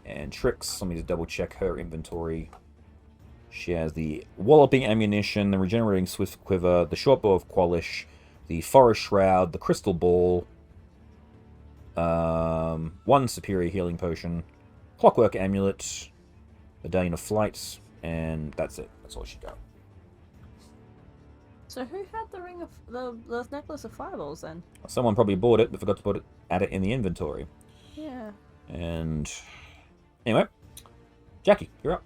And Trix, let me just double check her inventory. She has the walloping ammunition, the regenerating swift quiver, the short bow of Qualish, the forest shroud, the crystal ball, 1 superior healing potion, clockwork amulet, medallion of flight, and that's it. That's all she got. So who had the ring of the necklace of fireballs then? Someone probably bought it but forgot to add it in the inventory. Yeah. And anyway, Jackie, you're up.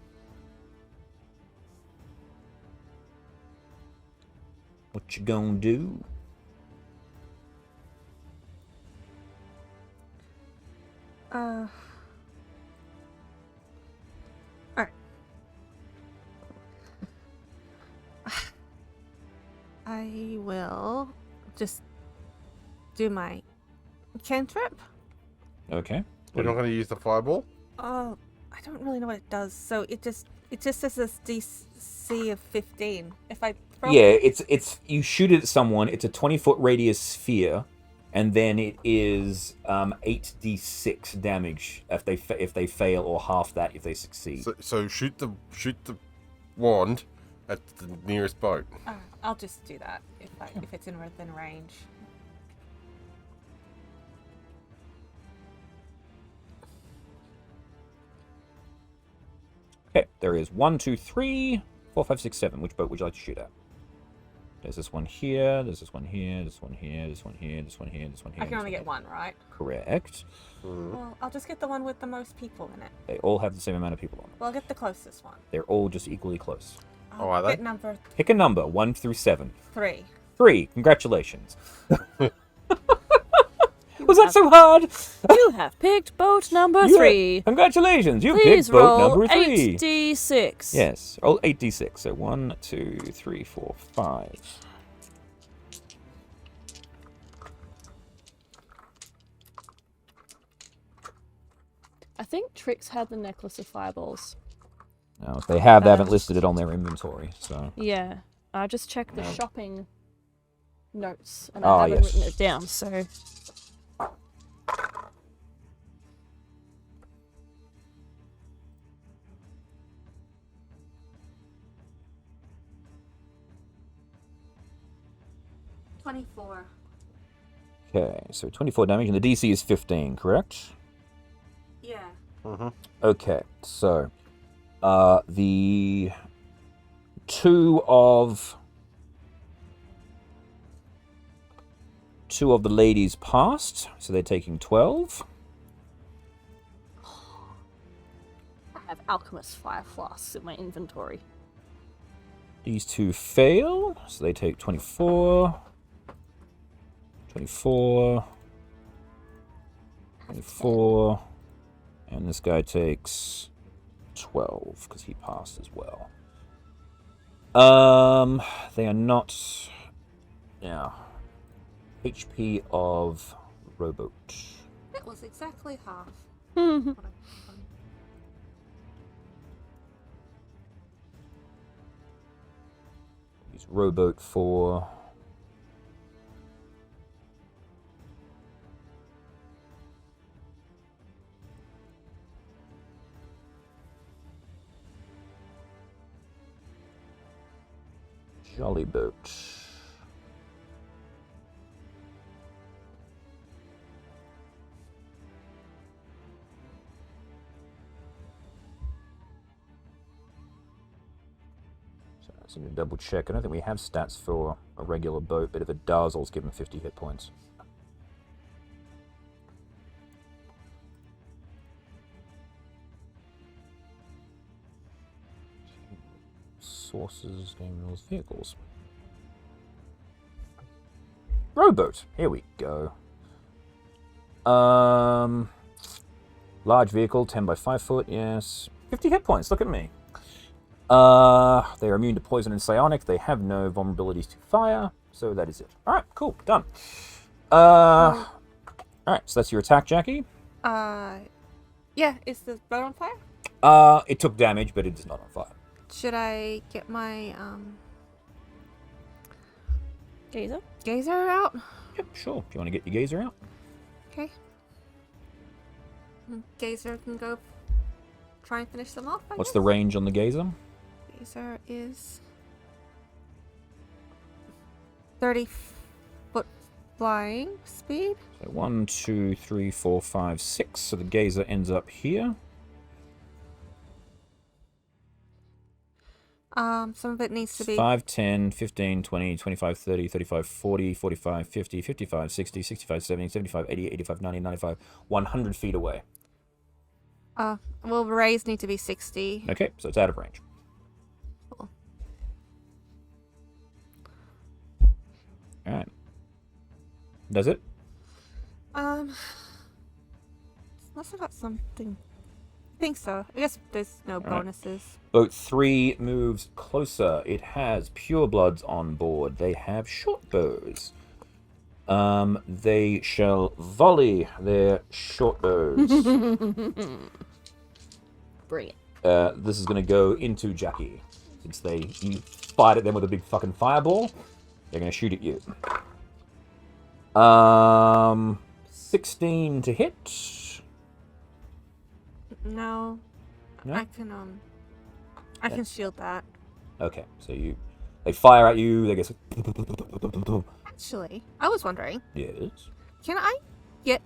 What you gonna do? Alright. I will just do my cantrip. Okay. We're not going to use the fireball? I don't really know what it does. So it just says this DC of 15. If I throw Yeah, it's you shoot it at someone. It's a 20-foot radius sphere, and then it is 8d6 damage if they fail, or half that if they succeed. So shoot the wand at the nearest boat. I'll just do that if it's within range. Okay, there is 1, 2, 3, 4, 5, 6, 7. Which boat would you like to shoot at? There's this one here, there's this one here, this one here, this one here, this one here, this one here. I can only get 1, right? Correct. Well, I'll just get the one with the most people in it. They all have the same amount of people on them. Well, I'll get the closest one. They're all just equally close. Oh, are they? Get number Pick a number, 1 through 7. 3. 3. Congratulations. Was that so hard? You have picked boat number 3. Congratulations, you've Please picked boat roll number 3. 8d6. Yes, roll 8d6. So 1, 2, 3, 4, 5. I think Trix had the necklace of fireballs. Now, if they have, they haven't listed it on their inventory. So Yeah. I just checked the shopping notes and Ah, I haven't yes. written it down, so. Okay, so 24 damage, and the DC is 15, correct? Yeah. Mm-hmm. Okay, so the two of the ladies passed, so they're taking 12. I have alchemist fire flasks in my inventory. These two fail, so they take 24. 24. 24. And this guy takes 12, because he passed as well. They are not... Yeah. HP of Rowboat. It was exactly half. Use Rowboat for... Jolly Boat. So I just need to double check. I don't think we have stats for a regular boat, but if it does, I'll just give him 50 hit points. Sources, game rules, vehicles. Rowboat. Here we go. Large vehicle, 10 by 5 foot, yes. 50 hit points, look at me. They are immune to poison and psionic. They have no vulnerabilities to fire. So that is it. Alright, cool, done. Alright, so that's your attack, Jackie. Yeah, is the boat on fire? It took damage, but it is not on fire. Should I get my gazer out? Yep, sure. Do you want to get your gazer out? Okay. Gazer can go try and finish them off. What's the range on the gazer? Gazer is 30 foot flying speed. So 1, 2, 3, 4, 5, 6. So the gazer ends up here. Some of it needs to be 5, 10, 15, 20, 25, 30, 35, 40, 45, 50, 55, 60, 65, 70, 75, 80, 85, 90, 95, 100 feet away. Well, rays need to be 60. Okay, so it's out of range. Cool. Alright. Does it? Must have got something. I think so. I guess there's no bonuses. Boat 3 moves closer. It has purebloods on board. They have short bows. They shall volley their short bows. Bring it. This is going to go into Jackie. Since you fired at them with a big fucking fireball, they're going to shoot at you. 16 to hit. No. No? I can shield that. Okay, so they fire at you, they get... Actually, I was wondering, Yes. can I get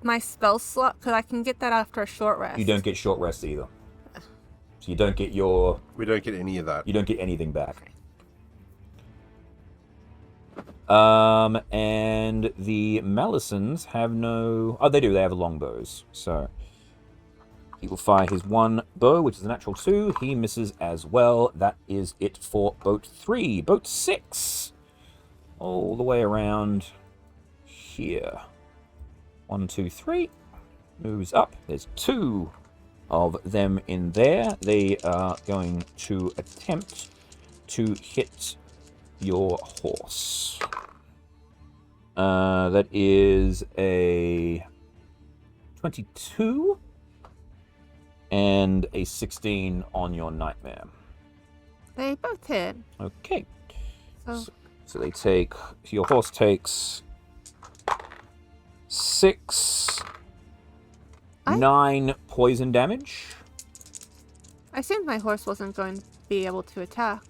my spell slot? Because I can get that after a short rest. You don't get short rests either. So you don't get your... We don't get any of that. You don't get anything back. And the Malisons have no... Oh, they do. They have longbows. So he will fire his one bow, which is a natural 2. He misses as well. That is it for boat 3. Boat 6. All the way around here. 1, 2, 3. Moves up. There's 2 of them in there. They are going to attempt to hit your horse. That is a 22 and a 16 on your nightmare. They both hit. Okay. So So they take... Your horse takes 6... 9 poison damage. I assumed my horse wasn't going to be able to attack.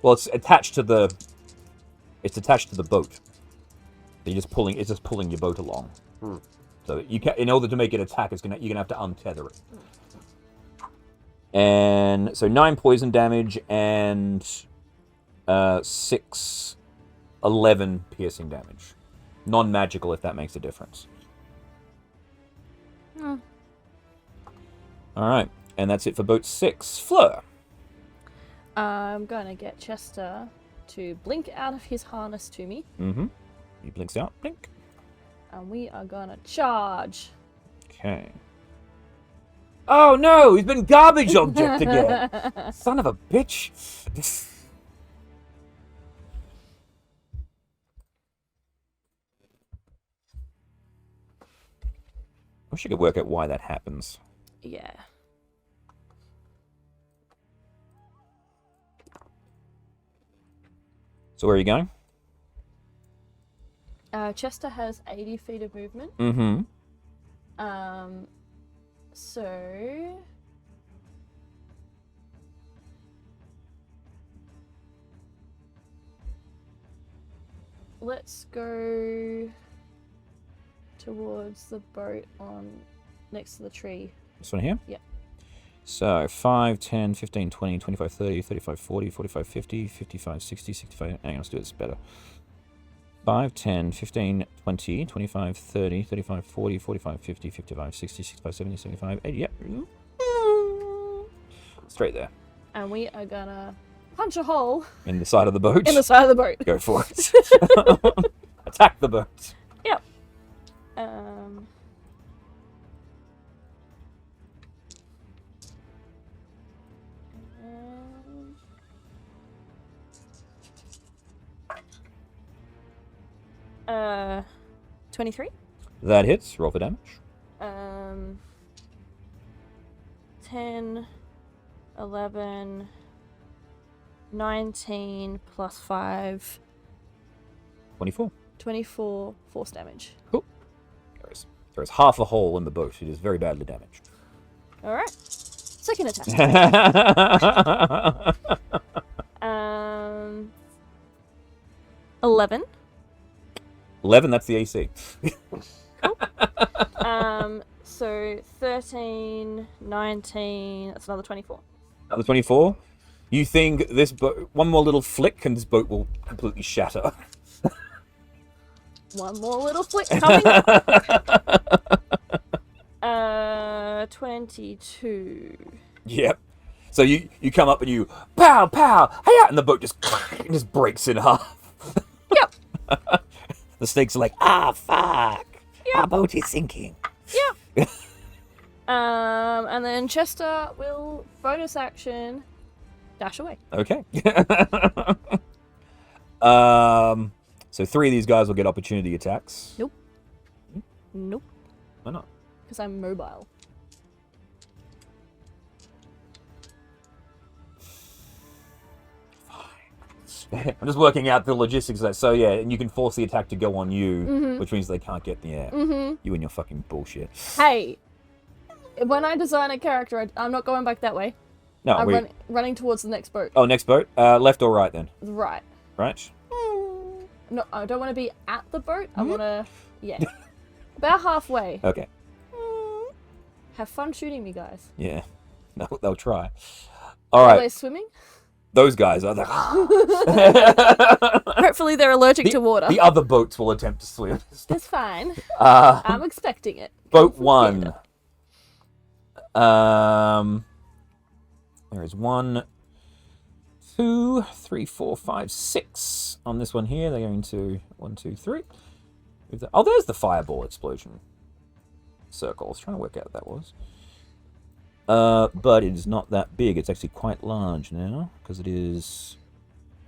Well, it's attached to the boat. You're just pulling. It's just pulling your boat along. So you can, in order to make it attack, you're gonna have to untether it. And so 9 poison damage and 6, 11 piercing damage. Non-magical, if that makes a difference. All right, and that's it for boat 6. Fleur. I'm gonna get Chester to blink out of his harness to me. He blinks out. Blink. And we are gonna charge. Okay. Oh no, he's been garbage object again. Son of a bitch. Wish I could work out why that happens. Yeah. So where are you going? Chester has 80 feet of movement. So let's go towards the boat on next to the tree. This one here? Yep. So 5, 10, 15, 20, 25, 30, 35, 40, 45, 50, 55, 60, 65. Hang on, let's do this better. 5, 10, 15, 20, 25, 30, 35, 40, 45, 50, 55, 60, 65, 70, 75, 80. Yep. Straight there. And we are gonna punch a hole In the side of the boat. in the side of the boat. Go for it. Attack the boat. Yep. Um, 23. That hits. Roll for damage. 10, 11, 19 plus 5. 24. 24 force damage. Cool. There is half a hole in the boat. It is very badly damaged. Alright. Second attack. 11. 11, that's the AC. So 13, 19, that's another 24. Another 24. You think this boat, one more little flick and this boat will completely shatter. One more little flick coming up. 22. Yep. So you come up and you pow pow, hey, and the boat just breaks in half. Yep. The snakes are like, ah, fuck. Yep. Our boat is sinking. Yeah. And then Chester will bonus action dash away. Okay. So 3 of these guys will get opportunity attacks. Nope. Nope. Why not? Because I'm mobile. I'm just working out the logistics of that. So yeah, and you can force the attack to go on you, which means they can't get the air. You and your fucking bullshit. Hey, when I design a character, I'm not going back that way. No, I'm running towards the next boat. Oh, next boat. Left or right then? Right. Right. No, I don't want to be at the boat. I want to, yeah, about halfway. Okay. Have fun shooting me, guys. Yeah. No, they'll try. All Are right. they swimming? Those guys are the. Hopefully they're allergic to water. The other boats will attempt to swim. That's fine. I'm expecting it. Boat 1. There is 1, 2, 3, 4, 5, 6 on this one here. They're going to 1, 2, 3. Oh, there's the fireball explosion circle. I was trying to work out what that was. But it is not that big. It's actually quite large now because it's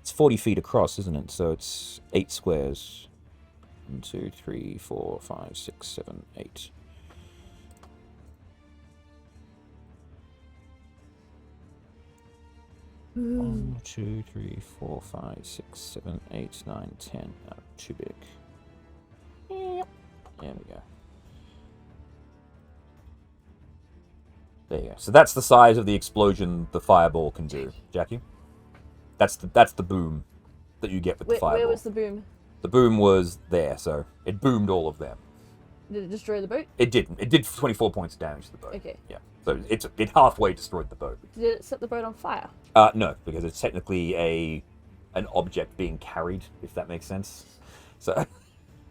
40 feet across, isn't it? So it's 8 squares. 1, 2, 3, 4, 5, 6, 7, 8. Ooh. 1, 2, 3, 4, 5, 6, 7, 8, 9, 10. Oh, too big. Yep. There we go. There you go. So that's the size of the explosion the fireball can do, Jackie. That's the boom that you get with the fireball. Where was the boom? The boom was there, so it boomed all of them. Did it destroy the boat? It didn't. It did 24 points of damage to the boat. Okay. Yeah. So it halfway destroyed the boat. Did it set the boat on fire? No, because it's technically an object being carried, if that makes sense. So.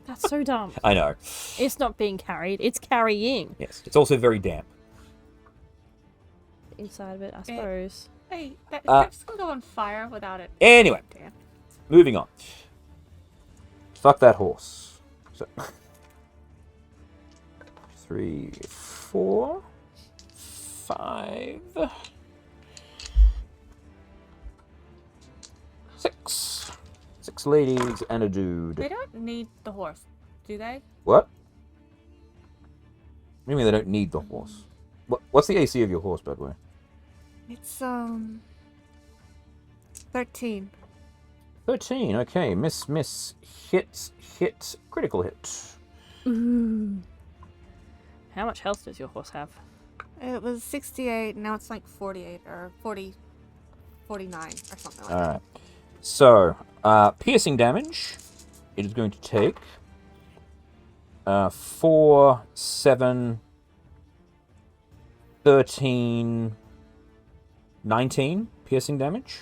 That's so dumb. I know. It's not being carried, it's carrying. Yes. It's also very damp. Inside of it, I suppose. Hey, that ship's gonna go on fire without it. Anyway, Damn. moving on. Fuck that horse. So. 3, 4, 5, 6. 6 ladies and a dude. They don't need the horse, do they? What? What do you mean they don't need the horse? What's the AC of your horse, by the way? It's 13. 13, okay. Miss, hit, critical hit. Ooh. How much health does your horse have? It was 68, now it's like 48 or 40, 49 or something like that. Alright. So, piercing damage. It is going to take 4, 7, 13, 19 piercing damage.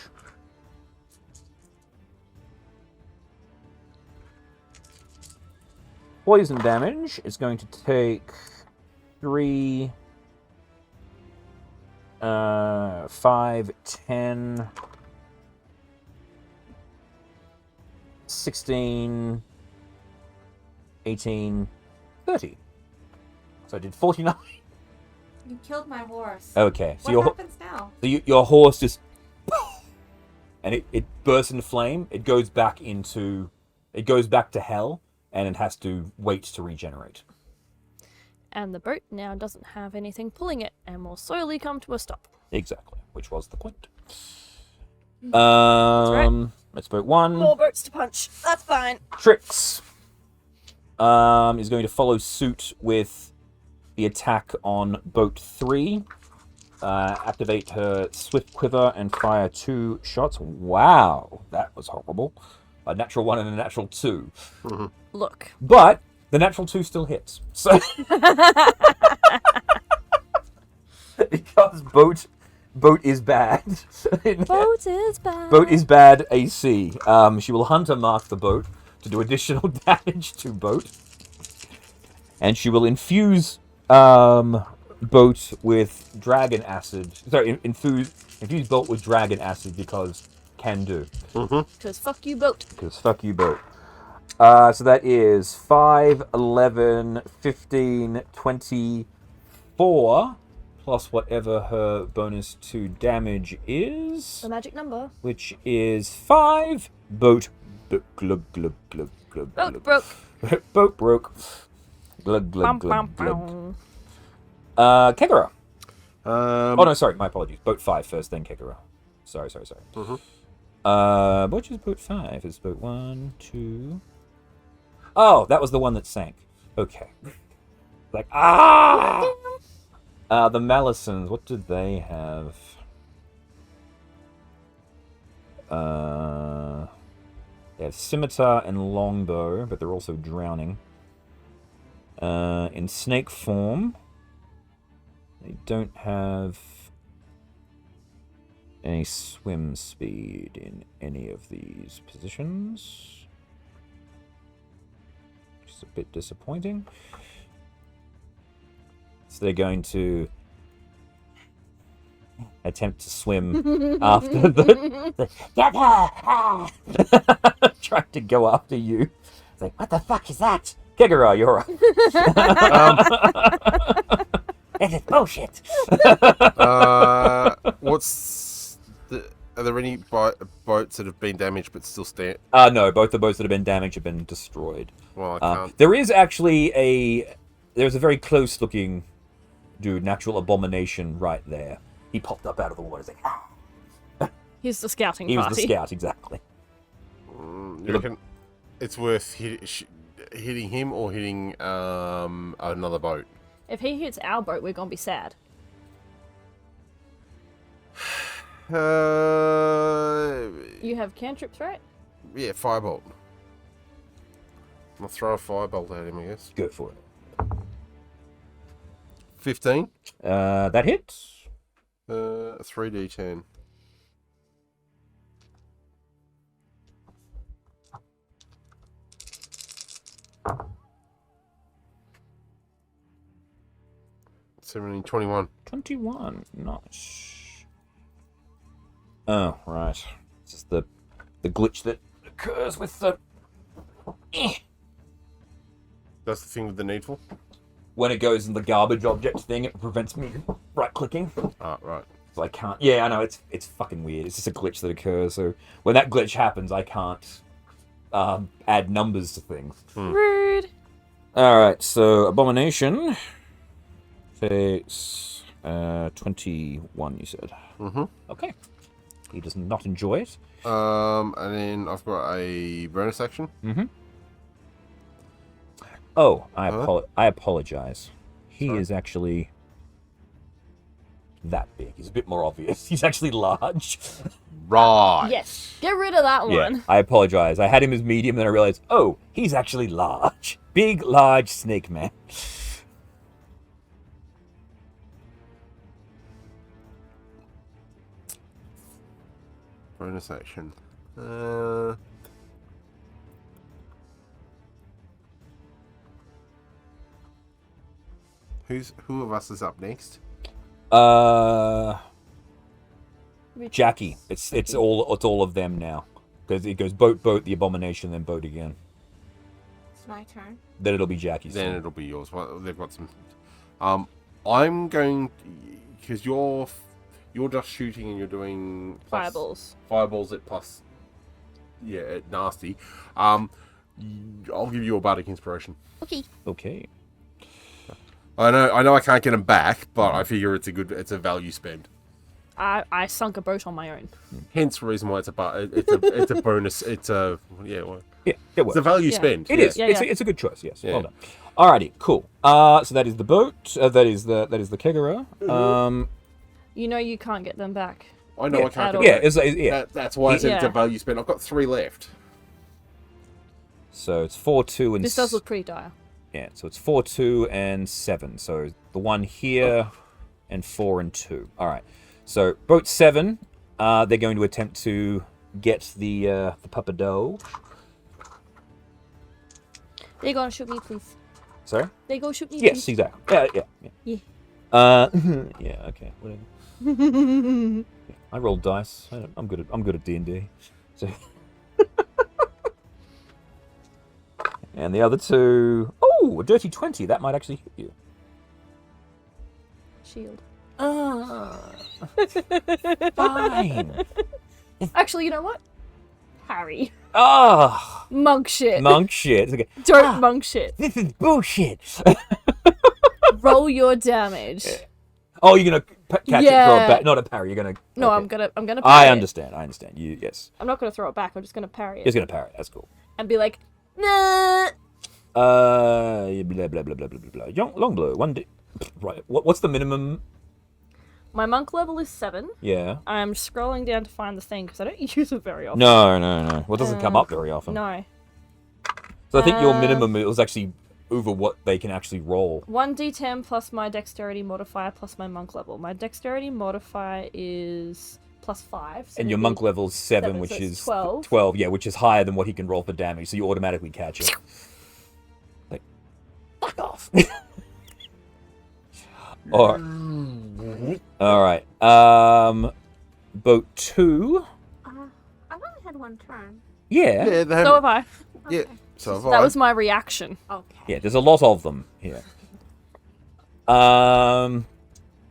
Poison damage is going to take 3, 5, 10, 16, 18, 30. So I did 49. You killed my horse. Okay, so What happens now? your horse just and it bursts into flame. It goes back to hell, and it has to wait to regenerate. And the boat now doesn't have anything pulling it and will slowly come to a stop. Exactly, which was the point. right. Let's boat 1. More boats to punch. That's fine. Trix is going to follow suit with the attack on boat 3. Activate her swift quiver and fire 2 shots. Wow, that was horrible. A natural 1 and a natural 2. Look. But the natural 2 still hits. So because boat is bad. Boat is bad. Boat is bad AC. She will hunter mark the boat to do additional damage to boat. And she will infuse boat with dragon acid. Sorry, infuse boat with dragon acid because can do. Because fuck you, boat. Because fuck you, boat. So that is 5, 11, 15, 24, plus whatever her bonus to damage is. The magic number. Which is 5. Boat. Glug, glug, glug, glug, Boat glug. broke. Boat broke. Glug, glug, Bum, glug, bum, glug. bum. Kegara. Oh, no, sorry. My apologies. Boat 5 first, then Kegara. Sorry. Which is boat 5? Is boat 1, 2... Oh, that was the one that sank. Okay. Like, the Malisons, what did they have? They have scimitar and longbow, but they're also drowning. In snake form, they don't have any swim speed in any of these positions. Which is a bit disappointing. So they're going to attempt to swim after the get her! Trying to go after you. It's like, what the fuck is that? Kegara, you're up. This is bullshit. Are there any boats that have been damaged but still stand? No, both the boats that have been damaged have been destroyed. Well, I can't. There is actually there's a very close-looking dude, natural abomination, right there. He popped up out of the water. He's like, ah. He's the scouting He party. was the scout, exactly. You reckon it's worth hitting him or hitting another boat? If he hits our boat, we're gonna be sad. You You have cantrips, right? Yeah, firebolt. I'll throw a firebolt at him, I guess. Go for it. 15. That hits. 3d10. Seventeen, 21. 21. Nice. Oh, right. This is the glitch that occurs with the... That's the thing with the needful? When it goes in the garbage object thing, it prevents me right-clicking. Ah, right. So I can't... Yeah, I know, it's fucking weird. It's just a glitch that occurs, so when that glitch happens, I can't add numbers to things. Rude. Alright, so Abomination takes 21, you said. Mm-hmm. Okay. He does not enjoy it. And then I've got a bonus action. Mm-hmm. Oh, I apologize. He Sorry? is actually that big. He's a bit more obvious. He's actually large. Right. Yes. Get rid of that Yeah, one. I apologize. I had him as medium, then I realized, oh, he's actually large. Big, large snake man. Bonus action. Who of us is up next? Jackie. It's all of them now. Because it goes boat, the Abomination, then boat again. It's my turn. Then it'll be Jackie's Then turn. it'll be yours. Well, they've got some. I'm going because you're just shooting and you're doing fireballs at plus. Yeah, at nasty. I'll give you a bardic inspiration. Okay. I know I can't get them back, but I figure it's a value spend. I sunk a boat on my own. Hence the reason why it's a bonus. It's a Yeah, it it's works. a value Yeah. spend. It is. Yeah, It's a good choice. Yes. Yeah. Well done. Alrighty. Cool. So that is the boat. That is the Kegera. You know you can't get them back. I know I can't. At Get all. it back. Yeah. That's why I said it's a Yeah. value spend. I've got 3 left. So it's 4, 2, and This does look pretty dire. yeah. So it's 4, 2, and 7. So the one here, and 4 and 2. All right. So boat 7. They're going to attempt to get the Papado. There you go and shoot me, please. Sorry. There you go, shoot me, Yes. please. Exactly. Yeah. Yeah. Yeah. Okay. Whatever. I rolled dice. I'm good at D&D. So. And the other 2. Oh, a dirty 20. That might actually hit you. Shield. Fine. Actually, you know what? Harry. Ah, Monk shit. monk shit. It's okay. Don't monk shit. This is bullshit. Roll your damage. Oh, you're gonna catch it, throw it Yeah. back. Not a parry. You're gonna. No, okay. I'm gonna parry I it. understand. You yes. I'm not gonna throw it back. I'm just gonna parry it. You're gonna parry. That's cool. And be like, nah. Blah blah blah blah blah blah blah. Long blow. Right. What's the minimum? My monk level is 7. Yeah. I'm scrolling down to find the thing because I don't use it very often. No. Well, it doesn't come up very often. No. So I think your minimum was actually over what they can actually roll. 1d10 plus my dexterity modifier plus my monk level. My dexterity modifier is plus 5. So And your it'd monk be level's 7, 7, which so it's is 12. 12, yeah, which is higher than what he can roll for damage, so you automatically catch it. Like, fuck off. Alright. Boat 2. I've only had one turn. Yeah. Yeah, they So have I. Yeah. So have That I. was my reaction. Okay. Yeah, there's a lot of them here.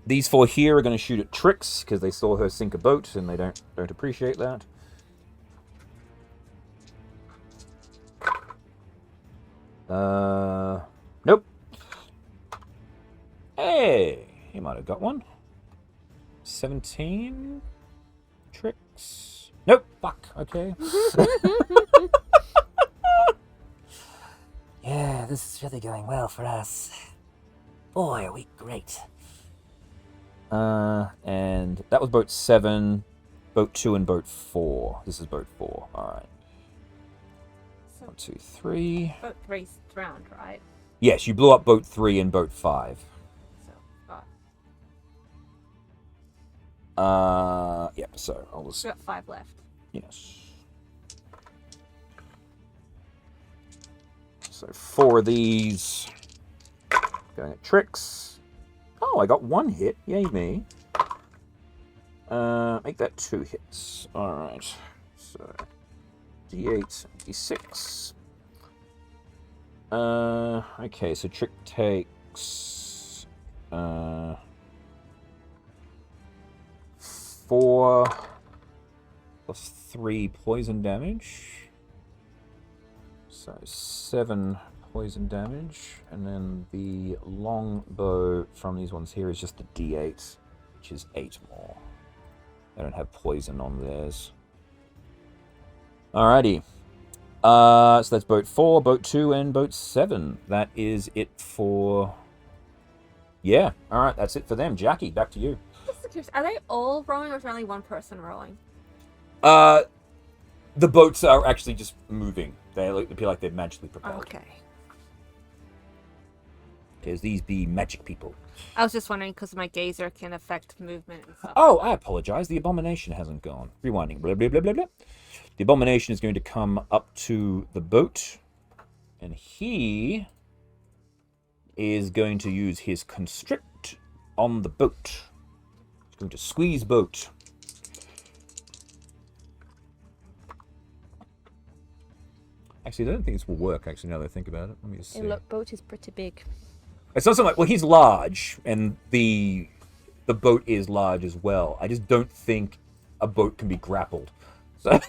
These 4 here are going to shoot at Trix, because they saw her sink a boat, and they don't appreciate that. Nope. Hey, he might have got one. 17. Tricks. Nope. Fuck. Okay. Yeah, this is really going well for us. Boy, are we great. And that was boat 7, boat 2, and boat 4. This is boat 4. All right. So 2, 3. Boat 3's drowned, right? Yes, you blew up boat 3 and boat 5. So, Yep, so I'll just... we got 5 left. Yes. So 4 of these. Going at tricks. Oh, I got 1 hit. Yay me. Make that 2 hits. Alright. So D8, D6. Okay, so trick takes 4 plus 3 poison damage. So 7 poison damage. And then the longbow from these ones here is just a D8, which is 8 more. They don't have poison on theirs. Alrighty. So that's boat 4, boat 2, and boat 7. That is it for... Yeah, alright, that's it for them. Jackie, back to you. Are they all rowing or is there only one person rowing? The boats are actually just moving. They appear like they're magically propelled. Okay. Because these be magic people. I was just wondering because my gazer can affect movement and stuff. Oh, I apologize. The abomination hasn't gone. Rewinding. Blah, blah, blah, blah, blah. The abomination is going to come up to the boat. And he is going to use his constrict on the boat. He's going to squeeze boat. Actually, I don't think this will work, actually, now that I think about it. Let me just see. Hey, look, boat is pretty big. It's not so much... Well, he's large, and the boat is large as well. I just don't think a boat can be grappled. So...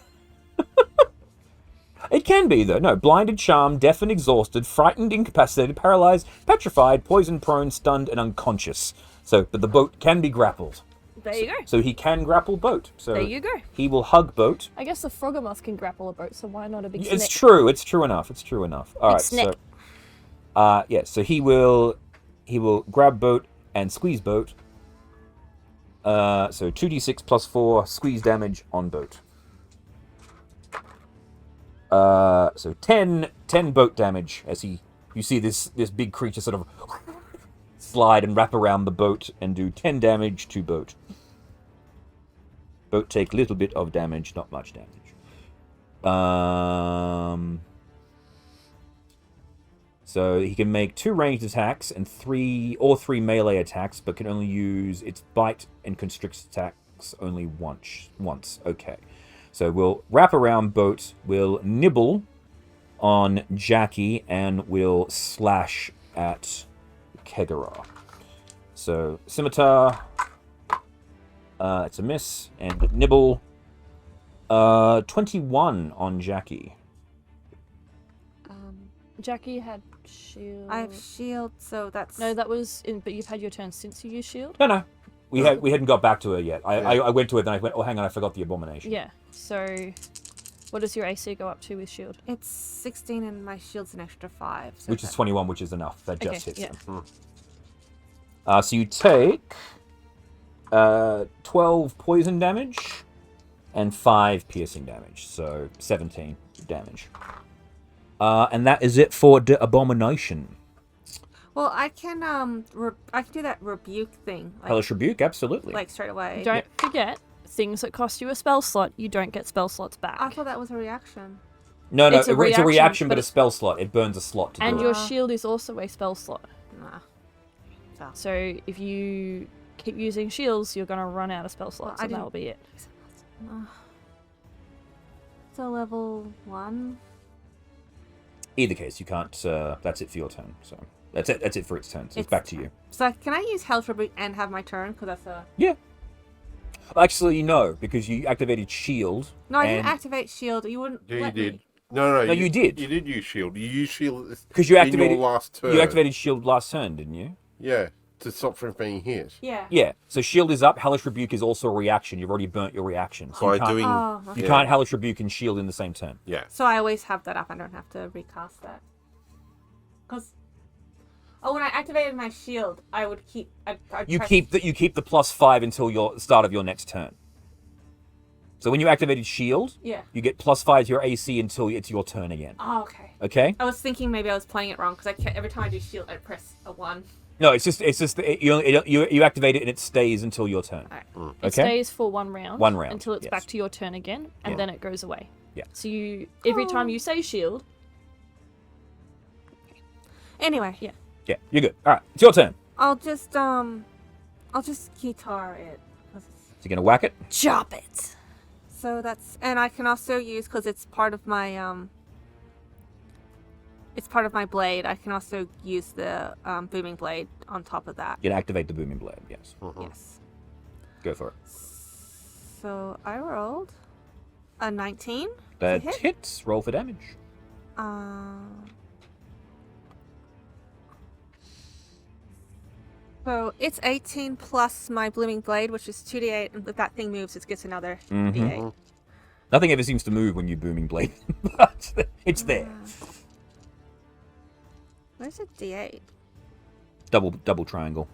It can be, though. No, blinded, charmed, deafened, exhausted, frightened, incapacitated, paralyzed, petrified, poison-prone, stunned, and unconscious. So, but the boat can be grappled. There you go. So he can grapple boat. So There you go. he will hug boat. I guess the froggermoth can grapple a boat, so why not a big snake? It's true. It's true enough. It's true enough. All right. snake. So, yeah. So he will grab boat and squeeze boat. So 2d6 plus 4 squeeze damage on boat. So 10 boat damage as you see this big creature sort of slide and wrap around the boat and do 10 damage to boat. Boat take little bit of damage, not much damage. So he can make 2 ranged attacks and 3 melee attacks, but can only use its bite and constrict attacks only once. Okay. So we'll wrap around boat, we'll nibble on Jackie, and we'll slash at Kegara. So scimitar, it's a miss, and nibble, 21 on Jackie. Jackie had shield. I have shield, so that's... No, that was in. But you've had your turn since you used shield. No. We hadn't got back to her yet. I went to it, then I went, oh, hang on, I forgot the abomination. Yeah. So, what does your AC go up to with shield? It's 16 and my shield's an extra 5. So Which is 21, which is enough. That just hits yeah. her. So you take 12 poison damage and 5 piercing damage. So 17 damage. And that is it for the abomination. Well, I can I can do that rebuke thing. Like, Hellish Rebuke, absolutely. like straight away. Don't forget, things that cost you a spell slot, you don't get spell slots back. I thought that was a reaction. No, It's a reaction, but but a spell slot. It burns a slot to And do your it. shield is also a spell slot. Nah. So if you keep using shields, you're going to run out of spell slots, I and that'll didn't- be it. So level 1. Either case, you can't. That's it for your turn. So that's it. That's it for its turn. So it's back to you. So can I use health rebuke and have my turn? Because that's a... Yeah. Actually, no, because you activated shield. No, I and... didn't activate shield. You wouldn't Yeah, you let did. me. No, you did. You did use shield. You used shield Because you in activated your last turn. You activated shield last turn, didn't you? Yeah, to stop from being hit. Yeah. Yeah. So shield is up. Hellish Rebuke is also a reaction. You've already burnt your reaction. So By you can't, doing... Oh, okay. you can't Hellish Rebuke and shield in the same turn. Yeah. So I always have that up. I don't have to recast that. Because... Oh, when I activated my shield, I would keep... You keep the +5 until your start of your next turn. So when you activated shield, Yeah. you get +5 to your AC until it's your turn again. Oh, okay. Okay? I was thinking maybe I was playing it wrong because every time I do shield, I press a 1. No, it's just you activate it and it stays until your turn. Alright. It Okay? stays for 1 round. 1 round, Until it's yes. back to your turn again, and Yeah. then it goes away. Yeah. So every time you say shield, Anyway, yeah. Yeah, you're good. All right, it's your turn. I'll just guitar it. 'Cause So you're gonna whack it. Chop it. So that's, and I can also use, because it's part of my blade. I can also use the booming blade on top of that. You can activate the booming blade. Yes, Yes. go for it. So I rolled a 19. That hit? hits. Roll for damage. So it's 18 plus my blooming blade, which is 2d8, and if that thing moves, it gets another d8. Nothing ever seems to move when you booming blade, but it's there. Where's a d8? Double triangle.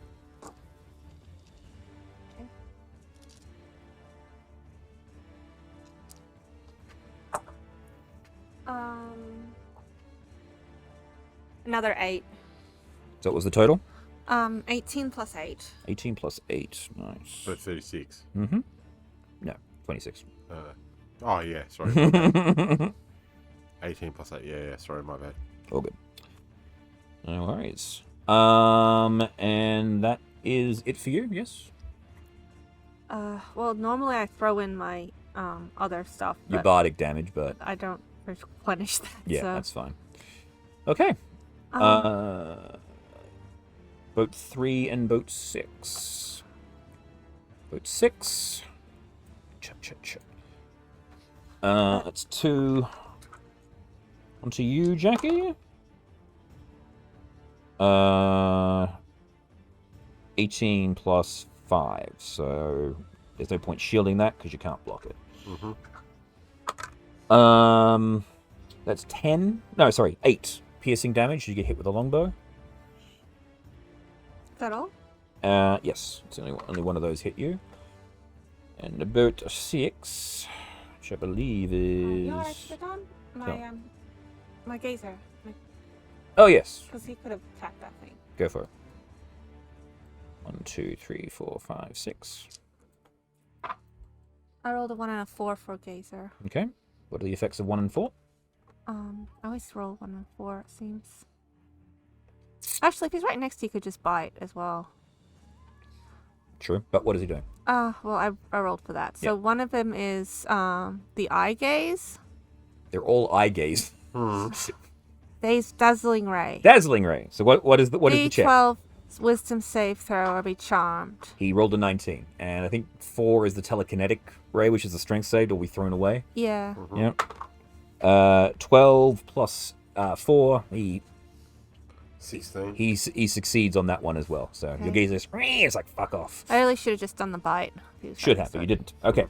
Another 8. So what was the total? 18 plus 8. 18 plus 8. Nice. So 36. Mm-hmm. No, 26. Oh, yeah, sorry. 18 plus 8. Yeah, sorry, my bad. All good. No worries. And that is it for you, yes? Well, normally I throw in my other stuff, Your but bardic damage, but I don't replenish that. yeah, so. that's fine. Okay. Boat 3 and boat 6. Boat 6. Chop. That's 2. Onto you, Jackie. 18 plus 5. So there's no point shielding that because you can't block it. That's 10. No, sorry, 8 piercing damage. You get hit with a longbow. Is that all? Yes, it's only one of those hit you. And a boat 6, which I believe is. You know what I should have done? My gazer. Oh yes, Because he could have attacked that thing. go for it. 1, 2, 3, 4, 5, 6. I rolled a 1 and a 4 for gazer. Okay. What are the effects of 1 and 4? I always roll 1 and 4, it seems. Actually, if he's right next to you, he could just bite as well. True, but what is he doing? Well, I rolled for that. So one of them is the eye gaze. They're all eye gaze. Dazzling ray. Dazzling ray. So what is the check? D12 wisdom save throw or be charmed. He rolled a 19, and I think 4 is the telekinetic ray, which is the strength save, will be thrown away. Yeah. Yep. 12 plus 4. 16. He succeeds on that one as well. So your gaze is it's like fuck off. I really should have just done the bite. Should have, but you didn't. Okay.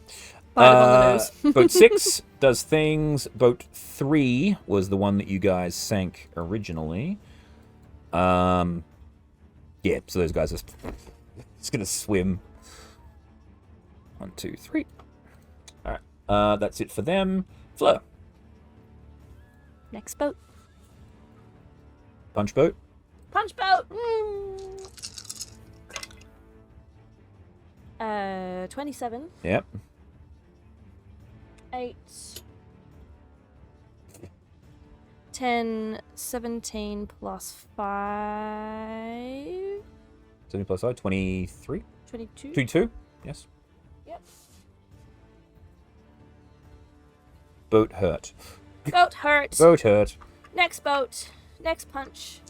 Bite him on the nose. Boat 6 does things. Boat 3 was the one that you guys sank originally. Yeah, so those guys are just gonna swim. 1, 2, 3. All right. That's it for them. Fleur. Next boat. Punch boat. Punch boat. 27. Yep. 8. 10, 17 plus 5. 70 plus 5, 23. 22. 22. Yes. Yep. Boat hurt. Boat hurt. Boat hurt. Next boat. Next punch.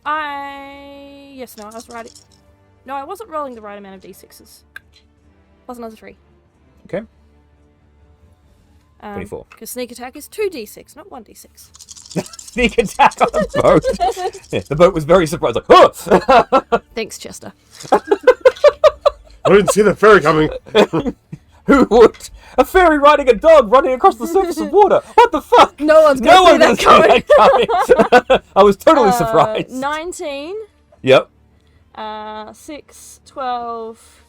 Yes, no, I was right. No, I wasn't rolling the right amount of d6s. Was another 3. Okay. 24. Because sneak attack is 2d6, not 1d6. Sneak attack on the boat. Yeah, the boat was very surprised. Like, oh! Thanks, Chester. I didn't see the ferry coming. Who would? A fairy riding a dog running across the surface of water. What the fuck? No one's going to see that coming. I was totally surprised. 19. Yep. 6, 12,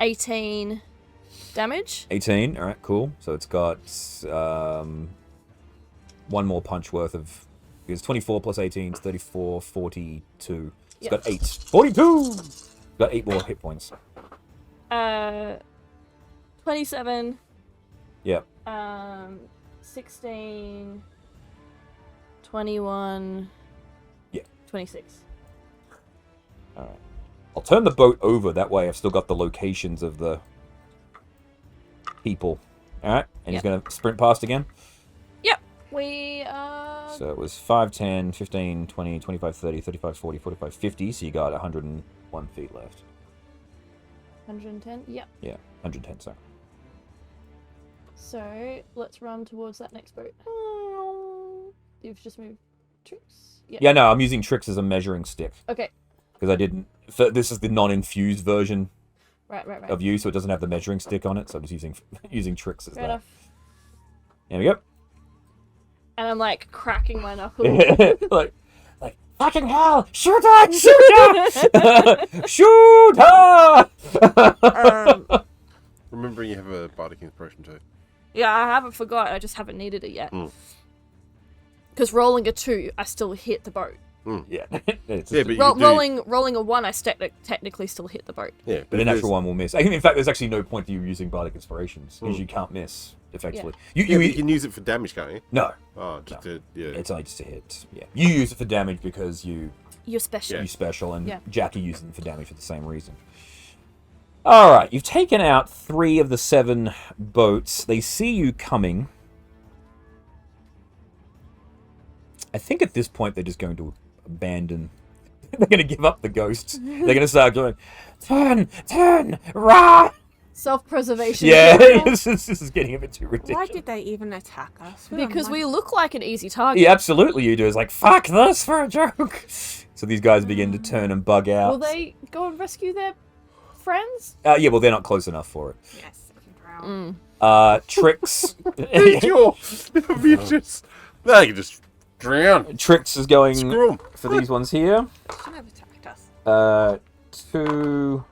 18, damage. 18. All right, cool. So it's got one more punch worth of. It's 24 plus 18 is 34, 42. It's got 8. 42! Got 8 more hit points. 27. Yep. 16. 21. Yeah. 26. All right. I'll turn the boat over. That way I've still got the locations of the people. All right. And he's going to sprint past again. Yep. We are... So it was 5, 10, 15, 20, 25, 30, 35, 40, 45, 50. So you got 101 feet left. 110? Yep. Yeah, 110, sorry. So, let's run towards that next boat. You've just moved tricks? Yeah, no, I'm using tricks as a measuring stick. Okay. Because I didn't... This is the non-infused version Right. of you, so it doesn't have the measuring stick on it. So I'm just using tricks as Fair that. enough. There we go. And I'm like cracking my knuckles. like, fucking hell! Shoot her! Shoot her! Shoot her! Remembering you have a bardic inspiration too. Yeah, I haven't forgot. I just haven't needed it yet. Because rolling a 2, I still hit the boat. Yeah. Rolling a 1, I technically still hit the boat. Yeah, but a natural one will miss. In fact, there's actually no point to you using bardic inspirations because you can't miss effectively. Yeah. You can use it for damage, can't you? No. Oh, just to, yeah. It's only just a hit. Yeah. You use it for damage because You're special. you're special, and Yeah. Jackie uses it for damage for the same reason. All right, you've taken out 3 of the 7 boats. They see you coming. I think at this point they're just going to abandon. They're going to give up the ghosts. They're going to start going, turn, run! Self-preservation. Yeah, this is getting a bit too ridiculous. Why did they even attack us? Because we look like an easy target. Yeah, absolutely you do. It's like, fuck this for a joke. So these guys begin to turn and bug out. Will they go and rescue their friends? Yeah, well, they're not close enough for it. Yes, I can drown. Tricks. They can just drown. Tricks is going Screw 'em. for these ones here. Shouldn't have attacked us. 2.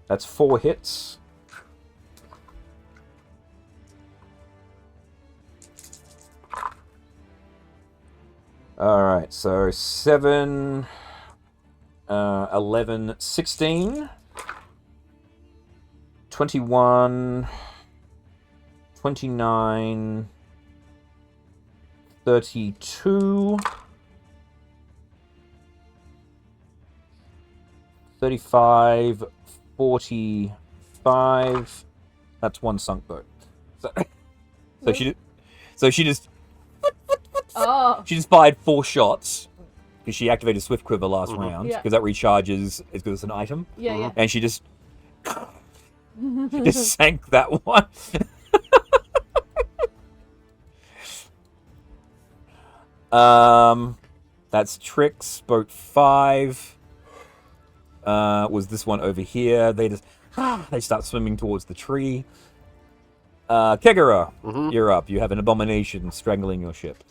That's 4 hits. Alright, so 7, 11, 16, 21, 29, 32, 35, 45. That's 1 sunk boat. So she just Oh. She just fired 4 shots because she activated Swift Quiver last round Yeah. because that recharges because it's an item. Yeah. And she just sank that one. That's Tricks. Boat 5 was this one over here. They start swimming towards the tree. Kegara, you're up. You have an abomination strangling your ship.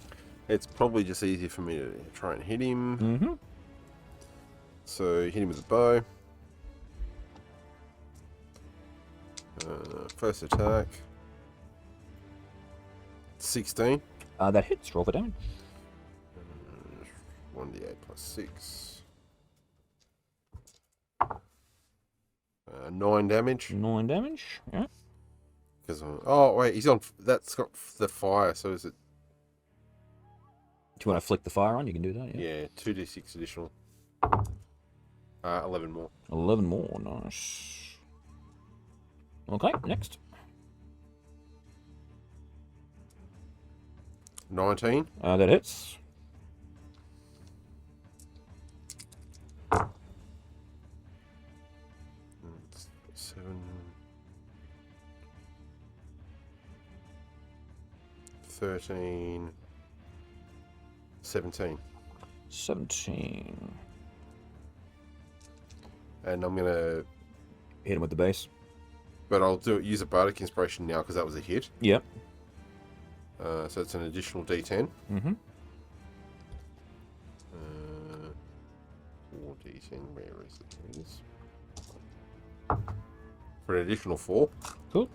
It's probably just easier for me to try and hit him. So hit him with a bow. First attack. 16. That hits. Roll for damage. 1d8 plus 6. 9 damage. 9 damage. Yeah. Oh wait, he's on. That's got the fire. So is it? Do you want to flick the fire on? You can do that. Yeah, 2d6 additional. 11 more. 11 more. Nice. Okay, next. 19. That hits. Seven. 13. 17. 17. And I'm gonna Hit him with the base. But I'll use a bardic inspiration now because that was a hit. Yep. So it's an additional d10. Mm-hmm. 4d10. Where is it? There it is. For an additional 4. Cool.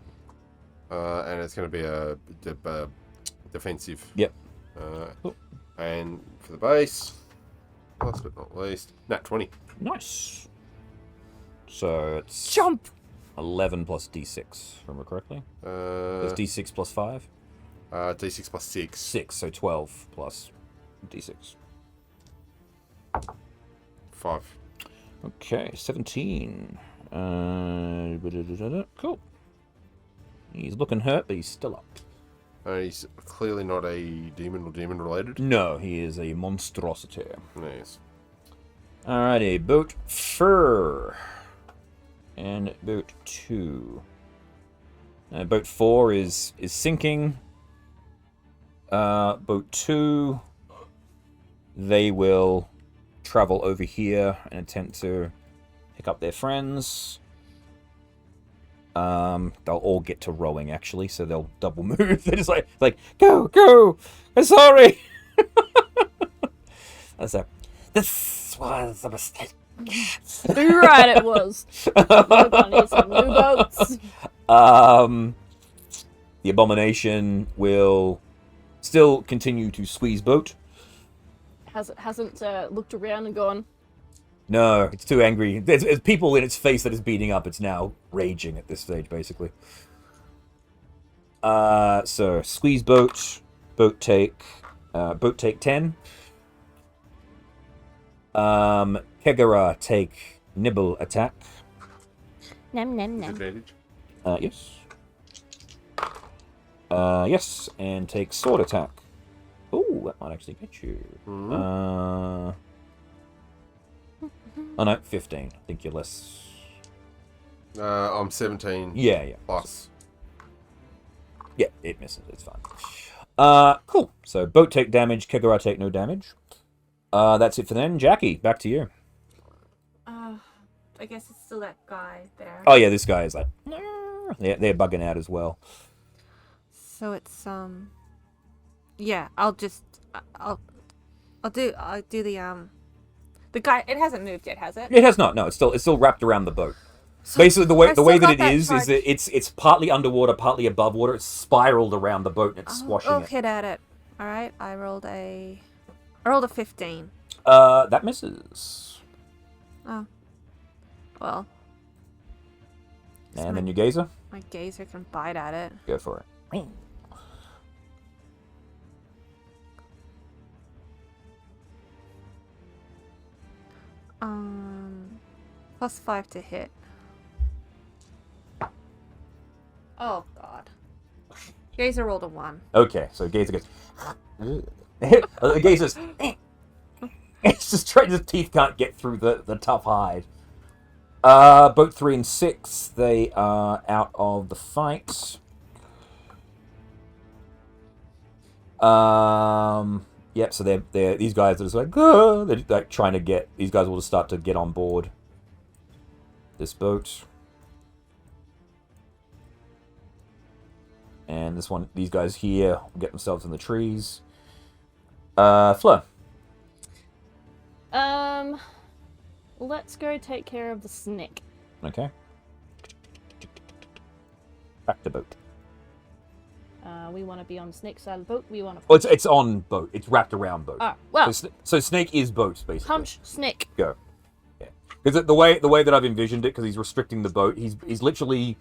And it's going to be a defensive. Yep. Cool. And for the base, last but not least, nat 20. Nice. So it's Jump! 11 plus d6, if I remember correctly. It's d6 plus 5? D6 plus 6. 6, so 12 plus d6. 5. Okay, 17. Cool. He's looking hurt, but he's still up. He's clearly not a demon or demon related. No, he is a monstrosity. Nice. Alrighty, boat fur. And boat 2. Boat 4 is sinking. Boat 2, they will travel over here and attempt to pick up their friends. They'll all get to rowing, actually, so they'll double move. They're just like, go! I'm sorry! That's it. This was a mistake. You're right, it was. We're gonna need some new boats. The abomination will still continue to squeeze boat. Hasn't looked around and gone, No, it's too angry. There's people in its face that is beating up. It's now raging at this stage, basically. So squeeze boat, boat take 10. Kegara take nibble attack. Nam nam nam. Advantage. Yes. Yes, and take sword attack. Ooh, that might actually get you. Oh no, 15. I think you're less. I'm 17. Yeah. Plus. Yeah, it misses. It's fine. Cool. So boat take damage, Kegara take no damage. That's it for then. Jackie, back to you. I guess it's still that guy there. Oh yeah, this guy is like, they're bugging out as well. So it's yeah, I'll do the guy. It hasn't moved yet, has it? It has not. No, it's still wrapped around the boat. So Basically, the I way still that got it that is charge. that it's partly underwater, partly above water. It's spiraled around the boat and it's squashing I'll it. hit at it. All right, I rolled a 15. That misses. Oh, well. And then your gazer, My gazer can bite at it. go for it. +5 to hit. Oh God. Gazer rolled a 1. Okay, so gazer goes. The gazer's. It's just trying. His teeth can't get through the tough hide. Boat 3 and 6, they are out of the fight. Yep. So they're these guys are just like, they're like trying to get. These guys will just start to get on board this boat. And these guys here will get themselves in the trees. Fleur. Let's go take care of the snake. Okay. Back to boat. We want to be on the snake side of the boat. We want to. Oh, it's on boat. It's wrapped around boat. Oh, well. So snake is boat, basically. Punch snake. Go. Yeah. Because the way that I've envisioned it, because he's restricting the boat, he's literally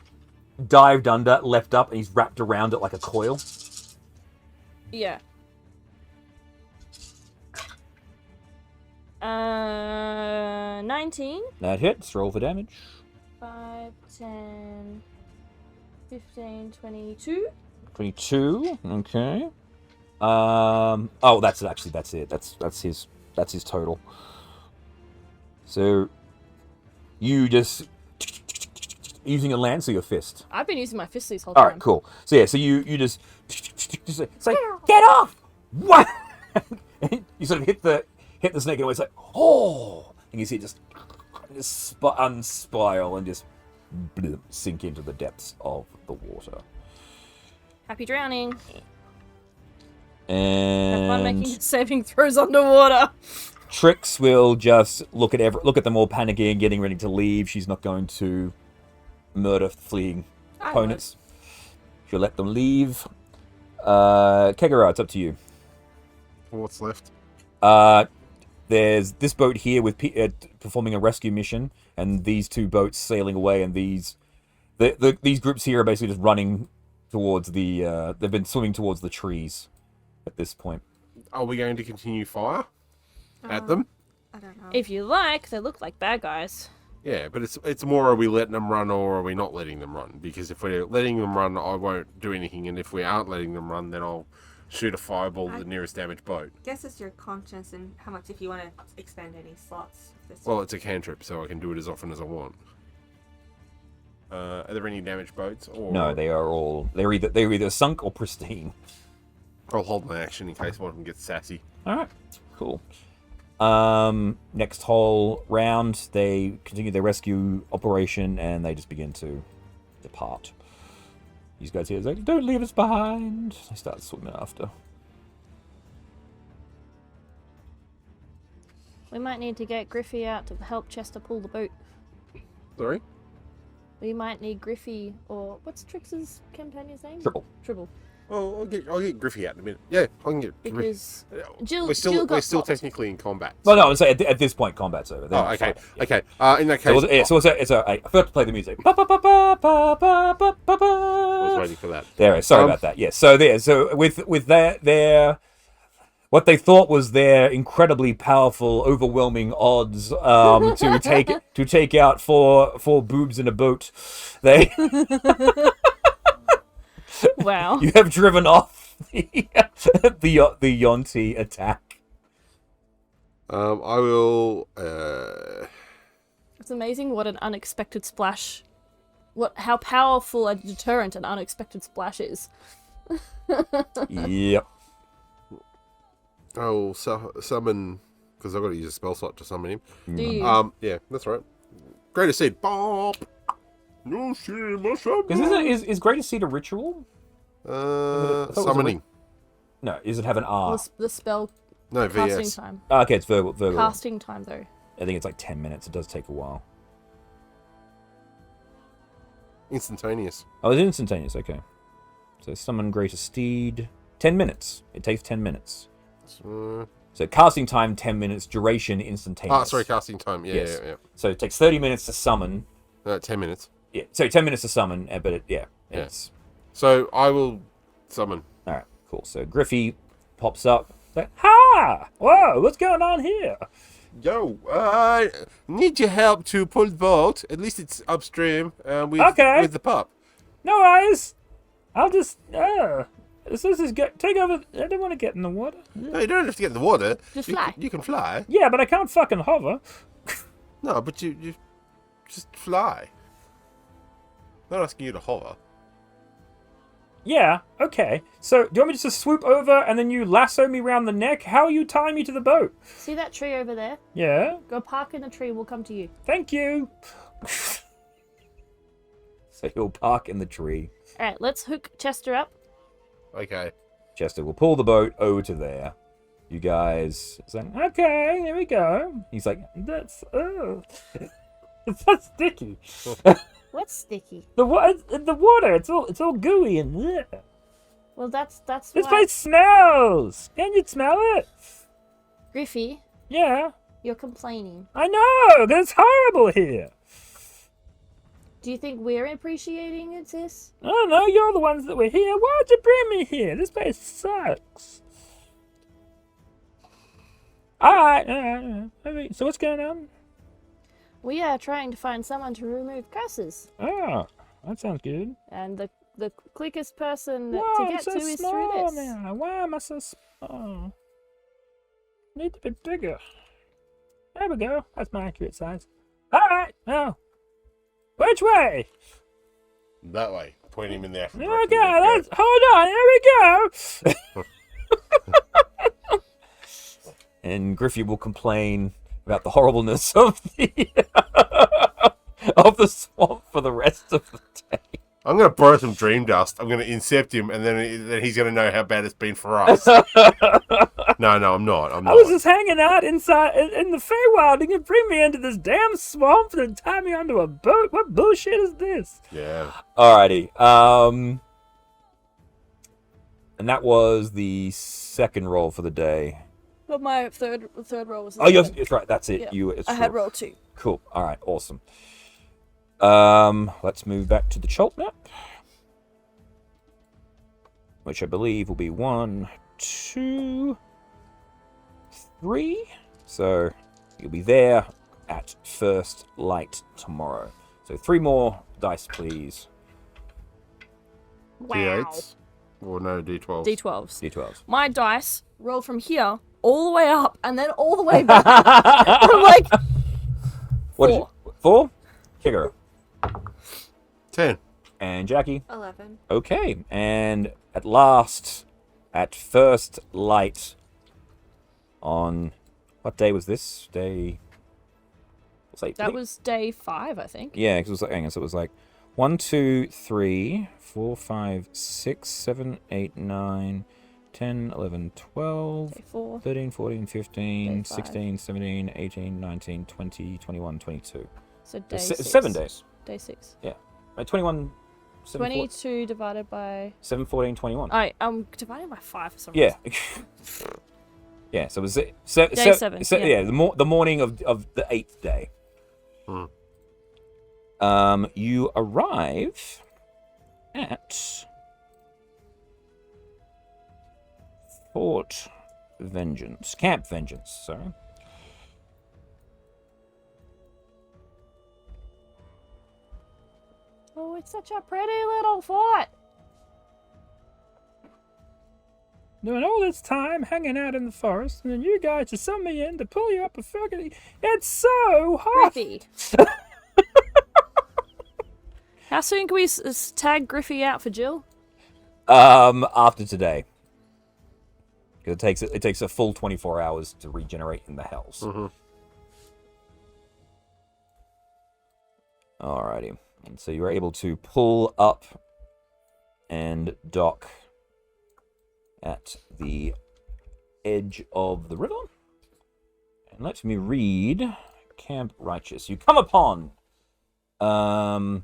dived under, left up, and he's wrapped around it like a coil. Yeah. 19. That hits. Roll for damage. 5, 10, 15, 22. 22. Okay. Oh, that's it. That's his total. So you just using a lance or your fist? I've been using my fist this whole All time. right, cool. So yeah, so you just say, get off! What? You sort of hit the snake and it's like, oh, and you see it just unspiral and just sink into the depths of the water. Happy drowning. And Have fun making saving throws underwater. Trix will just look at them all panicking, getting ready to leave. She's not going to murder fleeing opponents. you'll let them leave. Kegara, it's up to you. What's left? There's this boat here with performing a rescue mission, and these two boats sailing away, and these groups here are basically just running towards the. They've been swimming towards the trees at this point. Are we going to continue fire at them? I don't know. If you like, they look like bad guys. Yeah, but it's more, are we letting them run or are we not letting them run? Because if we're letting them run, I won't do anything, and if we aren't letting them run, then I'll shoot a fireball at the nearest damaged boat. Guess it's your conscience and how much if you want to expand any slots. Well, it's a cantrip, so I can do it as often as I want. Are there any damaged boats? Or... No, they're either sunk or pristine. I'll hold my action in case one of them gets sassy. All right, cool. Next whole round, they continue their rescue operation and they just begin to depart. These guys here are like, don't leave us behind. They start swimming after. We might need to get Griffey out to help Chester pull the boat. Sorry? We might need Griffey, or what's Trix's companion's name? Triple. Well, I'll get Griffey out in a minute. Yeah, I can get Because Jill. Jill We're got still popped. technically in combat. Well, no, I'm saying at this point, combat's over. They're Oh, not okay, fighting. Yeah. okay. In that case, I forgot to play the music. Ba, ba, ba, ba, ba, ba, ba, ba, ba. I was waiting for that. There, sorry about that. Yes, so with their what they thought was their incredibly powerful, overwhelming odds to take out four boobs in a boat, they Wow. you have driven off the Yonti attack. I will. It's amazing what an unexpected splash, how powerful a deterrent an unexpected splash is. Yep. I will summon, because I've got to use a spell slot to summon him. Do you? Yeah, that's right. Greater Seed. Bop. No shame, Is Greater Seed a ritual? Summoning. No, does it have an R? The spell No, casting VS. time. Oh, okay, it's verbal. Casting time, though. I think it's like 10 minutes. It does take a while. Instantaneous. Oh, it's instantaneous. Okay. So summon Greater Steed. 10 minutes. It takes 10 minutes. So casting time 10 minutes. Duration instantaneous. Sorry, casting time. Yeah, Yes. yeah. So it takes 30 minutes to summon. 10 minutes. Yeah. So 10 minutes to summon, but it's So I will summon. all right. Cool. So Griffey pops up. Like, ha! Whoa! What's going on here? Yo, I need your help to pull the boat. At least it's upstream with the pup. No worries. I'll just this is take over. I don't want to get in the water. No, you don't have to get in the water. Just fly. You can fly. Yeah, but I can't fucking hover. No, but you just fly. I'm not asking you to hover. Yeah, okay. So, do you want me just to swoop over and then you lasso me round the neck? How are you tying me to the boat? See that tree over there? Yeah, Go park in the tree, we'll come to you. thank you. So he'll park in the tree. Alright, let's hook Chester up. Okay. Chester will pull the boat over to there. You guys say, okay, here we go. He's like, that's, it's so sticky. What's sticky? The water, it's all gooey and bleh. Well, that's This why... place smells. Can you smell it? Griffey, Yeah, you're complaining. I know. It's horrible here. Do you think we're appreciating it, sis? I don't know. You're the ones that were here. Why'd you bring me here? This place sucks. All right. So what's going on? We are trying to find someone to remove curses. Oh, that sounds good. And the quickest person to Whoa, I'm get so to is small through this. now. Why am I so small? Need to be bigger. There we go. That's my accurate size. All right. Now, which way? That way. Point him in there. Okay, hold on. Here we go. And Griffey will complain about the horribleness of the of the swamp for the rest of the day. I'm going to borrow some dream dust. I'm going to incept him, and then he's going to know how bad it's been for us. No, I'm not. I was just hanging out inside in the Feywild, and you bring me into this damn swamp and tie me onto a boat. What bullshit is this? Yeah. Alrighty. And that was the second roll for the day. But my third roll was. Oh, it's right. That's it. Yeah. I had roll 2. Cool. All right. Awesome. Let's move back to the Chult map, which I believe will be 1, 2, 3. So you'll be there at first light tomorrow. So 3 more dice, please. Wow. D8s? Or no, D12s? D12s. D12s. My dice roll from here all the way up and then all the way back. I'm like, What did you? 4? Kicker. 10. And Jackie. 11. Okay. And at last, at first light on... What day was this? Day... that was day 5, I think. Yeah, because it was like, hang on, so it was like 1, 2, 3, 4, 5, 6, 7, 8, 9, 10, 11, 12, Day 4. 13, 14, 15, Day 5. 16, 17, 18, 19, 20, 21, 22. So day 6. 6. 7 days. Day 6. Yeah. Right, 21, 7, 22 divided by... 7, 14, 21. I'm dividing by 5 for some reason. Yeah. Yeah, so it was... Day 7, yeah. Yeah, the morning of the 8th day. You arrive at Camp Vengeance, sorry. Oh, it's such a pretty little fort. Doing all this time hanging out in the forest, and then you guys just send me in to pull you up a fucking... It's so hot! Griffey. How soon can we tag Griffey out for Jill? After today. Because it takes a full 24 hours to regenerate in the hells. Mm-hmm. Alrighty. And so you're able to pull up and dock at the edge of the river. And let me read Camp Righteous. You come upon a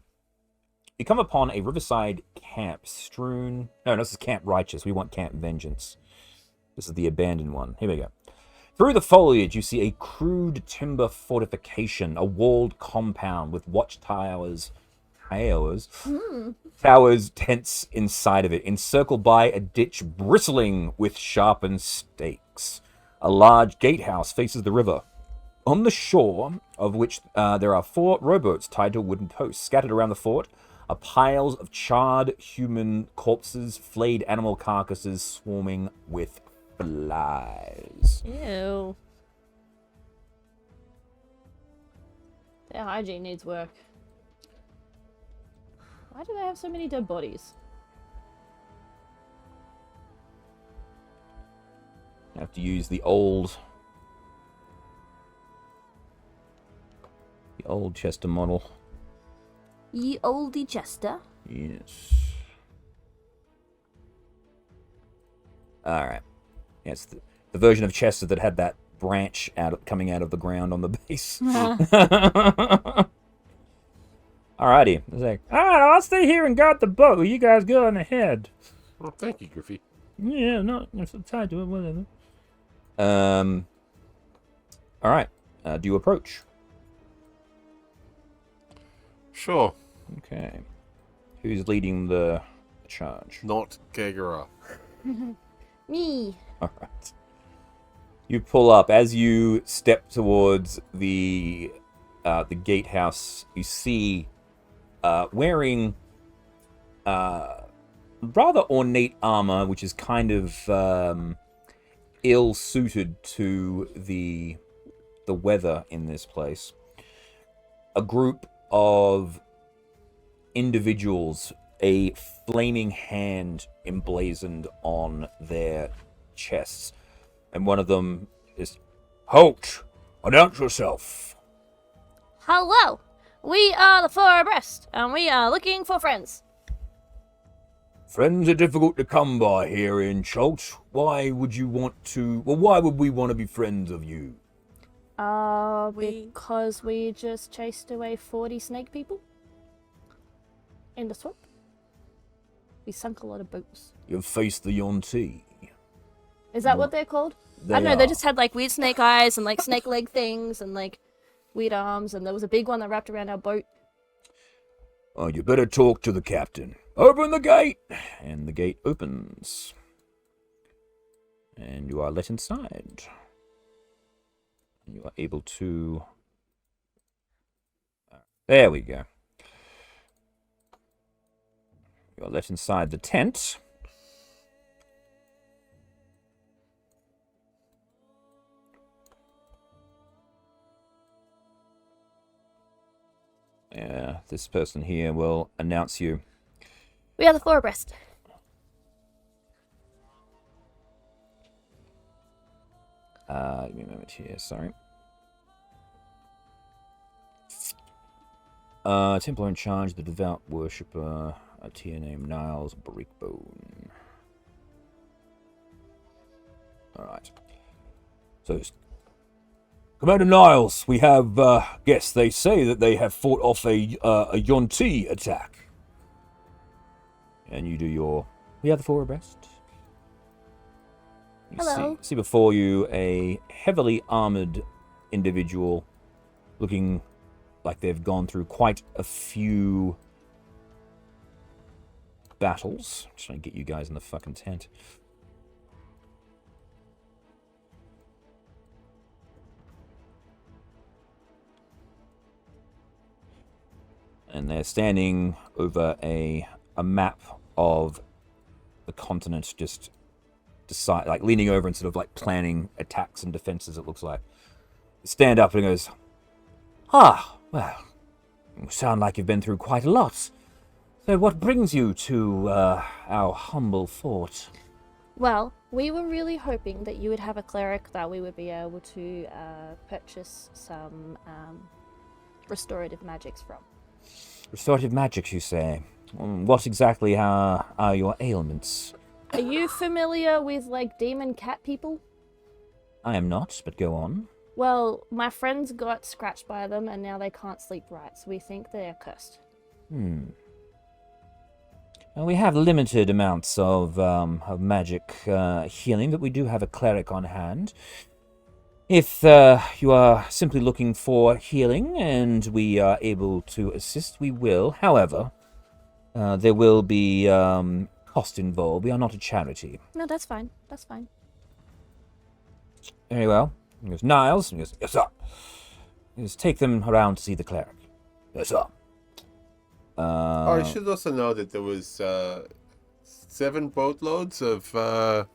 riverside camp strewn... No, this is Camp Righteous. We want Camp Vengeance. This is the abandoned one. Here we go. Through the foliage, you see a crude timber fortification, a walled compound with watchtowers, tents inside of it, encircled by a ditch bristling with sharpened stakes. A large gatehouse faces the river, on the shore of which there are 4 rowboats tied to a wooden post. Scattered around the fort are piles of charred human corpses, flayed animal carcasses swarming with flies. Ew. Their hygiene needs work. Why do they have so many dead bodies? I have to use the old Chester model. Ye oldie Chester. Yes. Alright. Yes, the version of Chester that had that branch coming out of the ground on the base. Alrighty. It's like, alright, I'll stay here and guard the boat. You guys go on ahead. Well, thank you, Griffey. Yeah, no, I'm so tied to it, whatever. Alright. Do you approach? Sure. Okay. Who's leading the charge? Not Kagura. Me. Alright. You pull up. As you step towards the gatehouse, you see wearing rather ornate armor, which is kind of ill-suited to the weather in this place. A group of individuals, a flaming hand emblazoned on their chests. And one of them is, "Halt! Announce yourself." Hello. We are the 4 abreast, and we are looking for friends. Friends are difficult to come by here in Chult. Why would we want to be friends of you? Because we just chased away 40 snake people in the swamp. We sunk a lot of boats. You've faced the Yuan-ti. Is that what they're called? I don't know. They just had like weird snake eyes and like snake leg things and like weird arms, and there was a big one that wrapped around our boat. Oh, you better talk to the captain. Open the gate! And the gate opens. And you are let inside. And you are able to... There we go. You are let inside the tent. This person here will announce you. We are the four abreast. Give me a moment here, sorry. Templar in charge, the devout worshipper, a tier named Niles Breakbone. Alright. So, Commander Niles, we have guests. They say that they have fought off a Yuan-ti attack. And you do your... We are the four abreast. You Hello. See before you a heavily armored individual looking like they've gone through quite a few battles. Just trying to get you guys in the fucking tent. And they're standing over a map of the continent, just like leaning over and sort of like planning attacks and defenses, it looks like. Stand up and goes, well, you sound like you've been through quite a lot. So what brings you to our humble fort? Well, we were really hoping that you would have a cleric that we would be able to purchase some restorative magics from. Restorative magics, you say? What exactly are your ailments? Are you familiar with, like, demon cat people? I am not, but go on. Well, my friends got scratched by them, and now they can't sleep right, so we think they're cursed. Well, we have limited amounts of magic healing, but we do have a cleric on hand. If you are simply looking for healing and we are able to assist, we will. However, there will be cost involved. We are not a charity. No, that's fine. That's fine. Very well. He goes, Niles. He goes, yes, sir. He goes, take them around to see the cleric. Yes, sir. I should also know that there was 7 boatloads of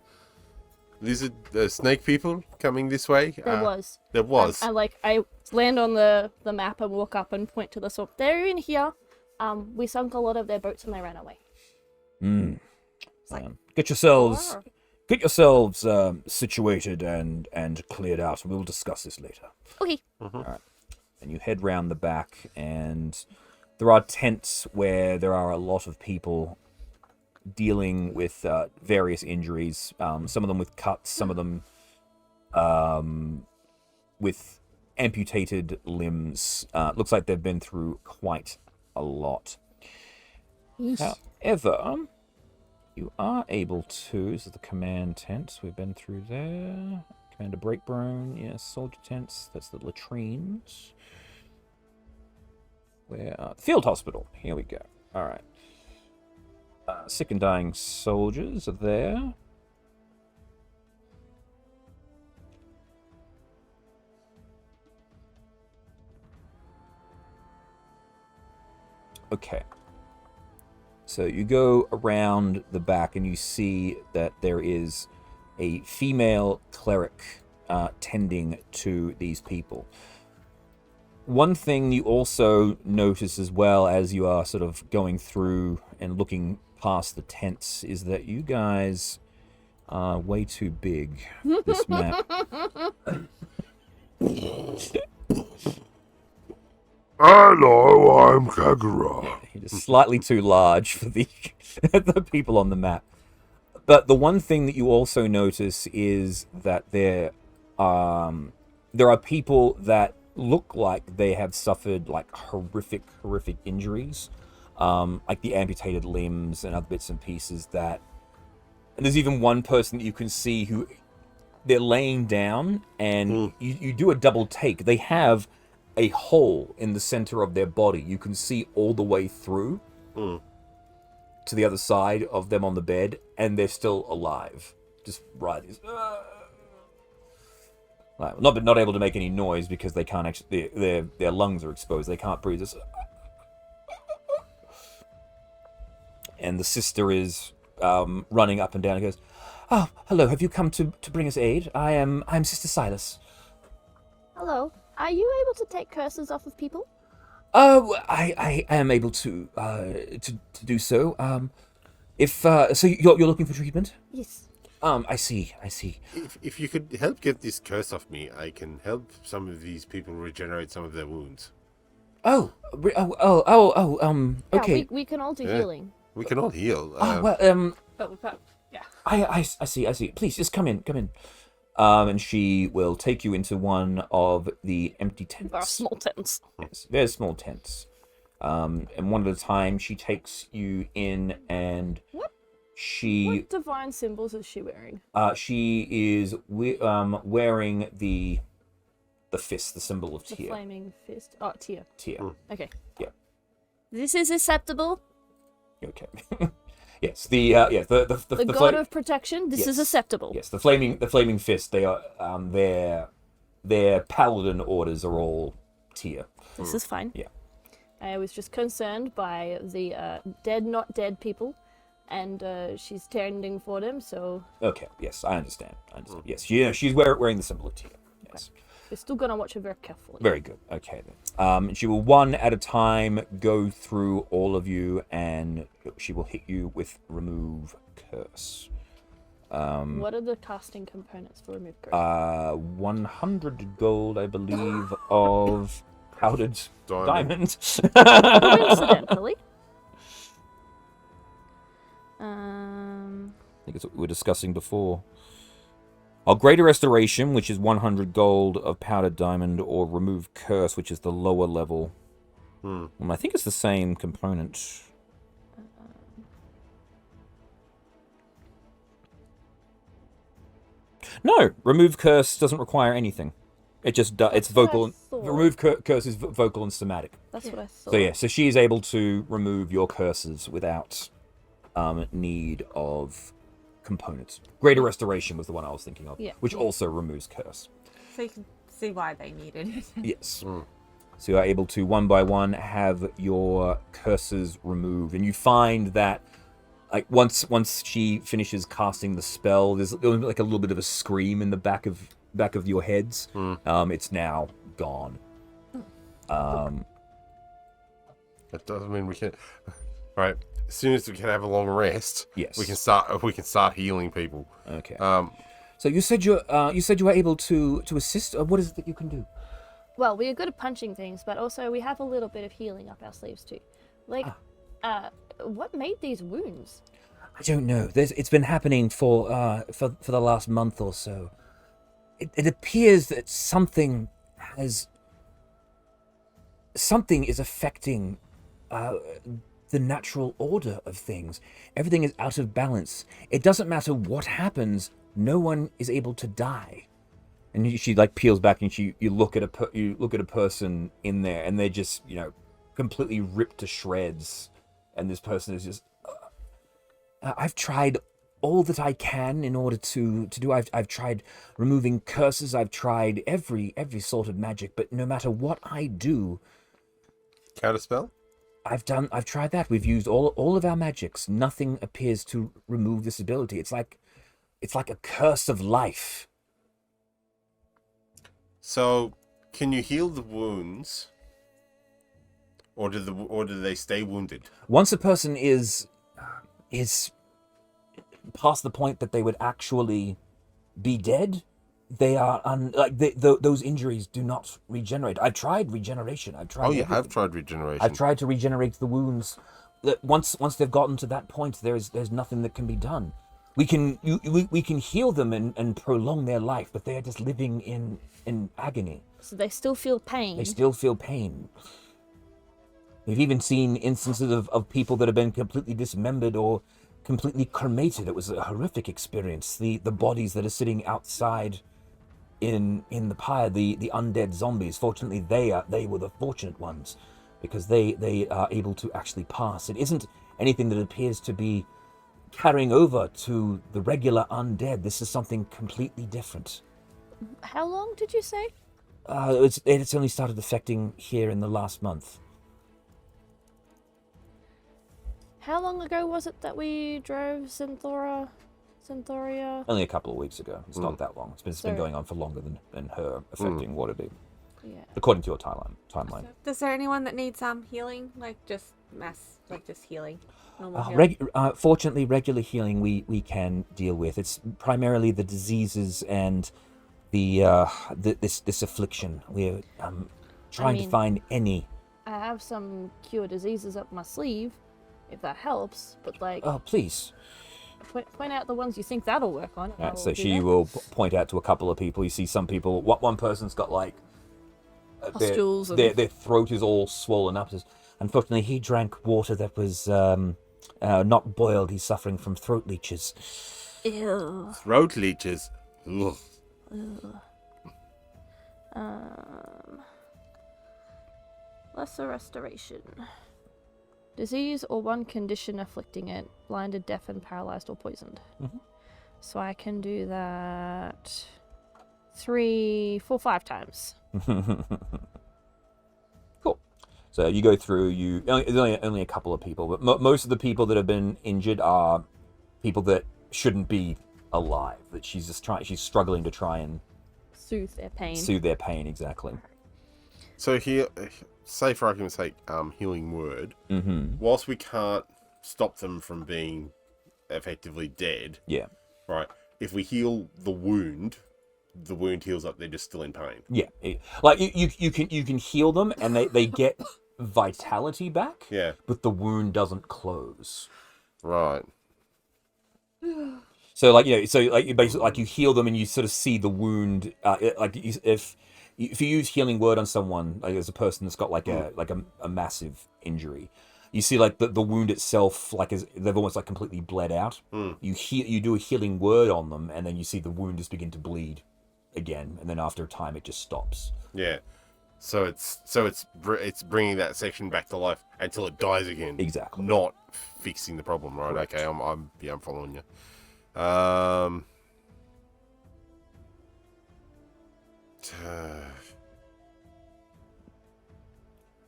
lizard snake people coming this way. There was. There was. I land on the map and walk up and point to the sword. They're in here. We sunk a lot of their boats and they ran away. Get yourselves situated and cleared out. We'll discuss this later. Okay. All right. And you head round the back, and there are tents where there are a lot of people dealing with various injuries. Some of them with cuts, some of them with amputated limbs. Looks like they've been through quite a lot. However, you are able to... This is the command tent. We've been through there. Commander Breakbone. Yes, soldier tents. That's the latrines. Where the field hospital. Here we go. All right. Sick and dying soldiers are there. Okay. So you go around the back and you see that there is a female cleric tending to these people. One thing you also notice as well as you are sort of going through and looking past the tents is that you guys are way too big, this map. Hello, I'm Kagura. You're just slightly too large for the people on the map. But the one thing that you also notice is that there are people that look like they have suffered like horrific injuries. like the amputated limbs and other bits and pieces that. And there's even one person that you can see who they're laying down, and you do a double take. They have a hole in the center of their body. You can see all the way through to the other side of them on the bed, and they're still alive. Just writhing. Not able to make any noise because they can't actually. Their lungs are exposed. They can't breathe. And the sister is running up and down and goes, "Oh, hello. Have you come to bring us aid? I'm Sister Silas." Hello. Are you able to take curses off of people? Oh, I am able to do so. So you're looking for treatment? Yes. I see. If you could help get this curse off me, I can help some of these people regenerate some of their wounds. Okay. Yeah, we can all do healing. We can all heal. I see. Please, just come in. And she will take you into one of the empty tents. There are small tents. Yes, there's small tents. And one at a time, she takes you in, and What divine symbols is she wearing? She is wearing the fist, the symbol of The Tyr. flaming fist. Oh, Tyr. Okay. Yeah. This is acceptable. Okay. Yes. The god of protection. This is acceptable. Yes. The flaming fist. They are their paladin orders are all Tyr. This is fine. Yeah. I was just concerned by the dead, not dead people, and she's tending for them. So. Okay. Yes, I understand. Yes. She's wearing the symbol of Tyr. Yes. Okay. We're still gonna watch her very carefully. Very good. Okay then. She will one at a time go through all of you, and she will hit you with remove curse. What are the casting components for remove curse? 100 gold, I believe, of powdered diamond. Coincidentally. I think it's what we were discussing before. Greater Restoration, which is 100 gold of powdered diamond, or remove curse, which is the lower level. I think it's the same component. No, remove curse doesn't require anything. It just it's vocal. Remove curse is vocal and somatic. That's what I thought. So yeah, so she is able to remove your curses without need of components. Greater Restoration was the one I was thinking of, which also removes curse. So you can see why they needed it. Yes. So you are able to one by one have your curses removed, and you find that like once she finishes casting the spell, there's like a little bit of a scream in the back of your heads. It's now gone. That doesn't mean we can. Right. As soon as we can have a long rest, yes, we can start healing people. Okay. So you said you were able to assist. What is it that you can do? Well, we are good at punching things, but also we have a little bit of healing up our sleeves too. Like, what made these wounds? I don't know. It's been happening for the last month or so. It appears that something is affecting the natural order of things. Everything is out of balance. It doesn't matter what happens. No one is able to die. And she like peels back, and you look at a person in there, and they're just completely ripped to shreds. And this person is just. I've tried all that I can in order to do. I've tried removing curses. I've tried every sort of magic, but no matter what I do. Counterspell? I've tried that. We've used all of our magics. Nothing appears to remove this ability. It's like a curse of life. So, can you heal the wounds, or do they stay wounded? Once a person is past the point that they would actually be dead, they are those injuries do not regenerate. I've tried regeneration. I've tried. Oh, you have tried regeneration. I've tried to regenerate the wounds. Once they've gotten to that point, there's nothing that can be done. We can heal them and prolong their life, but they are just living in agony. So they still feel pain. They still feel pain. We've even seen instances of people that have been completely dismembered or completely cremated. It was a horrific experience. The bodies that are sitting outside in the pyre, the undead zombies. Fortunately, they were the fortunate ones because they are able to actually pass. It isn't anything that appears to be carrying over to the regular undead. This is something completely different. How long did you say? It's only started affecting here in the last month. How long ago was it that we drove Synthoria? Only a couple of weeks ago. It's not that long. It's been going on for longer than her affecting Waterdeep. Yeah. According to your timeline. Is there anyone that needs healing? Like just healing? Normal healing? Fortunately, regular healing we can deal with. It's primarily the diseases and this affliction. We're trying to find any. I have some cure diseases up my sleeve, if that helps. But like, Oh, please. point out the ones you think that'll work on. Right, so she will point out to a couple of people. You see some people. One person's got like pustules. Their throat is all swollen up. Unfortunately, he drank water that was not boiled. He's suffering from throat leeches. Ew. Throat leeches. Ugh. Lesser restoration. Disease or one condition afflicting it. Blinded, deafened, paralyzed, or poisoned. Mm-hmm. So I can do that 3, 4, 5 times. Cool. So you go through. There's only a couple of people, but most of the people that have been injured are people that shouldn't be alive. That she's struggling to try and Soothe their pain. soothe their pain. Exactly. So here, say for argument's sake, healing word. Mm-hmm. Whilst we can't stop them from being effectively dead, Yeah. right? If we heal the wound heals up. They're just still in pain. Yeah. Like you can heal them and they get vitality back. Yeah. But the wound doesn't close. Right. So like you basically like you heal them and you sort of see the wound. If you use healing word on someone, like as a person that's got like a massive injury, you see like the wound itself they've almost like completely bled out. You do a healing word on them and then you see the wound just begin to bleed again, and then after a time it just stops. Yeah. So it's bringing that section back to life until it dies again. Exactly. Not fixing the problem, right? Correct. Okay, I'm following you.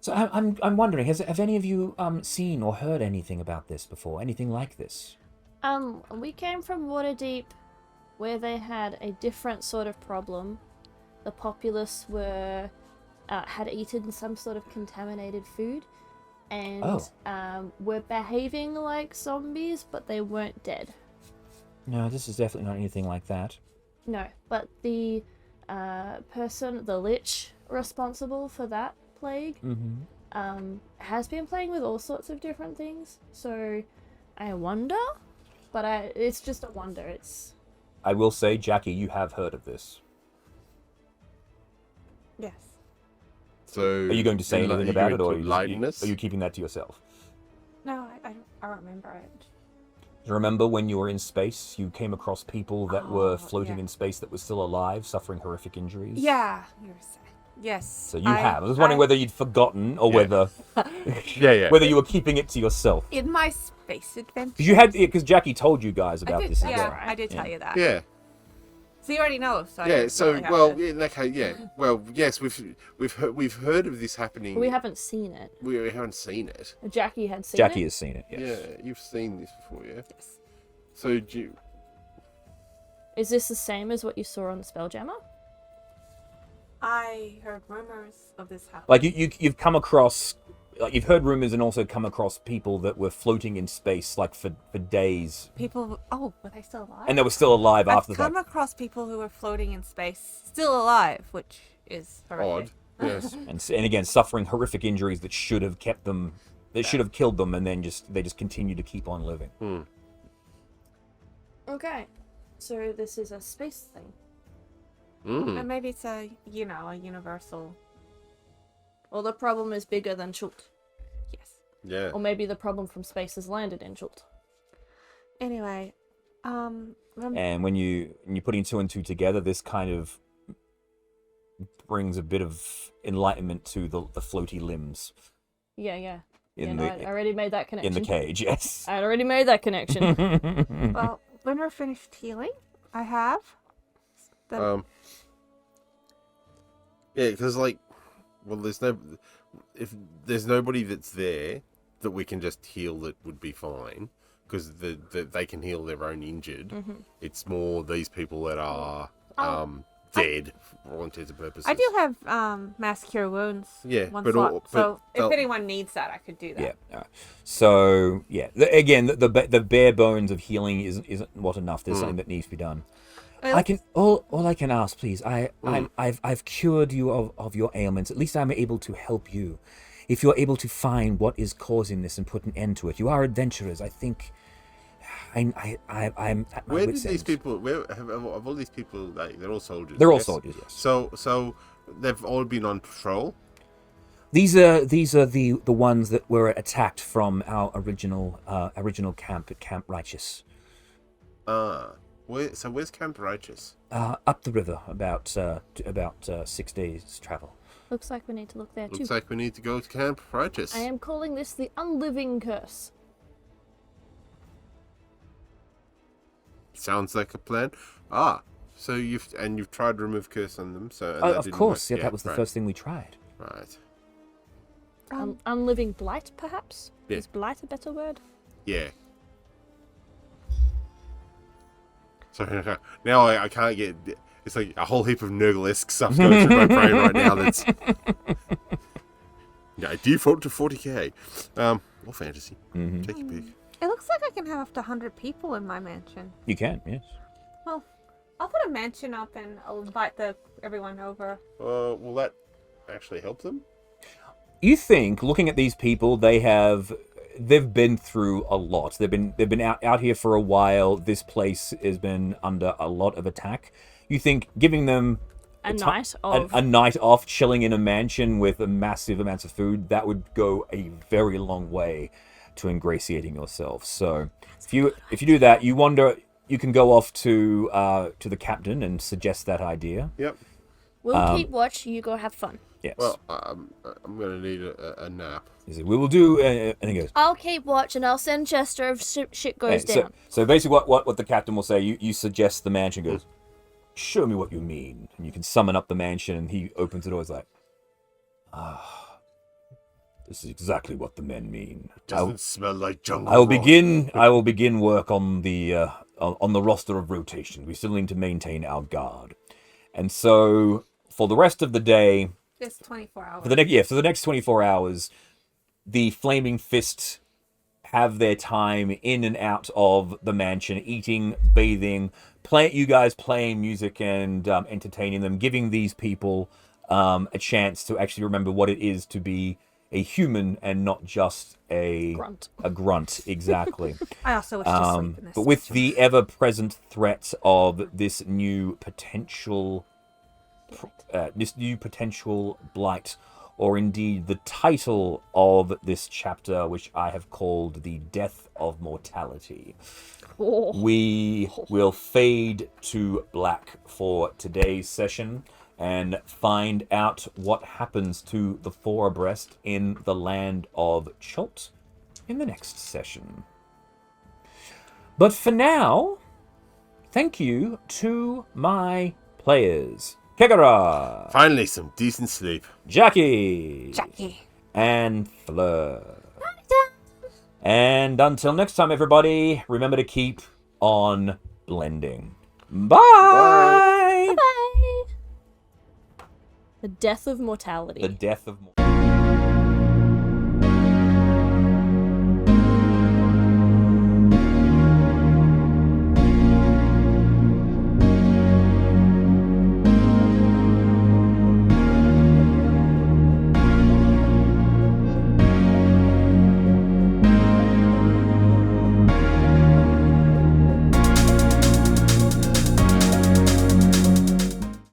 So I'm wondering, have any of you seen or heard anything about this before? Anything like this? We came from Waterdeep, where they had a different sort of problem. The populace had eaten some sort of contaminated food, and were behaving like zombies, but they weren't dead. No, this is definitely not anything like that. No, but the the lich responsible for that plague, has been playing with all sorts of different things. So I wonder, but it's just a wonder. I will say, Jackie, you have heard of this. Yes. So Are you going to say anything about it, or are you keeping that to yourself? No, I don't remember it. Do you remember when you were in space, you came across people that were floating yeah. in space that were still alive, suffering horrific injuries? Yeah, yes. So you have. I was wondering whether you'd forgotten or whether whether you were keeping it to yourself. In my space adventure. Because Jackie told you guys about this as well. I did tell you that. Yeah. So you already know. So Yeah. So well, yes, we've heard of this happening. We haven't seen it. We haven't seen it. Jackie had seen Jackie it. has seen it. Yes. Yeah, you've seen this before, yeah. Yes. So do you... Is this the same as what you saw on the Spelljammer? I heard rumors of this happening. Like you've come across, like you've heard rumors and also come across people that were floating in space like for days. People, were they still alive? And they were still alive after I've that. come across people who were floating in space, still alive, which is horrific. Odd. Yes. And again, suffering horrific injuries that should have kept them, that should have killed them, and then they just continue to keep on living. Okay, so this is a space thing. And maybe it's a universal. Well, the problem is bigger than Chult. Yeah. Or maybe the problem from space has landed in Chult. Anyway, And when you're putting two and two together, this kind of brings a bit of enlightenment to the floaty limbs. Yeah. In I already made that connection. in the cage, yes. I had already made that connection. well, when we're finished healing, I have the Yeah, because if there's nobody that's there that we can just heal, that would be fine, because they can heal their own injured. Mm-hmm. It's more these people that are dead for all intents and purposes. I do have mass cure wounds. Yeah, one but slot. So if oh. anyone needs that, I could do that. Yeah. So yeah, again, the bare bones of healing isn't what enough. There's something that needs to be done. I can all I can ask, please. I've cured you of your ailments. At least I'm able to help you. If you're able to find what is causing this and put an end to it, you are adventurers. I think. I'm at my Where did wit's these end. people? Where of all these people? They're all soldiers. They're all yes? soldiers, yes. So they've all been on patrol. These are the ones that were attacked from our original camp at Camp Righteous. Where's Camp Righteous? Up the river, about 6 days travel. Looks like we need to look there too. Looks like we need to go to Camp Righteous. I am calling this the Unliving Curse. Sounds like a plan. So you've tried to remove curse on them. So and that Of didn't course, work. yeah, that was the first thing we tried. Right. Unliving Blight, perhaps? Yeah. Is Blight a better word? Yeah. So now I can't get. It's like a whole heap of Nurgle-esque stuff going through my brain right now. That's. Yeah, I default to 40k. Or fantasy. Mm-hmm. Take your pick. It looks like I can have up to 100 people in my mansion. You can, yes. Well, I'll put a mansion up and I'll invite everyone over. Will that actually help them? You think, looking at these people, they've been through a lot. They've been out here for a while. This place has been under a lot of attack. You think giving them A night off, chilling in a mansion with a massive amounts of food, that would go a very long way to ingratiating yourself. So if you do that, you can go off to the captain and suggest that idea. Yep. We'll keep watch. You go have fun. Yes. Well, I'm gonna need a nap. We will do. And he goes. I'll keep watch and I'll send Chester if shit goes down. So basically, what the captain will say, you suggest the mansion. Goes, show me what you mean, and you can summon up the mansion. And he opens the door. He's like, this is exactly what the men mean. Doesn't smell like jungle. I will begin work on the roster of rotation. We still need to maintain our guard, and so for the rest of the day, It's 24 hours. for the next 24 hours, the Flaming Fist have their time in and out of the mansion, eating, bathing, you guys playing music and entertaining them, giving these people a chance to actually remember what it is to be a human and not just a grunt, exactly. I also wish to sleep in this. But with the ever-present threat of this new potential blight, or indeed the title of this chapter, which I have called The Death of Mortality. We will fade to black for today's session and find out what happens to the four abreast in the land of Chult in the next session. But for now, thank you to my players. Kegara! Finally, some decent sleep. Jackie! And Fleur. And until next time, everybody, remember to keep on blending. Bye! Bye. The Death of Mortality. The Death of Mortality.